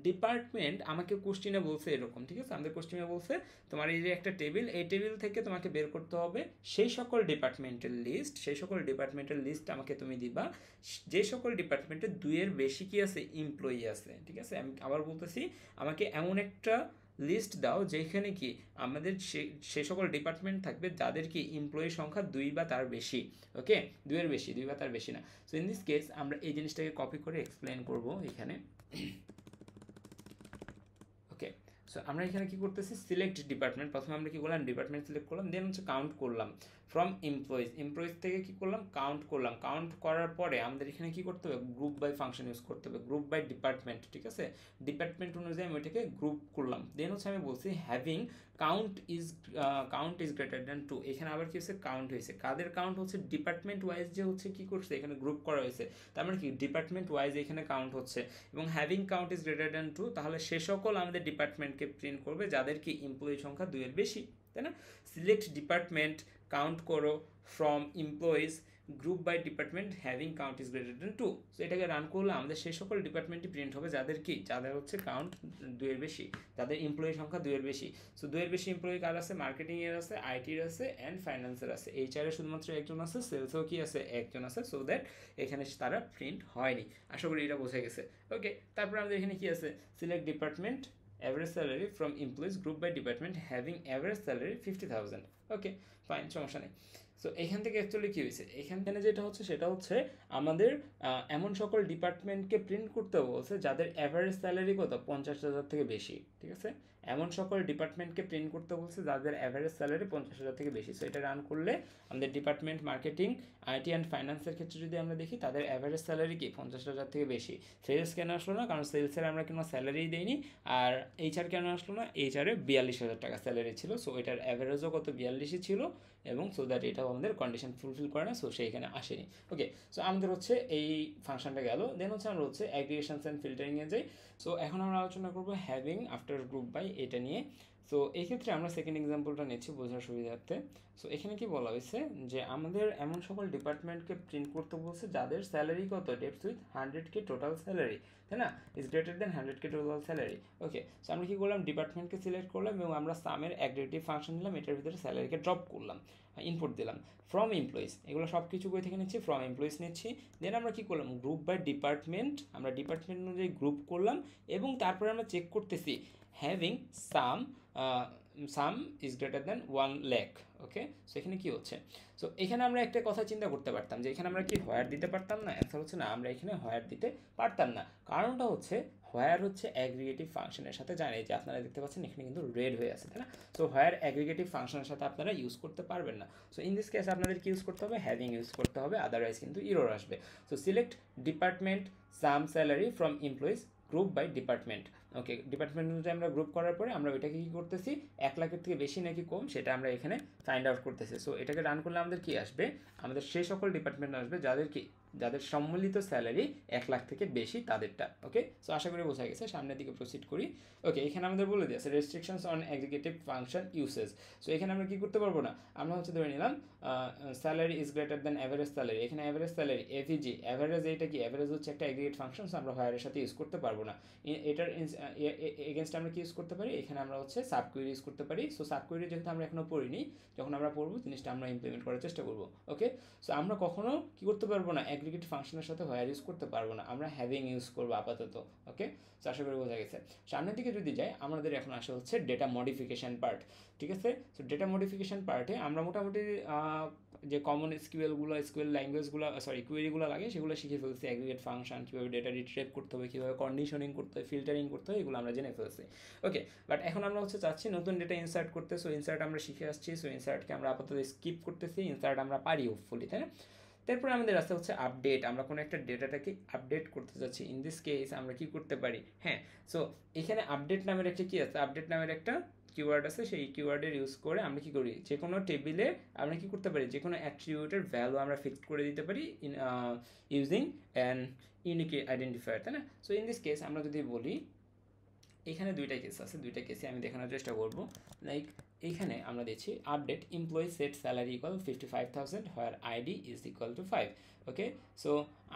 ডিপার্টমেন্ট আমাকে কোশ্চিনে বলছে এরকম, ঠিক আছে, আমাদের কোশ্চিনে বলছে তোমার এই যে একটা টেবিল, এই টেবিল থেকে তোমাকে বের করতে হবে সেই সকল ডিপার্টমেন্টের লিস্ট, সেই সকল ডিপার্টমেন্টের লিস্ট আমাকে তুমি দিবা যে সকল ডিপার্টমেন্টে 2-এর বেশি কি আছে, এমপ্লয়ি আছে, ঠিক আছে। আমি আবার বলতেছি, আমাকে এমন একটা লিস্ট দাও যেখানে কি আমাদের সে সকল ডিপার্টমেন্ট থাকবে যাদের কি এমপ্লয়ি সংখ্যা 2 বা তার বেশি, ওকে, 2-এর বেশি, 2 বা তার বেশি না। সো ইন দিস কেস আমরা এই জিনিসটাকে কপি করে এক্সপ্লেন করব এখানে। ওকে, সো আমরা এখানে কি করতেছি, সিলেক্ট ডিপার্টমেন্ট, প্রথমে আমরা কি করলাম, ডিপার্টমেন্ট সিলেক্ট করলাম, দেন হচ্ছে কাউন্ট করলাম ফ্রম এমপ্লয়িজ, এমপ্লয়িজ থেকে কি করলাম, কাউন্ট করলাম, কাউন্ট করার পরে আমাদের এখানে কি করতে হবে, গ্রুপ বাই ফাংশন ইউজ করতে হবে, গ্রুপ বাই ডিপার্টমেন্ট, ঠিক আছে, ডিপার্টমেন্ট অনুযায়ী আমি ওইটাকে গ্রুপ করলাম। দেন হচ্ছে আমি বলছি having count is greater than 2। এখানে আবার কি হচ্ছে, কাউন্ট হয়েছে, কাদের কাউন্ট হচ্ছে, ডিপার্টমেন্ট ওয়াইজ যে হচ্ছে কি করছে এখানে গ্রুপ করা হয়েছে, তার মানে কি ডিপার্টমেন্ট ওয়াইজ এখানে কাউন্ট হচ্ছে, এবং having count is greater than 2, তাহলে সে সকল আমাদের ডিপার্টমেন্টকে প্রিন্ট করবে যাদের কি এমপ্লয়ি সংখ্যা 2-এর বেশি, তাই না। সিলেক্ট ডিপার্টমেন্ট, কাউন্ট করো from employees group by department having count is greater than 2। So এটাকে রান করলে আমাদের সেই সকল ডিপার্টমেন্টই প্রিন্ট হবে যাদের কি, যাদের হচ্ছে কাউন্ট 2-এর বেশি, যাদের এমপ্লয়ি সংখ্যা 2-এর বেশি। সো 2-এর বেশি এমপ্লয়ি কার আছে, মার্কেটিংয়ের আছে, আইটির আছে, অ্যান্ড ফাইন্যান্সের আছে, এইচআরে শুধুমাত্র একজন আছে, সেলসেও কি আছে, একজন আছে। সো দ্যাট এখানে তারা প্রিন্ট হয়নি। আশা করি এটা বোঝা গেছে। ওকে, তারপর আমাদের এখানে কি আছে, select department average salary from employees group by department having average salary 50,000। Okay fine, সমস্যা নেই। সো এখান থেকে অ্যাকচুয়ালি কী হয়েছে, এখানে যেটা হচ্ছে সেটা হচ্ছে আমাদের এমন সকল ডিপার্টমেন্টকে প্রিন্ট করতে বলছে যাদের অ্যাভারেজ স্যালারি কত, 50,000 থেকে বেশি, ঠিক আছে। এমন সকল ডিপার্টমেন্টকে প্রিন্ট করতে বলছে যাদের অ্যাভারেজ স্যালারি 50,000 থেকে বেশি। সো এটা রান করলে আমাদের ডিপার্টমেন্ট মার্কেটিং, আইটি অ্যান্ড ফাইন্যান্সের ক্ষেত্রে যদি আমরা দেখি, তাদের অ্যাভারেজ স্যালারি কি 50,000 থেকে বেশি। সেলস কেন আসলো না, কারণ সেলসের আমরা কোনো স্যালারি দেইনি। আর এইচআর কেন আসলো না, এইচআরে 42,000 টাকা স্যালারি ছিল, সো এটার অ্যাভারেজও কত, 42ই ছিল, এবং সো দ্যাট এটাও আমাদের কন্ডিশন ফুলফিল করে না, সো সেইখানে আসেনি। ওকে, সো আমাদের হচ্ছে এই ফাংশনটা গেল। দেন হচ্ছে আমরা হচ্ছে অ্যাগ্রিগেশনস অ্যান্ড ফিল্টারিংয়ে যাই। সো এখন আমরা আলোচনা করবো হ্যাভিং আফটার গ্রুপ বাই, এটা নিয়ে। সো এই ক্ষেত্রে আমরা সেকেন্ড এক্সাম্পলটা নিচ্ছি বোঝার সুবিধার্থে। সো এখানে কি বলা হয়েছে যে আমাদের এমন সকল ডিপার্টমেন্টকে প্রিন্ট করতে বলছে যাদের স্যালারি কত, depth with 100K total salary, তাই না, is greater then 100K total salary. Okay, so আমরা কী করলাম, ডিপার্টমেন্টকে সিলেক্ট করলাম এবং আমরা সামের অ্যাগ্রেগেটিভ ফাংশন নিলাম, এটার ভিতরে স্যালারিকে ড্রপ করলাম, ইনপুট দিলাম ফ্রম এমপ্লয়িজ, এগুলো সব কিছু কই থেকে নিচ্ছি, ফ্রম এমপ্লয়িজ নিচ্ছি। দেন আমরা কী করলাম, গ্রুপ বাই ডিপার্টমেন্ট, আমরা ডিপার্টমেন্ট অনুযায়ী গ্রুপ করলাম, এবং তারপরে আমরা চেক করতেছি having some is greater than 1 lakh। Okay, so এখানে কী হচ্ছে, সো এখানে আমরা একটা কথা চিন্তা করতে পারতাম যে এখানে আমরা কি হোয়ার দিতে পারতাম না, অ্যান্সার হচ্ছে না, আমরা এখানে হোয়ার দিতে পারতাম না। কারণটা হচ্ছে হোয়ার হচ্ছে অ্যাগ্রিগেটিভ ফাংশনের সাথে, জানি যে আপনারা দেখতে পাচ্ছেন এখানে কিন্তু রেড হয়ে আছে, তাই না। সো হোয়ার অ্যাগ্রিগেটিভ ফাংশনের সাথে আপনারা ইউজ করতে পারবেন না। সো ইন দিস কেস আপনাদের কি ইউজ করতে হবে, হ্যাভিং ইউজ করতে হবে, আদারওয়াইজ কিন্তু ইরর আসবে। So select department sum salary from employees group by department. Okay, department অনুযায়ী আমরা গ্রুপ করার পরে আমরা ওইটাকে কী করতেছি, 1 লাখের থেকে বেশি নাকি কম সেটা আমরা এখানে ফাইন্ড আউট করতেছি। সো এটাকে রান করলে আমাদের কি আসবে, আমাদের সেই সকল ডিপার্টমেন্ট আসবে যাদের সম্মিলিত স্যালারি 1 লাখ থেকে বেশি তাদেরটা। ওকে, সো আশা করি বোঝা গেছে, সামনের দিকে প্রসিড করি। ওকে, এখানে আমাদের বলে দিয়েছে restrictions on executive function usage. So এখানে আমরা কী করতে পারবো না, আমরা হচ্ছে ধরে নিলাম salary is greater than average salary, এখানে অ্যাভারেজ স্যালারি এভিজি, অ্যাভারেজ এইটা কি, অ্যাভারেজ হচ্ছে একটা এগ্রিগেট ফাংশন, সো আমরা হোয়ারের সাথে ইউজ করতে পারবো না। এটার এগেনস্ট আমরা কি ইউজ করতে পারি, এখানে আমরা হচ্ছে সাবকুয়েরি ইউজ করতে পারি। সো সাবকুয়েরি যেহেতু আমরা এখনও পড়িনি, যখন আমরা পড়বো জিনিসটা আমরা ইমপ্লিমেন্ট করার চেষ্টা করবো। ওকে, সো আমরা কখনো কী করতে পারবো না, অ্যাগ্রিগেট ফাংশনের সাথে হোয়ার ইউজ করতে পারবো না, আমরা হ্যাভিং ইউজ করবো আপাতত। ওকে, সো আশা করি বোঝা গেছে। সামনের দিকে যদি যাই, আমাদের এখন আসে হচ্ছে ডেটা মডিফিকেশান পার্ট, ঠিক আছে। সো ডেটা মডিফিকেশান পার্টে আমরা মোটামুটি যে কমন এসকিউএল ল্যাঙ্গুয়েজগুলো, সরি কোয়েরিগুলো লাগে সেগুলো শিখে ফেলছি, অ্যাগ্রিগেট ফাংশন, কীভাবে ডেটা রিট্রিভ করতে হবে, কীভাবে কন্ডিশনিং করতে হয়, ফিল্টারিং করতে হয়, এগুলো আমরা জেনে ফেলছি। ওকে, বাট এখন আমরা হচ্ছে চাচ্ছি নতুন ডেটা ইনসার্ট করতে। সো ইনসার্ট আমরা শিখে আসছি, সো ইনসার্টকে আমরা আপাতত স্কিপ করতেছি, ইনসার্ট আমরা পারি হোপফুলি, তাই না। তারপরে আমাদের আসতে হচ্ছে আপডেট, আমরা কোনো একটা ডেটাটাকে আপডেট করতে যাচ্ছি। ইন দিস কেস আমরা কি করতে পারি, হ্যাঁ, সো এখানে আপডেট নামের একটা কি আছে, আপডেট নামের একটা কিওয়ার্ড আছে সেই কিওয়ার্ডের ইউজ করে আমরা কি করি, যে কোনো টেবিলে আমরা কি করতে পারি, যে কোনো অ্যাট্রিবিউটের ভ্যালু আমরা ফিক্সড করে দিতে পারি in using an unique identifier, তাই না? সো ইন দিস কেস আমরা যদি বলি, এখানে দুইটা কেস আছে, দুইটা কেসে আমি দেখানোর চেষ্টা করব। লাইক এইখানে আমরা দিচ্ছি update employee set salary equal 55,000 where ID is equal two 5। Okay, so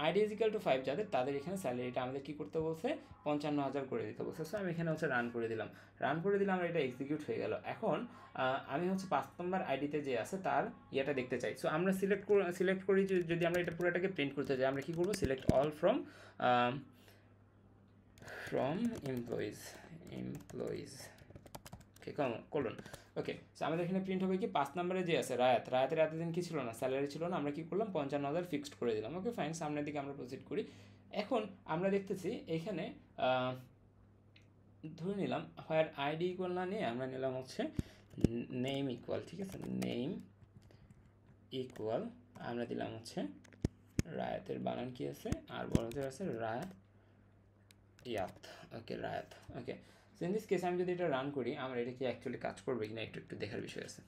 ID is equal two 5 যাদের, তাদের এখানে স্যালারিটা আমাদের কী করতে বলছে, 55,000 করে দিতে বলছে। সো আমি এখানে হচ্ছে রান করে দিলাম, আর এটা এক্সিকিউট হয়ে গেল। এখন আমি হচ্ছে 5 নম্বর আইডিতে যে আছে তার ইয়েটা দেখতে চাই। সো আমরা সিলেক্ট করি যদি আমরা এটা পুরোটাকে প্রিন্ট করতে চাই, আমরা কী করবো, select all from employees okay colon. Okay, so আমাদের এখানে প্রিন্ট হবে কি, 5 নম্বরে যে আছে রায়াতের এতদিন কি ছিল না, স্যালারি ছিল না, আমরা কি করলাম 55,000 ফিক্সড করে দিলাম। ওকে ফাইন, সামনের দিকে আমরা প্রসিড করি। এখন আমরা দেখতেছি এখানে ধরে নিলাম হোয়ার আইডি ইকুয়াল না নিয়ে আমরা নিলাম হচ্ছে নেম ইকুয়াল, ঠিক আছে, নেম ইকুয়াল আমরা দিলাম হচ্ছে রায়াতের বানান কি আছে, আর বড়দের আছে রায়াত। ওকে রায়াত। ওকে, সো ইন দিস কেস আমি যদি এটা রান করি, আমার এটা কি অ্যাকচুয়ালি কাজ করবে কিনা একটু দেখার বিষয় আছে।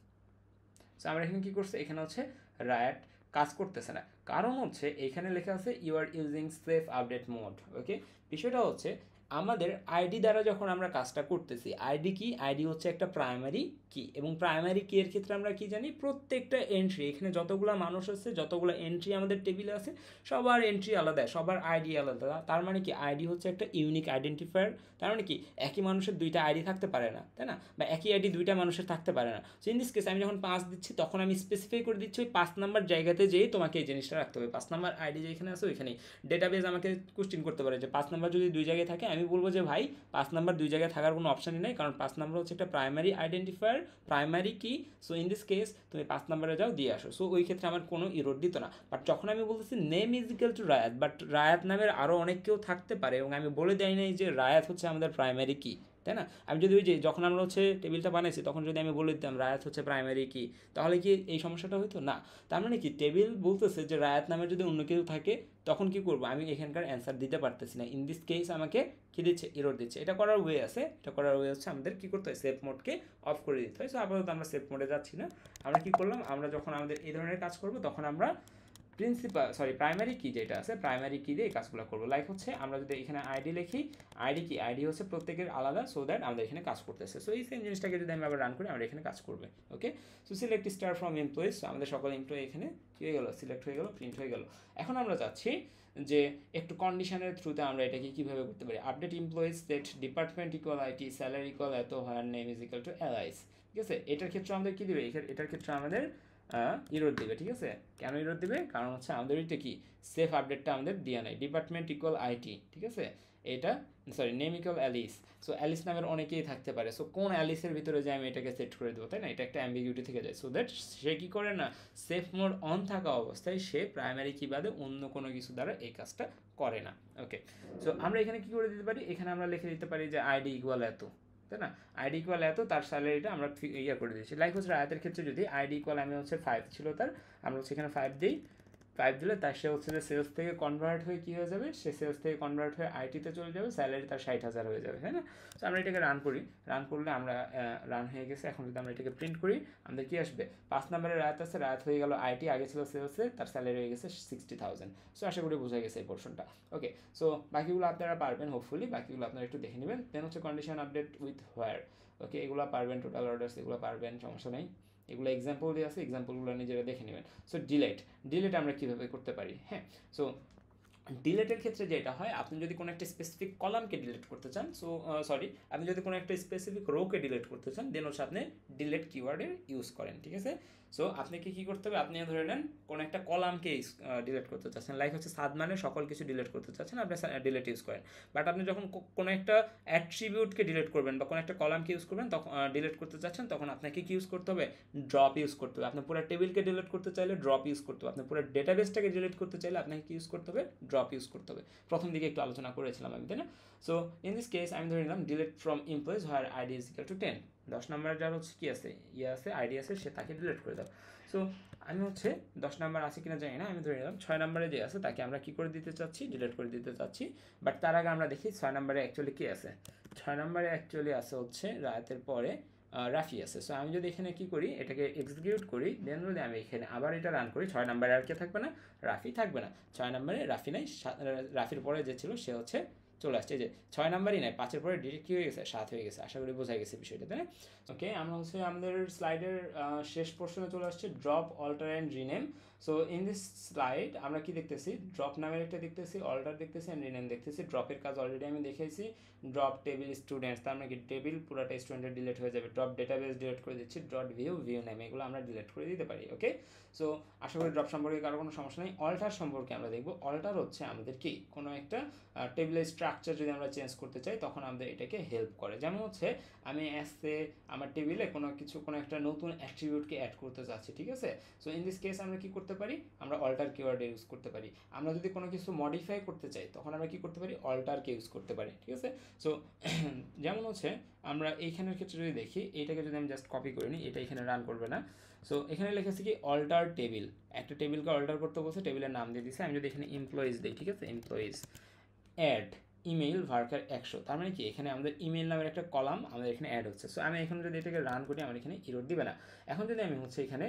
সো আমরা এখানে কী করছে, এখানে হচ্ছে রায়াট কাজ করতেছে না, কারণ হচ্ছে এখানে লেখা আছে you are using safe update mode. Okay, বিষয়টা হচ্ছে আমাদের আইডি দ্বারা যখন আমরা কাজটা করতেছি, আইডি কি, আইডি হচ্ছে একটা প্রাইমারি কি, এবং প্রাইমারি কি এর ক্ষেত্রে আমরা কি জানি, প্রত্যেকটা এন্ট্রি, এখানে যতগুলো মানুষ আছে, যতগুলো এন্ট্রি আমাদের টেবিলে আছে, সবার এন্ট্রি আলাদা, সবার আইডি আলাদা। তার মানে কি, আইডি হচ্ছে একটা ইউনিক আইডেন্টিফায়ার। তার মানে কি, একই মানুষের দুইটা আইডি থাকতে পারে না, তাই না, বা একই আইডি দুইটা মানুষের থাকতে পারে না। সো ইন দিস কেস আমি যখন 5 দিচ্ছি, তখন আমি স্পেসিফাই করে দিচ্ছি ওই 5 নাম্বার জায়গাতে যেয়ে তোমাকে এই জিনিসটা রাখতে হবে। 5 নাম্বার আইডি যেখানে আছে ওইখানেই ডেটাবেজ আমাকে কোশ্চেন করতে পারে যে 5 নাম্বার যদি দুই জায়গায় থাকে, আমি বলবো যে ভাই 5 নাম্বার দুই জায়গায় থাকার কোনো অপশনই নেই, কারণ 5 নাম্বার হচ্ছে একটা প্রাইমারি আইডেন্টিফায়ার, প্রাইমারি কি। সো ইন দিস কেস তুমি 5 নাম্বারে যাও, দিয়ে আসো। সো ওই ক্ষেত্রে আমার কোনো ইরোড দিত না। বাট যখন আমি বলতেছি name is equal to Rayat, but Rayat নামের আরও অনেক কেউ থাকতে পারে, এবং আমি বলে দেয় নাই যে রায়াত হচ্ছে আমাদের প্রাইমারি কি, তাই না? আমি যদি ওই যে যখন আমরা হচ্ছে টেবিলটা বানাইছি, তখন যদি আমি বলে দিতাম রায়াত হচ্ছে প্রাইমারি কি, তাহলে কি এই সমস্যাটা হইতো না? তার মানে কি, টেবিল বলতেছে যে রায়াত নামের যদি অন্য কেউ থাকে, তখন কি করবো, আমি এখানকার অ্যান্সার দিতে পারতেছি না। ইন দিস কেস আমাকে কী দিচ্ছে, এরর দিচ্ছে। এটা করার ওয়ে আছে, হচ্ছে আমাদের কী করতে হয়, সেফ মোডকে অফ করে দিতে হয়। সো আপাতত আমরা সেফ মোডে যাচ্ছি না। আমরা কী করলাম, আমরা যখন আমাদের এই ধরনের কাজ করবো, তখন আমরা প্রাইমারি কি যেটা আছে, প্রাইমারি কি দিয়ে এই কাজগুলো করবো। লাইক হচ্ছে আমরা যদি এখানে আইডি লিখি, আইডি হচ্ছে প্রত্যেকের আলাদা, সো দ্যাট আমাদের এখানে কাজ করতেছে। সো এই সেম জিনিসটাকে যদি আমি আবার রান করি, আমরা এখানে কাজ করবে। Okay, so select star from employees, আমাদের সকল এমপ্লয়ি এখানে কী হয়ে গেলো, সিলেক্ট হয়ে গেলো, প্রিন্ট হয়ে গেলো। এখন আমরা চাচ্ছি যে একটু কন্ডিশনের থ্রুতে আমরা এটাকে কীভাবে করতে পারি। Update employees set department equal IT salary equal এত হোয়ার নেম ইজ ইকুয়াল টু এলআইস। ঠিক আছে, এটার ক্ষেত্রে আমাদের কী দেবে, এটার ক্ষেত্রে আমাদের ইরোড দেবে। ঠিক আছে, কেন ইরোড দেবে, কারণ হচ্ছে আমাদের এটা কি, সেফ আপডেটটা আমাদের দেওয়া নেই। ডিপার্টমেন্ট ইকুয়াল আইটি, ঠিক আছে, এটা name equal Alice. So Alice নামের অনেকেই থাকতে পারে। সো কোন অ্যালিসের ভিতরে যে আমি এটাকে সেট করে দেবো, তাই না, এটা একটা অ্যাম্বিগুইটি থেকে যায়। সো দ্যাট সে কী করে না, সেফ মোড অন থাকা অবস্থায় সে প্রাইমারি কি বাদে অন্য কোনো কিছু দ্বারা এই কাজটা করে না। ওকে, সো আমরা এখানে কী করে দিতে পারি, এখানে আমরা লিখে দিতে পারি যে আইডি ইকুয়াল এত, তাই না, আইডি ইকুয়াল এত, তার স্যালারিটা আমরা ইয়ে করে দিয়েছি। লাইক হচ্ছে রায়াতের ক্ষেত্রে যদি আইডি ইকুয়াল আমি হচ্ছে 5 ছিল তার, আমরা হচ্ছে এখানে 5 দিই, 5 দিলে তার সে হচ্ছে যে সেলস থেকে কনভার্ট হয়ে কী হয়ে যাবে, সে সেলস থেকে কনভার্ট হয়ে আইটিতে চলে যাবে, স্যালারি তার 60,000 হয়ে যাবে, হ্যাঁ না। তো আমরা এটাকে রান করি, রান করলে আমরা রান হয়ে গেছে। এখন যদি আমরা এটাকে প্রিন্ট করি, আমাদের কী আসবে, 5 নম্বরে রায়াত আছে, রায়াত হয়ে গেল আইটি, আগে ছিল সেলসে, তার স্যালারি হয়ে গেছে 60,000। সো আশা করি বোঝা গেছে এই পোর্শনটা। ওকে, সো বাকিগুলো আপনারা পারবেন, হোপফুলি বাকিগুলো আপনারা একটু দেখে নেবেন। দেন হচ্ছে কন্ডিশন আপডেট উইথ হোয়ার। ওকে, এগুলো পারবেন, টোটাল অর্ডার্স এগুলো পারবেন, সমস্যা নেই। এগুলো এক্সাম্পল দিয়ে আছে, এক্সাম্পলগুলো নিজেরা দেখে নেবেন। সো ডিলেট আমরা কীভাবে করতে পারি, হ্যাঁ। সো ডিলেটের ক্ষেত্রে যেটা হয়, আপনি যদি কোনো একটা স্পেসিফিক কলামকে ডিলিট করতে চান, আপনি যদি কোনো একটা স্পেসিফিক রোকে ডিলিট করতে চান, দেন হচ্ছে আপনি ডিলেট কিওয়ার্ডের ইউজ করেন। ঠিক আছে, সো আপনাকে কী করতে হবে, আপনি ধরে নেন কোনো একটা কলামকে ডিলিট করতে চাচ্ছেন, লাইক হচ্ছে সাদমানের সকল কিছু ডিলিট করতে চাচ্ছেন, আপনি ডিলেট ইউজ করেন। বাট আপনি যখন কোনো একটা অ্যাট্রিবিউটকে ডিলিট করবেন বা কোনো একটা কলামকে ইউজ করবেন, তখন ডিলিট করতে চাচ্ছেন, তখন আপনাকে কি ইউজ করতে হবে, ড্রপ ইউজ করতে হবে। আপনি পুরো টেবিলকে ডিলিট করতে চাইলে ড্রপ ইউজ করতে হবে, আপনি পুরো ডেটাবেসটাকে ডিলিট করতে চাইলে আপনাকে কি ইউজ করতে হবে, ড্রপ ইউজ করতে হবে। প্রথম দিকে একটু আলোচনা করেছিলাম আমি, তাই না। সো ইন দিস কেস আমি ধরে নিলাম delete from employees where ID is equal two 10। 10 নম্বরের যার হচ্ছে কী আছে, আছে আইডি আছে, সে তাকে ডিলিট করে দাও। সো আমি হচ্ছে 10 নাম্বার আছে কিনা জানি না, আমি ধরে নিলাম 6 নম্বরে যে আছে তাকে আমরা কী করে দিতে চাচ্ছি, ডিলিট করে দিতে চাচ্ছি। বাট তার আগে আমরা দেখি 6 নম্বরে অ্যাকচুয়ালি কী আছে। 6 নম্বরে অ্যাকচুয়ালি আছে হচ্ছে রায়াতের পরে রাফি আছে। সো আমি যদি এখানে কি করি, এটাকে এক্সিকিউট করি, দেন যদি আমি এখানে আবার এটা রান করি, 6 নম্বরে আর কে থাকবে না, রাফি থাকবে না। 6 নম্বরে রাফি নাই, রাফির পরে যে ছিল সে হচ্ছে চলে আসছে। যে 6 নাম্বারই নাই, 5-এর পরে ডিরেক্ট কী হয়ে গেছে, 7 হয়ে গেছে। আশা করি বোঝা গেছে বিষয়টা, তাই না? ওকে, আমরা হচ্ছে আমাদের স্লাইডের শেষ পোর্শনে চলে আসছে, drop, alter and rename. So in this slide আমরা কি দেখতেছি, ড্রপ নামের একটা দেখতেছি, অল্টার দেখতেছি অ্যান্ড রিনেম দেখতেছি। ড্রপের কাজ অলরেডি আমি দেখেছি, ড্রপ টেবিল স্টুডেন্টস, তার মানে কি টেবিল পুরোটা স্টুডেন্টের ডিলিট হয়ে যাবে। ড্রপ ডেটাবেস ডিলিট করে দিচ্ছি, ডট ভিউ, ভিউ নেম, এগুলো আমরা ডিলিট করে দিতে পারি। ওকে, সো আশা করি ড্রপ সম্পর্কে কারো কোনো সমস্যা নেই। অল্টার সম্পর্কে আমরা দেখবো। অল্টার হচ্ছে আমাদের কি কোনো একটা টেবিলের স্ট্রাকচার যদি আমরা চেঞ্জ করতে চাই তখন আমাদের এটাকে হেল্প করে। যেমন হচ্ছে আমি অ্যাসে আমার টেবিলে কোনো একটা নতুন অ্যাট্রিবিউটকে অ্যাড করতে চাচ্ছি, ঠিক আছে? সো ইন দিস কেস আমরা কি করতে পারি, আমরা অল্টার কিওয়ার্ড ইউজ করতে পারি। আমরা যদি কোনো কিছু মডিফাই করতে চাই তখন আমরা কি করতে পারি, অল্টারকে ইউজ করতে পারি, ঠিক আছে? সো যেমন হচ্ছে আমরা এইখানের ক্ষেত্রে যদি দেখি, এইটাকে যদি আমি জাস্ট কপি করে নিই, এটা এখানে রান করবে না। সো এখানে লেখা কি, অল্টার টেবিল, একটা টেবিলকে অল্টার করতে বলছে, টেবিলের নাম দিয়ে দিচ্ছে। আমি যদি এখানে এমপ্লয়িজ দিই, ঠিক আছে, এমপ্লয়িজ অ্যাড ইমেইল ভার্কার 100, তার মানে কি এখানে আমাদের ইমেইল নামের একটা কলাম আমাদের এখানে অ্যাড হচ্ছে। সো আমি এখন যদি এটাকে রান করি, আমার এখানে এরর দিবে না। এখন যদি আমি হচ্ছে এখানে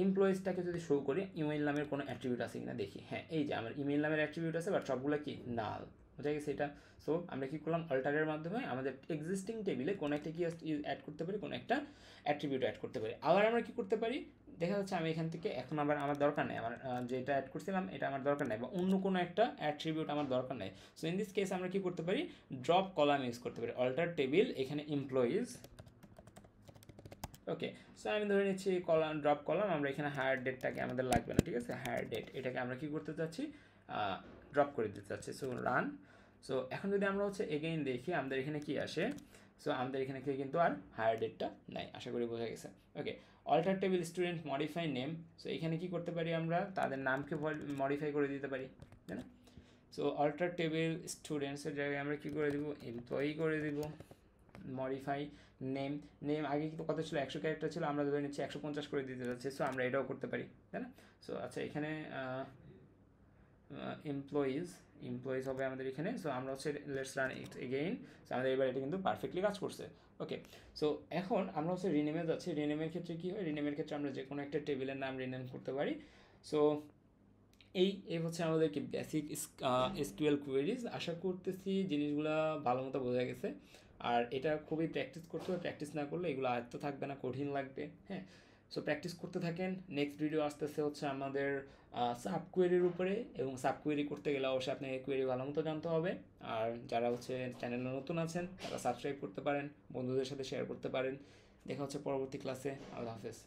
এমপ্লয়িজটাকে যদি শো করি, ইমেইল নামের কোনো অ্যাট্রিবিউট আছে কিনা দেখি, হ্যাঁ এই যে আমার ইমেইল নামের অ্যাট্রিবিউট আছে, বাট সবগুলো কি নাল, বোঝা গেছে এটা? সো আমরা কি করলাম, অল্টারের মাধ্যমে আমাদের এক্সিস্টিং টেবিলে কোনো একটা কি অ্যাড করতে পারি, কোনো একটা অ্যাট্রিবিউট অ্যাড করতে পারি। আবার আমরা কি করতে পারি, দেখা যাচ্ছে আমি এখান থেকে এখন আবার আমার দরকার নেই, আমার যেটা অ্যাড করছিলাম এটা আমার দরকার নেই, বা অন্য কোনো একটা অ্যাট্রিবিউট আমার দরকার নেই। সো ইন দিস কেস আমরা কি করতে পারি, ড্রপ কলাম ইউজ করতে পারি, অল্টার টেবিল, এখানে এমপ্লয়িজ। ওকে, সো আমি ধরে নিচ্ছি কলাম, ড্রপ কলাম, আমরা এখানে হায়ার ডেটটাকে আমাদের লাগবে না, ঠিক আছে? হায়ার ডেট এটাকে আমরা কি করতে চাচ্ছি, ড্রপ করে দিতে চাচ্ছি। So run. সো এখন যদি আমরা হচ্ছে এগেইন দেখি আমাদের এখানে কি আসে, সো আমাদের এখানে কিন্তু আর হায়ার ডেটটা নাই, আশা করি বোঝা গেছে। Okay, alter table student modify name. So এখানে কি করতে পারি, আমরা তাদের নামকে মডিফাই করে দিতে পারি, তাই না? সো অল্টার টেবিল স্টুডেন্টসের জায়গায় আমরা কি করে দিব, এমপ্লয়ি করে দিব। মডিফাই নেম, নেম আগে কিন্তু কত ছিল, 100 ক্যারেক্টার ছিল, আমরা ধরে নিচ্ছি 150 করে দিতে যাচ্ছি। সো আমরা এটাও করতে পারি, তাই না? সো আচ্ছা, এখানে এমপ্লয়িজ হবে আমাদের এখানে। সো আমরা হচ্ছে let's run it again. So আমাদের এবার এটা কিন্তু পারফেক্টলি কাজ করছে। ওকে, সো এখন আমরা হচ্ছে রিনেমে যাচ্ছি। রিনেমের ক্ষেত্রে কী হয়, রিনেমের ক্ষেত্রে আমরা যে কোনো একটা টেবিলের নাম রিনেম করতে পারি। সো এই হচ্ছে আমাদের কি বেসিক এসকিউএল কোয়েরিজ। আশা করতেছি জিনিসগুলো ভালো মতো বোঝা গেছে। আর এটা খুবই প্র্যাকটিস করতে হবে, প্র্যাকটিস না করলে এগুলো আয়ত্ত থাকবে না, কঠিন লাগবে। হ্যাঁ, সো প্র্যাকটিস করতে থাকেন। নেক্সট ভিডিও আসতেছে হচ্ছে আমাদের সাব কোয়েরির উপরে, এবং সাব কোয়েরি করতে গেলে অবশ্যই আপনাকে কোয়েরি ভালো মতো জানতে হবে। আর যারা হচ্ছে চ্যানেলে নতুন আছেন তারা সাবস্ক্রাইব করতে পারেন, বন্ধুদের সাথে শেয়ার করতে পারেন। দেখা হচ্ছে পরবর্তী ক্লাসে। আল্লাহ হাফেজ।